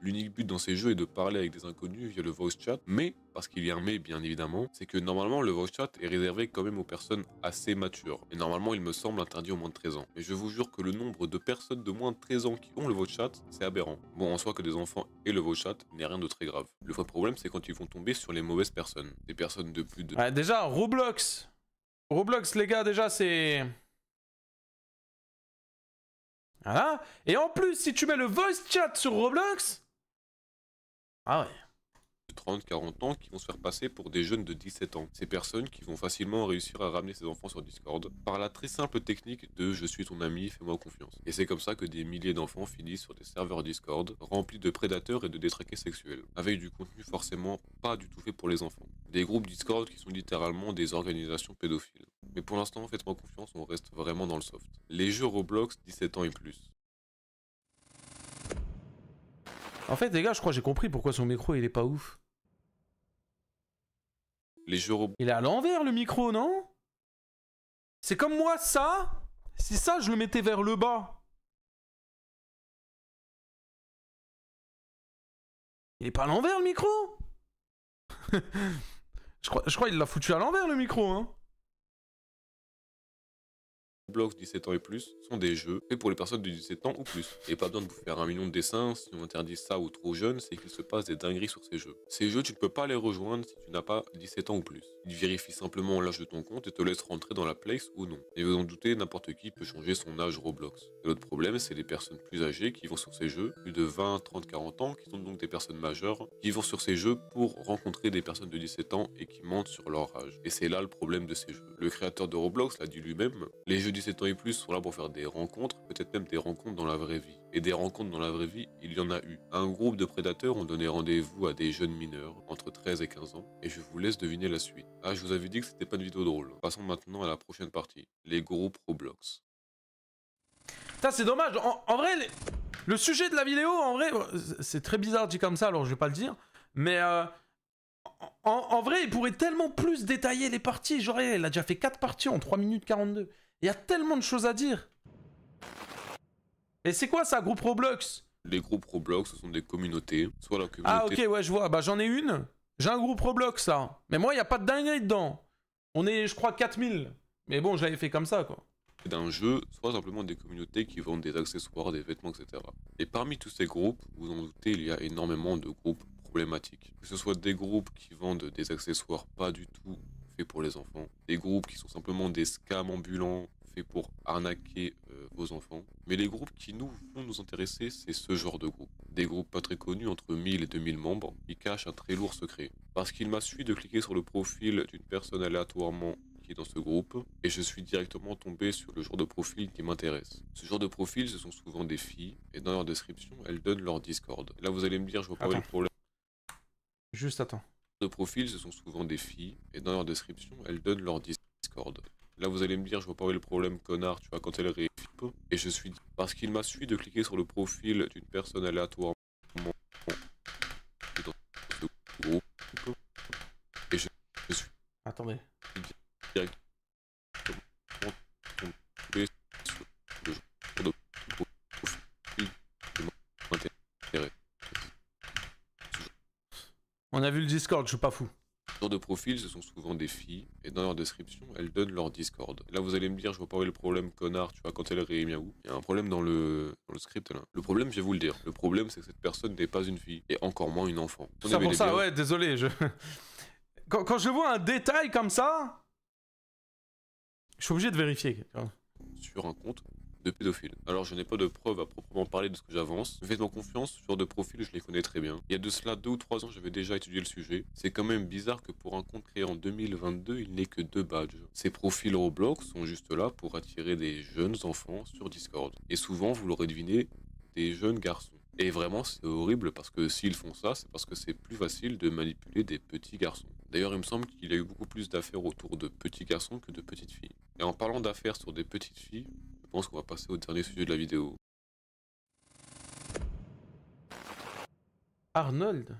L'unique but dans ces jeux est de parler avec des inconnus via le voice chat, mais, parce qu'il y a un mais bien évidemment, c'est que normalement le voice chat est réservé quand même aux personnes assez matures. Et normalement il me semble interdit aux moins de 13 ans. Mais je vous jure que le nombre de personnes de moins de 13 ans qui ont le voice chat, c'est aberrant. Bon, en soi que des enfants aient le voice chat n'est rien de très grave. Le vrai problème c'est quand ils vont tomber sur les mauvaises personnes. Des personnes de plus de... Ouais, déjà, Roblox, Roblox, les gars, déjà, c'est... Voilà. Et en plus, si tu mets le voice chat sur Roblox... Ah ouais. 30-40 ans qui vont se faire passer pour des jeunes de 17 ans. Ces personnes qui vont facilement réussir à ramener ses enfants sur Discord par la très simple technique de je suis ton ami, fais-moi confiance. Et c'est comme ça que des milliers d'enfants finissent sur des serveurs Discord remplis de prédateurs et de détraqués sexuels, avec du contenu forcément pas du tout fait pour les enfants. Des groupes Discord qui sont littéralement des organisations pédophiles. Mais pour l'instant, faites-moi confiance, on reste vraiment dans le soft. Les jeux Roblox 17 ans et plus. En fait, les gars, je crois que j'ai compris pourquoi son micro, il est pas ouf. Les jeux Roblox... Il est à l'envers, le micro, non? C'est comme moi, ça. Si ça, je le mettais vers le bas. Il est pas à l'envers, le micro? Je crois qu'il l'a foutu à l'envers, le micro, hein. Roblox 17 ans et plus sont des jeux faits pour les personnes de 17 ans ou plus. Et pas besoin de vous faire 1 million de dessins, si on interdit ça ou trop jeune, c'est qu'il se passe des dingueries sur ces jeux. Ces jeux, tu ne peux pas les rejoindre si tu n'as pas 17 ans ou plus. Ils vérifient simplement l'âge de ton compte et te laissent rentrer dans la place ou non. Et vous en doutez, n'importe qui peut changer son âge Roblox. Et l'autre problème, c'est les personnes plus âgées qui vont sur ces jeux, plus de 20, 30, 40 ans, qui sont donc des personnes majeures, qui vont sur ces jeux pour rencontrer des personnes de 17 ans et qui mentent sur leur âge. Et c'est là le problème de ces jeux. Le créateur de Roblox l'a dit lui-même, les jeux 17 ans et plus sont là pour faire des rencontres, peut-être même des rencontres dans la vraie vie. Et des rencontres dans la vraie vie, il y en a eu. Un groupe de prédateurs ont donné rendez-vous à des jeunes mineurs, entre 13 et 15 ans, et je vous laisse deviner la suite. Ah, je vous avais dit que c'était pas une vidéo drôle. Passons maintenant à la prochaine partie, les groupes Roblox. Putain, c'est dommage. En vrai, le sujet de la vidéo, en vrai, c'est très bizarre dit comme ça, alors je vais pas le dire. Mais en vrai, il pourrait tellement plus détailler les parties. Genre, il a déjà fait 4 parties en 3 minutes 42. Il y a tellement de choses à dire. Et c'est quoi ça, groupe Roblox? Les groupes Roblox, ce sont des communautés, soit la communauté... Ah ok, ouais, je vois. Bah j'en ai une. J'ai un groupe Roblox, là. Mais moi, il n'y a pas de dinguerie dedans. On est, je crois, 4000. Mais bon, j'avais fait comme ça, quoi. D'un jeu, soit simplement des communautés qui vendent des accessoires, des vêtements, etc. Et parmi tous ces groupes, vous en doutez, il y a énormément de groupes problématiques. Que ce soit des groupes qui vendent des accessoires pas du tout faits pour les enfants, des groupes qui sont simplement des scams ambulants faits pour arnaquer vos enfants. Mais les groupes qui vont nous intéresser, c'est ce genre de groupe. Des groupes pas très connus, entre 1000 et 2000 membres, qui cachent un très lourd secret. Parce qu'il m'a suffi de cliquer sur le profil d'une personne aléatoirement qui est dans ce groupe, et je suis directement tombé sur le genre de profil qui m'intéresse. Ce genre de profil, ce sont souvent des filles, et dans leur description, elles donnent leur Discord. Là, vous allez me dire, je vois pas le problème. Juste attends. De profil, ce sont souvent des filles, et dans leur description, elles donnent leur Discord. Là, vous allez me dire, je vois pas où est le problème, connard, tu vois, quand elle réfléchit. Et je suis... Parce qu'il m'a suffi de cliquer sur le profil d'une personne aléatoirement dans ce groupe, et je suis... Attendez. Directement tombé sur le genre de profil qui m'intéresse. On a vu le Discord, je suis pas fou. Ce genre de profil, ce sont souvent des filles, et dans leur description, elles donnent leur Discord. Là, vous allez me dire, je vois pas où est le problème, connard, tu vois, quand elle est miaou. Il y a un problème dans le script, là. Le problème, je vais vous le dire, le problème, c'est que cette personne n'est pas une fille, et encore moins une enfant. Ça pour ça, ouais, désolé, je... Quand je vois un détail comme ça, je suis obligé de vérifier. Sur un compte de pédophile. Alors je n'ai pas de preuves à proprement parler de ce que j'avance. Faites-moi confiance, ce genre de profil je les connais très bien. Il y a de cela 2 ou 3 ans j'avais déjà étudié le sujet. C'est quand même bizarre que pour un compte créé en 2022 il n'ait que 2 badges. Ces profils Roblox sont juste là pour attirer des jeunes enfants sur Discord. Et souvent vous l'aurez deviné, des jeunes garçons. Et vraiment c'est horrible parce que s'ils font ça c'est parce que c'est plus facile de manipuler des petits garçons. D'ailleurs il me semble qu'il y a eu beaucoup plus d'affaires autour de petits garçons que de petites filles. Et en parlant d'affaires sur des petites filles, je pense qu'on va passer au dernier sujet de la vidéo. Arnold.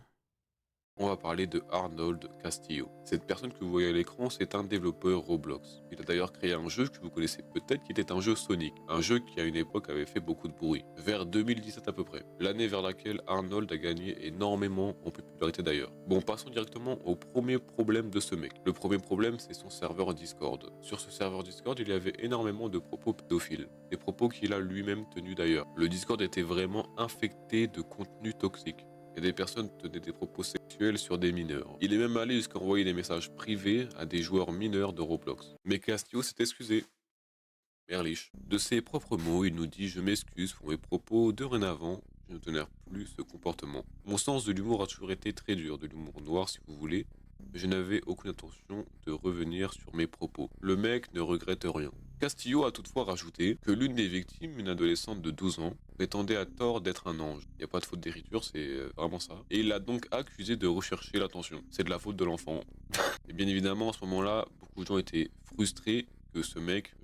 On va parler de Arnold Castillo. Cette personne que vous voyez à l'écran, c'est un développeur Roblox. Il a d'ailleurs créé un jeu que vous connaissez peut-être qui était un jeu Sonic. Un jeu qui à une époque avait fait beaucoup de bruit. Vers 2017 à peu près. L'année vers laquelle Arnold a gagné énormément en popularité d'ailleurs. Bon, passons directement au premier problème de ce mec. Le premier problème, c'est son serveur Discord. Sur ce serveur Discord, il y avait énormément de propos pédophiles. Des propos qu'il a lui-même tenus d'ailleurs. Le Discord était vraiment infecté de contenu toxique. et des personnes tenaient des propos sexuels sur des mineurs. Il est même allé jusqu'à envoyer des messages privés à des joueurs mineurs de Roblox. Mais Castillo s'est excusé. Merlich. De ses propres mots, il nous dit « Je m'excuse pour mes propos, dorénavant, je ne tolère plus ce comportement. Mon sens de l'humour a toujours été très dur, de l'humour noir si vous voulez, mais je n'avais aucune intention de revenir sur mes propos. Le mec ne regrette rien. » Castillo a toutefois rajouté que l'une des victimes, une adolescente de 12 ans, prétendait à tort d'être un ange. Il n'y a pas de faute d'écriture, c'est vraiment ça. Et il l'a donc accusé de rechercher l'attention. C'est de la faute de l'enfant. Et bien évidemment, à ce moment-là, beaucoup de gens étaient frustrés que ce mec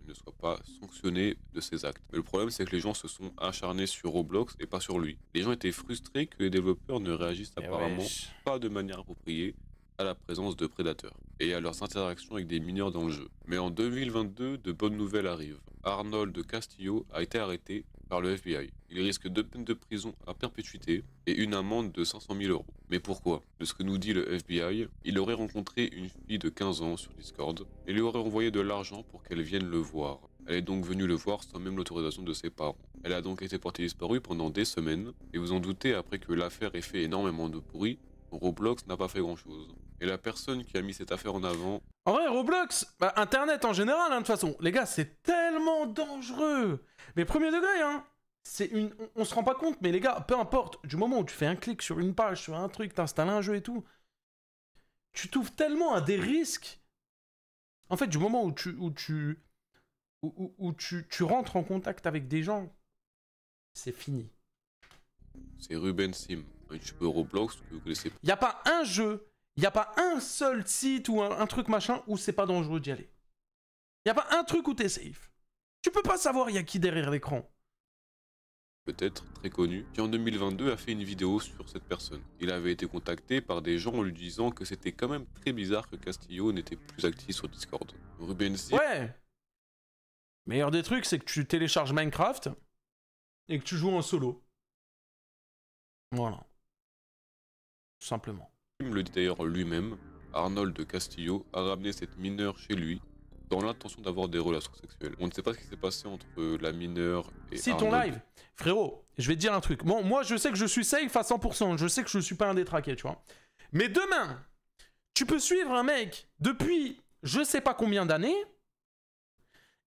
ne soit pas sanctionné de ses actes. Mais le problème, c'est que les gens se sont acharnés sur Roblox et pas sur lui. Les gens étaient frustrés que les développeurs ne réagissent apparemment pas de manière appropriée à la présence de prédateurs et à leurs interactions avec des mineurs dans le jeu. Mais en 2022, de bonnes nouvelles arrivent. Arnold Castillo a été arrêté par le FBI. Il risque 2 peines de prison à perpétuité et une amende de 500 000 €. Mais pourquoi? De ce que nous dit le FBI, il aurait rencontré une fille de 15 ans sur Discord et lui aurait envoyé de l'argent pour qu'elle vienne le voir. Elle est donc venue le voir sans même l'autorisation de ses parents. Elle a donc été portée disparue pendant des semaines, et vous en doutez, après que l'affaire ait fait énormément de bruit, Roblox n'a pas fait grand chose. Et la personne qui a mis cette affaire en avant... En vrai, Roblox, bah, Internet en général, hein, de toute façon, les gars, c'est tellement dangereux. Mais premier degré, hein, on se rend pas compte, mais les gars, peu importe, du moment où tu fais un clic sur une page, sur un truc, t'installes un jeu et tout, tu t'ouvres tellement à des risques. En fait, du moment où tu rentres en contact avec des gens, c'est fini. C'est Ruben Sim, un youtubeur Roblox que vous connaissez pas. Il n'y a pas un jeu, il n'y a pas un seul site ou un truc machin où c'est pas dangereux d'y aller. Il n'y a pas un truc où t'es safe. Tu peux pas savoir il y a qui derrière l'écran. Peut-être très connu, qui en 2022 a fait une vidéo sur cette personne. Il avait été contacté par des gens en lui disant que c'était quand même très bizarre que Castillo n'était plus actif sur Discord. Ruben Sim... Ouais. Meilleur des trucs, c'est que tu télécharges Minecraft et que tu joues en solo. Voilà. Tout simplement. Il le dit d'ailleurs lui-même, Arnold Castillo a ramené cette mineure chez lui dans l'intention d'avoir des relations sexuelles. On ne sait pas ce qui s'est passé entre la mineure et Si, Arnold. ton live. Frérot, je vais te dire un truc. Bon, moi, je sais que je suis safe à 100%. Je sais que je suis pas un détraqué, tu vois. Mais demain, tu peux suivre un mec depuis je sais pas combien d'années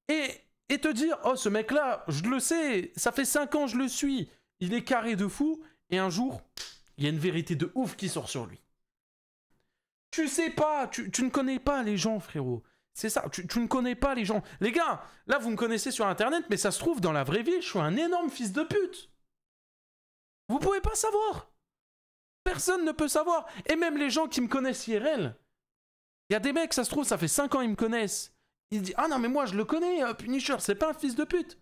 et te dire, oh, ce mec-là, je le sais, ça fait 5 ans je le suis. Il est carré de fou. Et un jour, il y a une vérité de ouf qui sort sur lui. Tu sais pas, tu ne connais pas les gens, frérot. C'est ça, tu ne connais pas les gens. Les gars, là, vous me connaissez sur Internet, mais ça se trouve, dans la vraie vie, je suis un énorme fils de pute. Vous pouvez pas savoir. Personne ne peut savoir. Et même les gens qui me connaissent IRL. Il y a des mecs, ça se trouve, ça fait 5 ans, ils me connaissent. Ils disent, ah non, mais moi, je le connais, Punisher, c'est pas un fils de pute.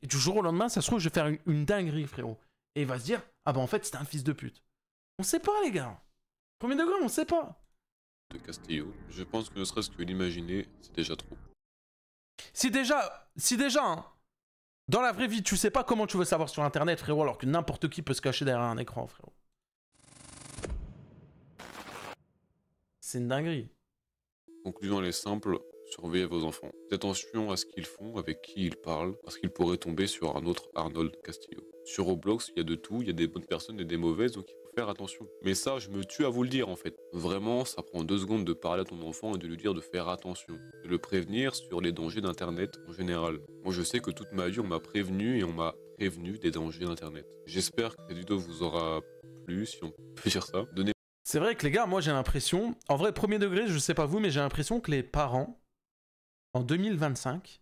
Et du jour au lendemain, ça se trouve, je vais faire une dinguerie, frérot. Et il va se dire, ah bah en fait, c'était un fils de pute. On sait pas, les gars. Premier degré, on sait pas. De Castillo, je pense que ne serait-ce que l'imaginer, c'est déjà trop. Si déjà, hein, dans la vraie vie, tu sais pas comment tu veux savoir sur Internet, frérot, alors que n'importe qui peut se cacher derrière un écran, frérot. C'est une dinguerie. Conclusion, elle est simple. Surveillez vos enfants. Faites attention à ce qu'ils font, avec qui ils parlent, parce qu'ils pourraient tomber sur un autre Arnold Castillo. Sur Roblox, il y a de tout, il y a des bonnes personnes et des mauvaises, donc il faut faire attention. Mais ça, je me tue à vous le dire en fait. Vraiment, ça prend 2 secondes de parler à ton enfant et de lui dire de faire attention. De le prévenir sur les dangers d'Internet en général. Moi, je sais que toute ma vie, on m'a prévenu et on m'a prévenu des dangers d'Internet. J'espère que cette vidéo vous aura plu, si on peut dire ça. C'est vrai que les gars, moi j'ai l'impression, en vrai, premier degré, je sais pas vous, mais j'ai l'impression que les parents, en 2025,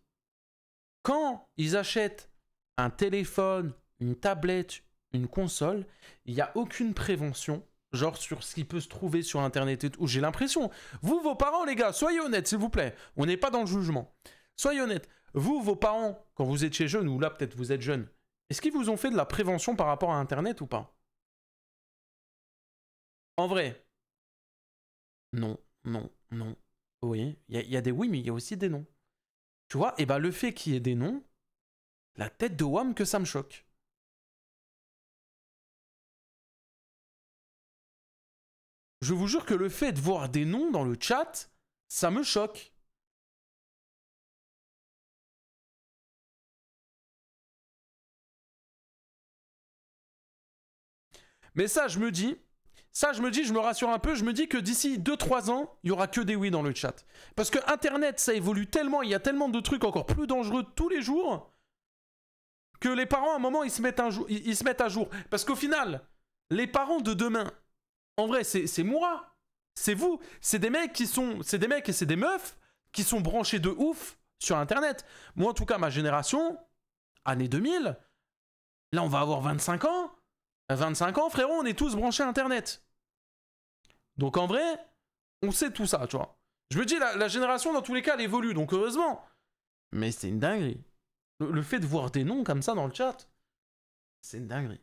quand ils achètent un téléphone, une tablette, une console, il n'y a aucune prévention, genre sur ce qui peut se trouver sur Internet et tout. J'ai l'impression, vous, vos parents, les gars, soyez honnêtes, s'il vous plaît. On n'est pas dans le jugement. Soyez honnêtes. Vous, vos parents, quand vous étiez jeunes, ou là peut-être vous êtes jeunes, est-ce qu'ils vous ont fait de la prévention par rapport à Internet ou pas? En vrai, non, non, non. Oui, il y a des oui, mais il y a aussi des non. Tu vois, et bah le fait qu'il y ait des non, la tête de Wham que ça me choque. Je vous jure que le fait de voir des noms dans le chat, ça me choque. Mais ça, je me dis, je me rassure un peu, je me dis que d'ici 2-3 ans, il y aura que des oui dans le chat. Parce que Internet, ça évolue tellement, il y a tellement de trucs encore plus dangereux tous les jours, que les parents, à un moment, ils se mettent à jour. Parce qu'au final, les parents de demain, en vrai, c'est moi, c'est vous, c'est des mecs et c'est des meufs qui sont branchés de ouf sur Internet. Moi, en tout cas, ma génération, année 2000, là, on va avoir 25 ans. 25 ans, frérot, on est tous branchés à Internet. Donc, en vrai, on sait tout ça, tu vois. Je me dis, la génération, dans tous les cas, elle évolue, donc heureusement. Mais c'est une dinguerie. Le fait de voir des noms comme ça dans le chat, c'est une dinguerie.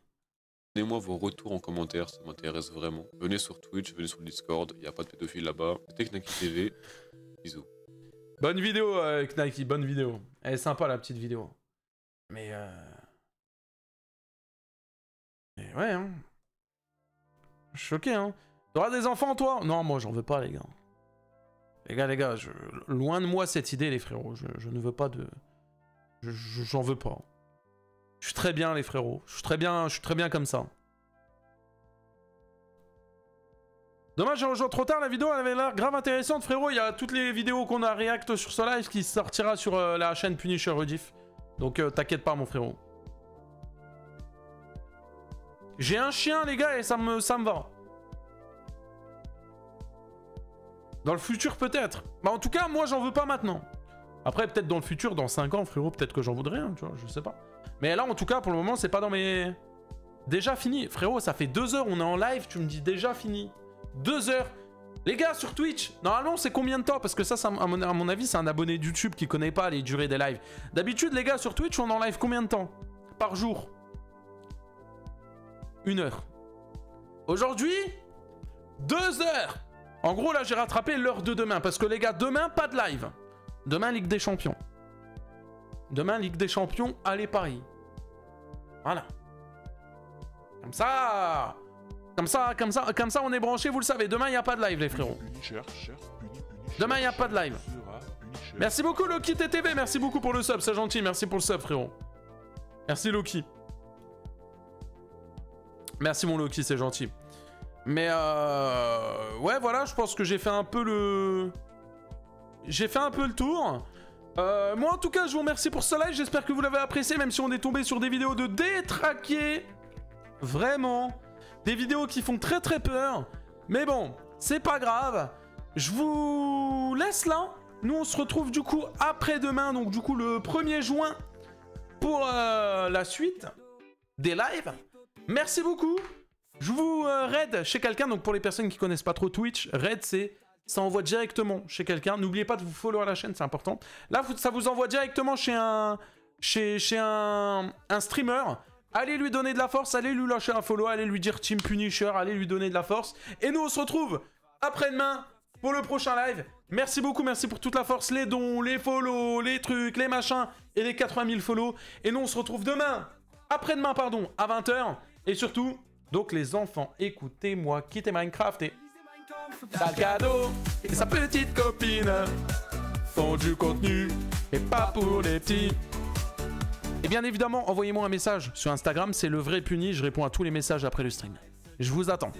Donnez-moi vos retours en commentaire, ça m'intéresse vraiment. Venez sur Twitch, venez sur le Discord, il n'y a pas de pédophile là-bas. C'était Knaki TV, bisous. Bonne vidéo, Knaki, bonne vidéo. Elle est sympa, la petite vidéo. Mais ouais, hein. Je suis choqué, hein. T'auras des enfants, toi? Non, moi, j'en veux pas, les gars. Les gars, loin de moi cette idée, les frérots. Je ne veux pas de... J'en veux pas. Je suis très bien, les frérots. Je suis très bien comme ça. Dommage, j'ai rejoint trop tard, la vidéo elle avait l'air grave intéressante, frérot. Il y a toutes les vidéos qu'on a react sur ce live qui sortira sur la chaîne Punisher Rediff. Donc t'inquiète pas, mon frérot. J'ai un chien, les gars, et ça me va. Dans le futur, peut-être. Bah, en tout cas, moi, j'en veux pas maintenant. Après, peut-être dans le futur, dans 5 ans, frérot, peut-être que j'en voudrais, hein, tu vois, je sais pas. Mais là, en tout cas, pour le moment, c'est pas dans mes... Déjà fini. Frérot, ça fait 2 heures, on est en live, tu me dis déjà fini. 2 heures. Les gars, sur Twitch, normalement, c'est combien de temps? Parce que ça, à mon avis, c'est un abonné de YouTube qui connaît pas les durées des lives. D'habitude, les gars, sur Twitch, on est en live combien de temps? Par jour? 1 heure. Aujourd'hui, 2 heures. En gros, là, j'ai rattrapé l'heure de demain. Parce que, les gars, demain, pas de live. Demain, Ligue des Champions. Demain, Ligue des Champions, allez Paris. Voilà. Comme ça, on est branché, vous le savez. Demain, il n'y a pas de live, les frérots. Demain, il n'y a pas de live. Merci beaucoup, Loki TTV. Merci beaucoup pour le sub, c'est gentil. Merci pour le sub, frérot. Merci, Loki. Merci, mon Loki, c'est gentil. Mais ouais, voilà, je pense que j'ai fait un peu le... J'ai fait un peu le tour. Moi, en tout cas, je vous remercie pour ce live. J'espère que vous l'avez apprécié, même si on est tombé sur des vidéos de détraqués. Vraiment. Des vidéos qui font très très peur. Mais bon, c'est pas grave. Je vous laisse là. Nous, on se retrouve du coup après-demain. Donc du coup, le 1er juin pour la suite des lives. Merci beaucoup. Je vous raid chez quelqu'un. Donc pour les personnes qui connaissent pas trop Twitch, raid c'est... Ça envoie directement chez quelqu'un. N'oubliez pas de vous follow à la chaîne, c'est important. Là, ça vous envoie directement chez un streamer. Allez lui donner de la force, allez lui lâcher un follow, allez lui dire Team Punisher, allez lui donner de la force. Et nous, on se retrouve après-demain pour le prochain live. Merci beaucoup, merci pour toute la force, les dons, les follow, les trucs, les machins et les 80 000 follow. Et nous, on se retrouve demain, après-demain, pardon, à 20 h. Et surtout, donc les enfants, écoutez-moi, quittez Minecraft et... Salgado et sa petite copine font du contenu et pas pour les petits. Et bien évidemment, envoyez-moi un message sur Instagram, c'est le vrai Puni, je réponds à tous les messages après le stream. Je vous attends.